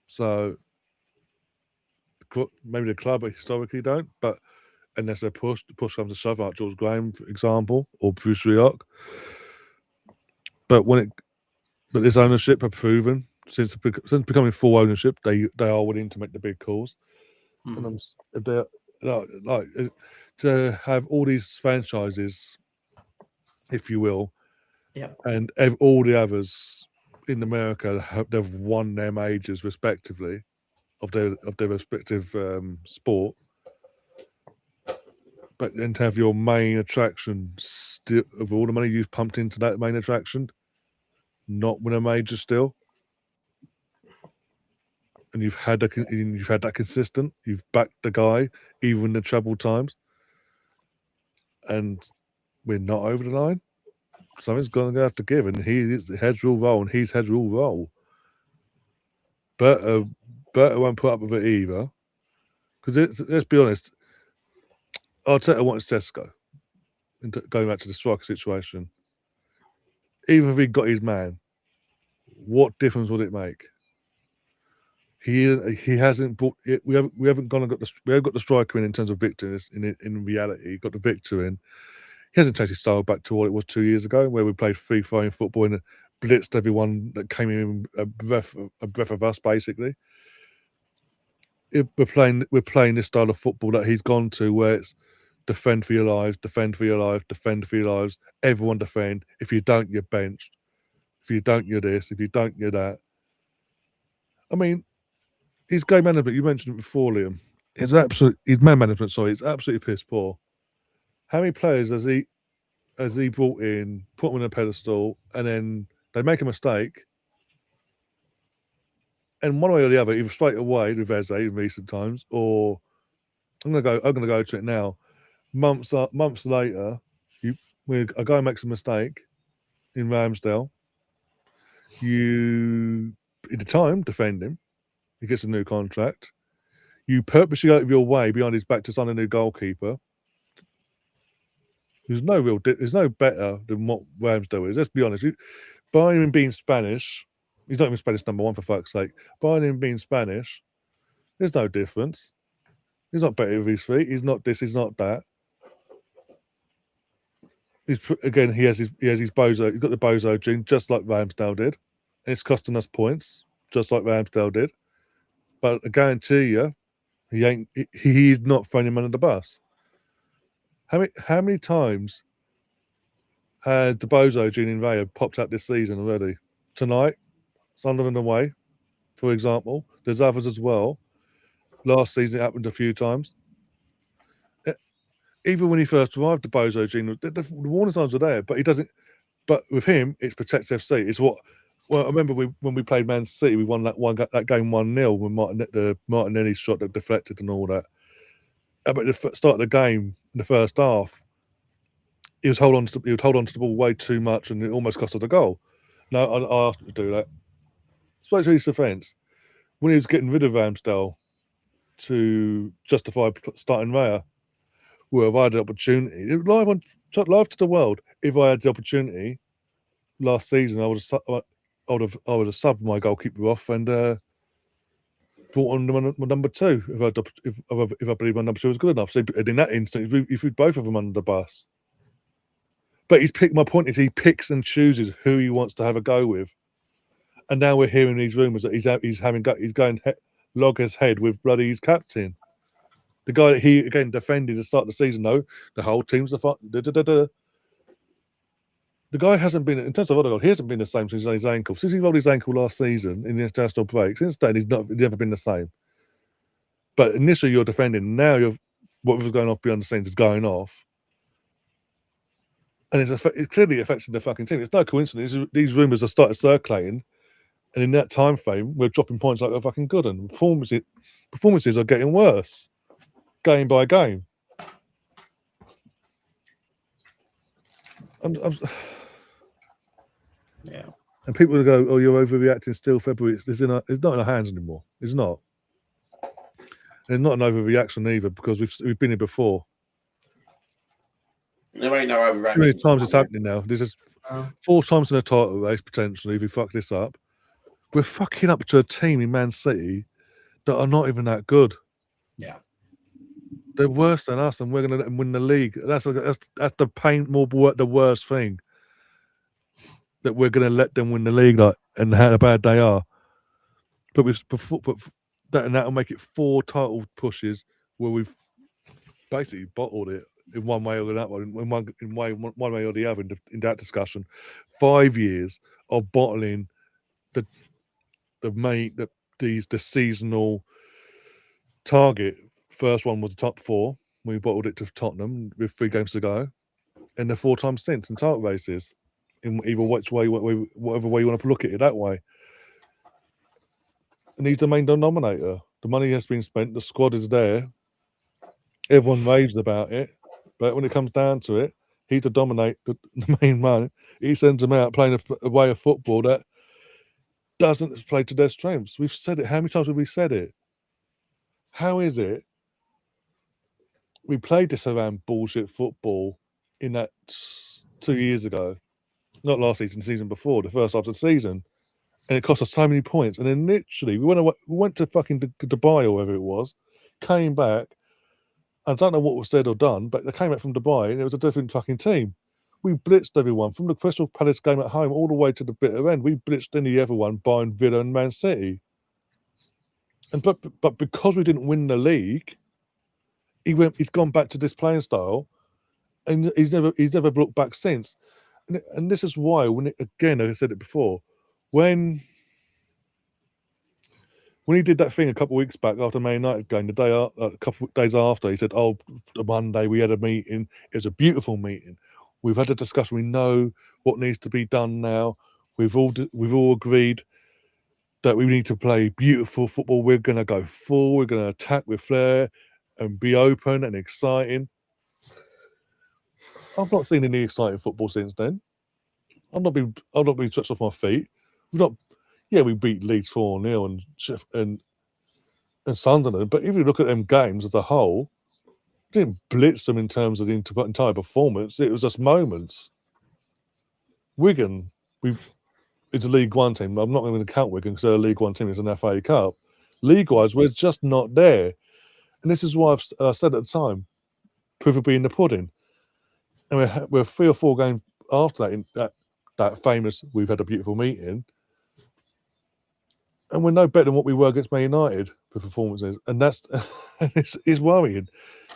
So maybe the club historically don't, but unless they're push comes to shove, like George Graham, for example, or Bruce Rioch. But this ownership have proven since becoming full ownership, they are willing to make the big calls, and if they're like to have all these franchises, if you will, and all the others in America they've won their majors respectively of their respective sport, but then to have your main attraction still of all the money you've pumped into that main attraction not win a major still, and you've had that consistent, you've backed the guy even in the troubled times, and we're not over the line. Something's going to have to give, and his heads will roll, and his heads will roll. Berta won't put up with it either, because let's be honest, Arteta wants Tesco. Going back to the striker situation, even if he got his man, what difference would it make? He hasn't brought it. We haven't got the striker in terms of victor in reality. He got the victor in. He hasn't changed his style back to what it was 2 years ago, where we played free-flowing football and blitzed everyone that came in a breath of us, basically. We're playing this style of football that he's gone to, where it's defend for your lives, defend for your lives, defend for your lives. Everyone defend. If you don't, you're benched. If you don't, you're this. If you don't, you're that. I mean, his game management, you mentioned it before, Liam. His man management, sorry, it's absolutely piss poor. How many players has he as he brought in, put him on a pedestal, and then they make a mistake. And one way or the other, either straight away with Eze in recent times, or I'm gonna go to it now. Months later, a guy makes a mistake in Ramsdale. You, at the time, defend him. He gets a new contract. You purposely go out of your way behind his back to sign a new goalkeeper. There's no better than what Ramsdale is. Let's be honest. Buying him being Spanish, he's not even Spanish number one for fuck's sake. Buying him being Spanish, there's no difference. He's not better with his feet. He's not this. He's not that. He has his bozo. He's got the bozo gene, just like Ramsdale did, and it's costing us points, just like Ramsdale did. But I guarantee you, he's not throwing him under the bus. How many times has the bozo gene in Raya popped out this season already? Tonight, Sunderland away, for example. There's others as well. Last season it happened a few times. Even when he first arrived, the bozo gene, the warning signs are there, but he doesn't. But with him, it's protect FC. It's what. Well, I remember when we played Man City, we won that game 1-0 when Martinelli's shot that deflected and all that. But at the start of the game, in the first half, he would hold on to the ball way too much, and it almost cost us a goal. No, I asked him to do that. Straight to his defence, when he was getting rid of Ramsdale to justify starting Raya, well, if I had the opportunity, live to the world, if I had the opportunity last season, I would have subbed my goalkeeper off and brought on my number two if I believe my number two was good enough. So in that instance, he threw both of them under the bus. But my point is, he picks and chooses who he wants to have a go with. And now we're hearing these rumours that he's going loggerhead head with bloody his captain. The guy that he, again, defended at the start of the season, though, the whole team's the guy hasn't been, in terms of Odegaard, he hasn't been the same since his ankle. Since he rolled his ankle last season in the international break, since then, he's never been the same. But initially, you're defending. Now, what was going off behind the scenes is going off. And it's clearly affecting the fucking team. It's no coincidence. These rumours have started circulating. And in that time frame, we're dropping points like they're fucking good. And performances are getting worse. Game by game. Yeah. And people will go, "Oh, you're overreacting still." February, it's not in our hands anymore. It's not. It's not an overreaction either, because we've been here before. There ain't no overreaction. How many times it's happening now? This is 4 times in a title race potentially. If we fuck this up, we're fucking up to a team in Man City that are not even that good. Yeah. They're worse than us, and we're going to let them win the league. That's the worst thing. That we're going to let them win the league, and how bad they are. But that'll make it 4 title pushes where we've basically bottled it in one way or another, in one way or the other in that discussion. 5 years of bottling the seasonal target. First one was the top 4. We bottled it to Tottenham with 3 games to go, and the 4 times since in title races, in either whatever way you want to look at it that way. And he's the main denominator. The money has been spent. The squad is there. Everyone raves about it, but when it comes down to it, he's to dominate the main man. He sends them out playing a way of football that doesn't play to their strengths. We've said it. How many times have we said it? How is it we played this around bullshit football in that 2 years ago? Not last season, season before, the first half of the season. And it cost us so many points. And then literally, we went to fucking Dubai or wherever it was, came back. I don't know what was said or done, but they came back from Dubai and it was a different fucking team. We blitzed everyone from the Crystal Palace game at home all the way to the bitter end. We blitzed any everyone, Bayern, Villa, and Man City. And but because we didn't win the league, he's gone back to this playing style, and he's never looked back since. And this is why, again, I said it before, when he did that thing a couple of weeks back after Man United game, a couple of days after, he said, "Oh, the Monday we had a meeting. It was a beautiful meeting. We've had a discussion. We know what needs to be done now. We've all agreed that we need to play beautiful football. We're going to go full. We're going to attack with flair and be open and exciting. I've not seen any exciting football since then. I've not been swept off my feet. We beat Leeds 4-0 and Sunderland. But if you look at them games as a whole, we didn't blitz them in terms of the entire performance. It was just moments. Wigan, it's a League One team. I'm not going to count Wigan because they're a League One team. It's an FA Cup. League-wise, we're just not there. And this is why I've said at the time, proof of being the pudding. And we're 3 or 4 games after that, in that famous, we've had a beautiful meeting. And we're no better than what we were against Man United for performances. And that's it's worrying.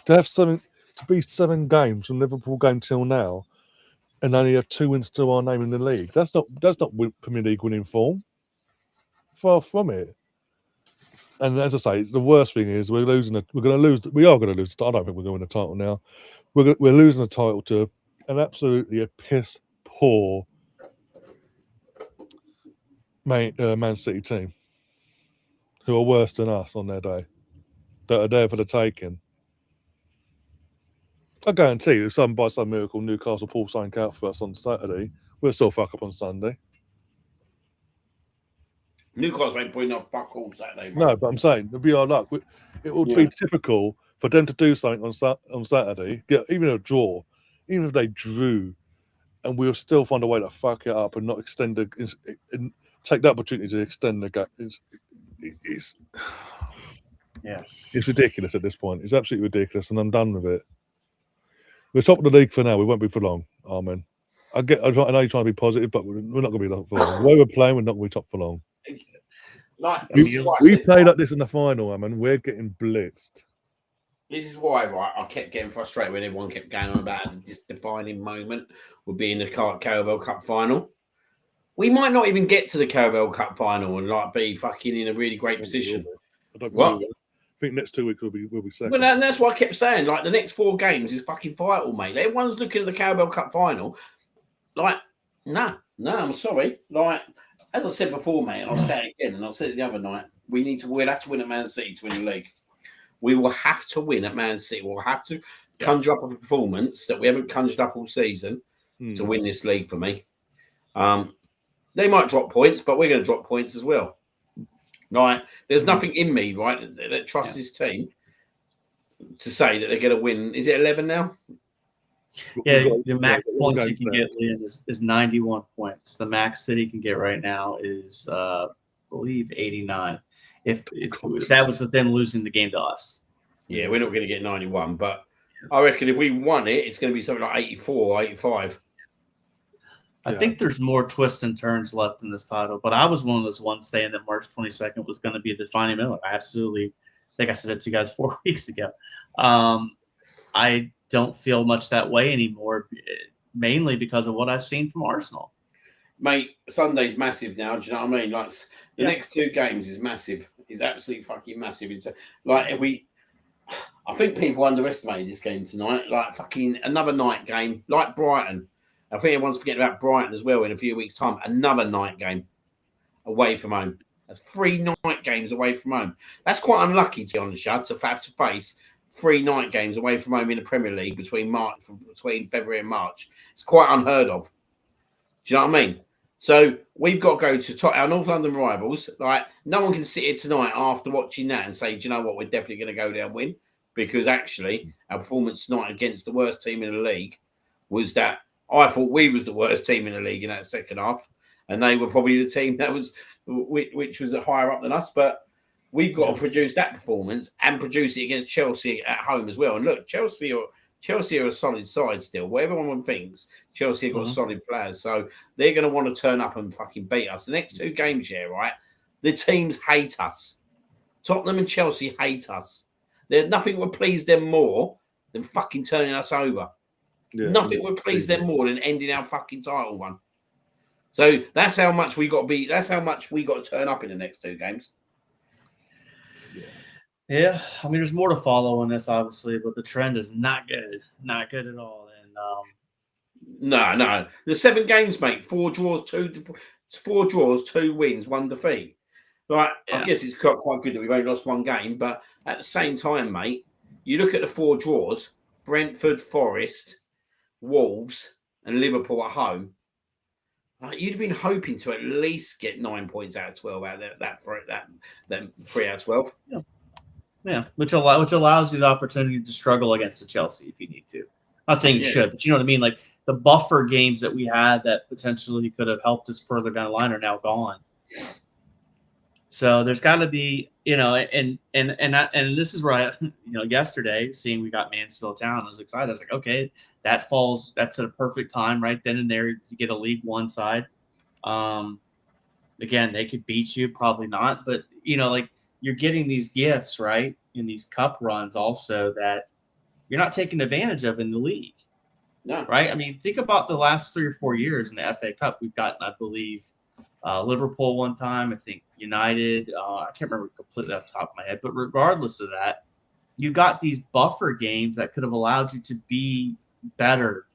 To be 7 games from Liverpool game till now and only have 2 wins to our name in the league. That's not Premier League winning form. Far from it. And as I say, the worst thing is we are going to lose. I don't think we're going to win the title now. We're losing the title to an absolutely piss poor Man City team, who are worse than us on their day, that are there for the taking. I guarantee you, if by some miracle Newcastle pull something out for us on Saturday, we'll still fuck up on Sunday. Newcastle ain't putting up fuck all Saturday. Mate. No, but I'm saying it'll be our luck. It would be typical for them to do something on Saturday, get even a draw, even if they drew, and we'll still find a way to fuck it up and not extend and take the opportunity to extend the gap. It's ridiculous at this point. It's absolutely ridiculous, and I'm done with it. We're top of the league for now. We won't be for long. Amen. I know you're trying to be positive, but we're not going to be top for long. The way we're playing, we're not going to be top for long. We played like this in the final, man. We're getting blitzed. This is why, right? I kept getting frustrated when everyone kept going on about this defining moment would be in the Carabao Cup final. We might not even get to the Carabao Cup final and be fucking in a really great position. I think next 2 weeks we'll be second. Well, and that's what I kept saying. The next 4 games is fucking vital, mate. Everyone's looking at the Carabao Cup final. No, I'm sorry. As I said before, mate, and I'll say it again, and I'll say it the other night, we'll have to win at Man City to win the league. We will have to win at Man City. We'll have to conjure up a performance that we haven't conjured up all season to win this league for me. They might drop points, but we're going to drop points as well. There's nothing in me, right, that trusts this team to say that they're going to win. Is it 11 now? Yeah, the max points you can get, Liam, is 91 points. The max City can get right now is, I believe, 89. If that was with them losing the game to us. Yeah, we're not going to get 91, but I reckon if we won it, it's going to be something like 84 or 85. I think there's more twists and turns left in this title, but I was one of those ones saying that March 22nd was going to be a defining moment. I think I said it to you guys 4 weeks ago. I don't feel much that way anymore, mainly because of what I've seen from Arsenal. Mate, Sunday's massive now. Do you know what I mean? The next 2 games is massive. It's absolutely fucking massive. It's I think people underestimated this game tonight. Fucking another night game, like Brighton. I think everyone's forgetting about Brighton as well in a few weeks' time. Another night game away from home. That's 3 night games away from home. That's quite unlucky, to be honest, to have to face 3 night games away from home in the Premier League between February and March. It's quite unheard of. Do you know what I mean? So we've got to go to our North London rivals. No one can sit here tonight after watching that and say, do you know what, we're definitely going to go there and win. Because actually, our performance tonight against the worst team in the league was that I thought we was the worst team in the league in that second half. And they were probably the team which was higher up than us. But we've got to produce that performance and produce it against Chelsea at home as well. And look, Chelsea are a solid side still. Whatever everyone thinks, Chelsea have got solid players. So they're going to want to turn up and fucking beat us. The next 2 games here, right? The teams hate us. Tottenham and Chelsea hate us. Nothing would please them more than fucking turning us over. Yeah, nothing would please them more than ending our fucking title run. So that's how much we got to be. That's how much we got to turn up in the next 2 games. Yeah, I mean, there's more to follow on this, obviously, but the trend is not good at all. And No. The 7 games, mate. 4 draws, 2 wins, 1 defeat. Right. Yeah. I guess it's quite good that we've only lost 1 game, but at the same time, mate, you look at the 4 draws: Brentford, Forest, Wolves, and Liverpool at home. Like, you'd have been hoping to at least get 9 points out of 12 out of that 3 out of 12. Yeah, which allows you the opportunity to struggle against the Chelsea if you need to. Not saying you should, but you know what I mean. Like the buffer games that we had that potentially could have helped us further down the line are now gone. So there's got to be, and this is where I, yesterday seeing we got Mansfield Town, I was excited. I was like, okay, that's at a perfect time right then and there to get a League One side. Again, they could beat you, probably not, but like you're getting these gifts right in these cup runs also that you're not taking advantage of in the league. No. Right? I mean, think about the last 3 or 4 years in the FA Cup. We've gotten, I believe, Liverpool one time. I think United. I can't remember completely off the top of my head. But regardless of that, you got these buffer games that could have allowed you to be better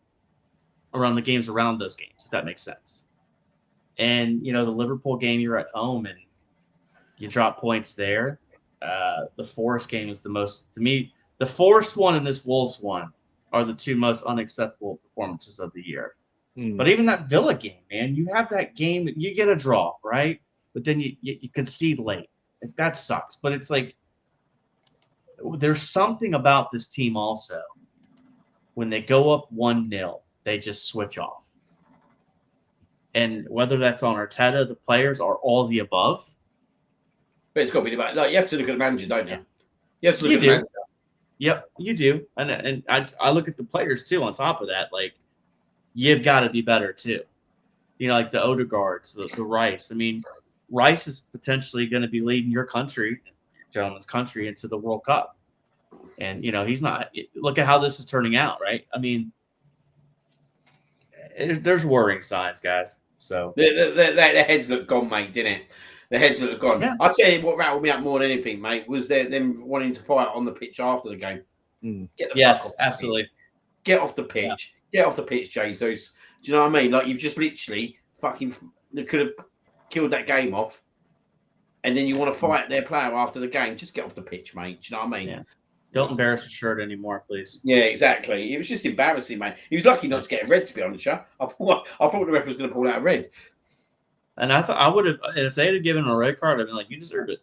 around the games around those games, if that makes sense. And, the Liverpool game, you're at home and you drop points there. The Forest game is the most, to me, the Forest one and this Wolves one are the 2 most unacceptable performances of the year. But even that Villa game, man, you have that game, you get a draw, right? But then you concede late. That sucks. But it's like there's something about this team also. When they go up 1-0, they just switch off. And whether that's on Arteta, the players, or all the above. But it's got to be about, like, you have to look at the manager, don't you? You have to look You at the do. manager. Yep, you do. And I look at the players too on top of that. Like, you've got to be better too. Like the Odegaards, the Rice. I mean, Rice is potentially going to be leading your country, gentleman's country, into the World Cup. And, he's not. Look at how this is turning out, right? I mean, there's worrying signs, guys. So the heads look gone, mate, didn't it? The heads look gone. Yeah. I'll tell you what rattled me up more than anything, mate, was them wanting to fight on the pitch after the game. Get the fuck off. Absolutely. Get off the pitch. Yeah. Get off the pitch, Jesus. Do you know what I mean? Like, you've just literally fucking could have killed that game off, and then you want to fight their player after the game. Just get off the pitch, mate. Do you know what I mean? Yeah. Don't embarrass the shirt anymore, please. Yeah, exactly. It was just embarrassing, mate. He was lucky not to get a red, to be honest. I thought the ref was going to pull out a red. And I thought I would have, if they had given him a red card, I'd been like, you deserve it.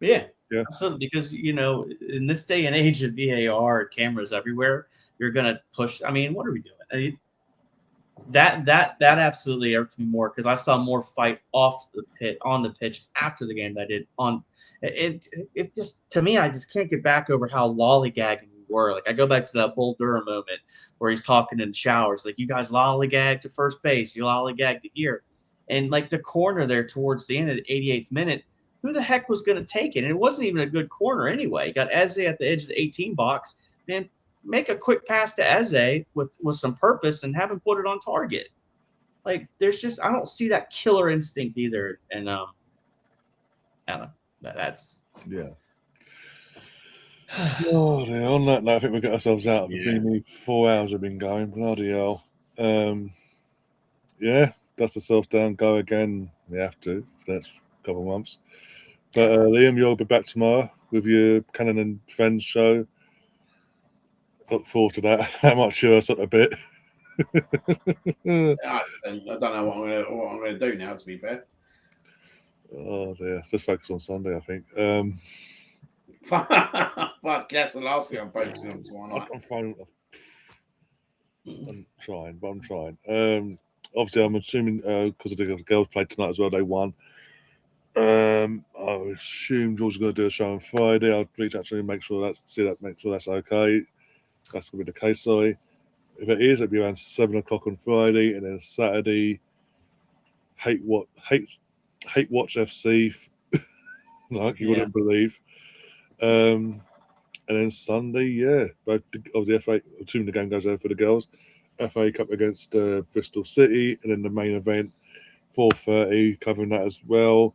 Yeah. Absolutely, because in this day and age of VAR cameras everywhere, you're gonna push. I mean, what are we doing? I mean, that absolutely irked me more because I saw more fight off the pitch on the pitch after the game than I did on. It just, to me, I just can't get back over how lollygagging we were. Like, I go back to that Bull Durham moment where he's talking in the showers, like, you guys lollygagged to first base, you lollygagged to here. And like the corner there towards the end of the 88th minute, who the heck was going to take it? And it wasn't even a good corner anyway. You got Eze at the edge of the 18 box. Man, make a quick pass to Eze with some purpose and have him put it on target. Like, there's just, I don't see that killer instinct either. And I don't know. That's yeah. Oh dear. On that note, I think we got ourselves out of it. Nearly 4 hours have been going. Bloody hell. Yeah. Dust ourselves down, go again. We have to for the next couple of months. But Liam, you'll be back tomorrow with your Cannon and Friends show. Look forward to that. That might cheer us up a bit. I don't know what I'm going to do now, to be fair. Oh dear. Just focus on Sunday, I think. Fuck, that's the last thing I'm focusing on tomorrow night. I'm trying. Obviously, I'm assuming because the girls played tonight as well, they won. I assume George is going to do a show on Friday. I'll reach out to him, make sure that's okay. That's going to be the case. Sorry, if it is, it'll be around 7 o'clock on Friday, and then Saturday, hate watch FC, like you wouldn't believe. And then Sunday, both of the FA. Assuming the game goes over for the girls. FA Cup against Bristol City, and then the main event 4:30, covering that as well.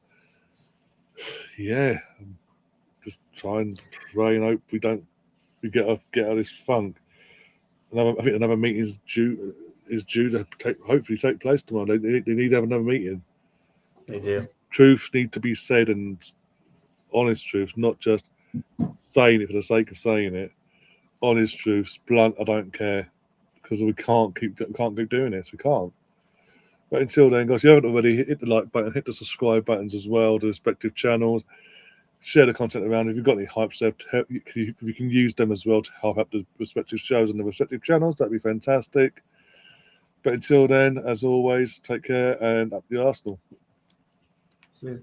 Yeah, just try and pray and hope we get out of this funk. I think another meeting is due is due to hopefully take place tomorrow. They need to have another meeting. They do. Truth need to be said, and honest truth, not just saying it for the sake of saying it. Honest truths, blunt. I don't care, because we can't keep doing this. We can't. But until then, guys, if you haven't already, hit the like button, hit the subscribe buttons as well, the respective channels. Share the content around. If you've got any hype stuff, if you can use them as well to help out the respective shows on the respective channels, that'd be fantastic. But until then, as always, take care and up the Arsenal. Yeah.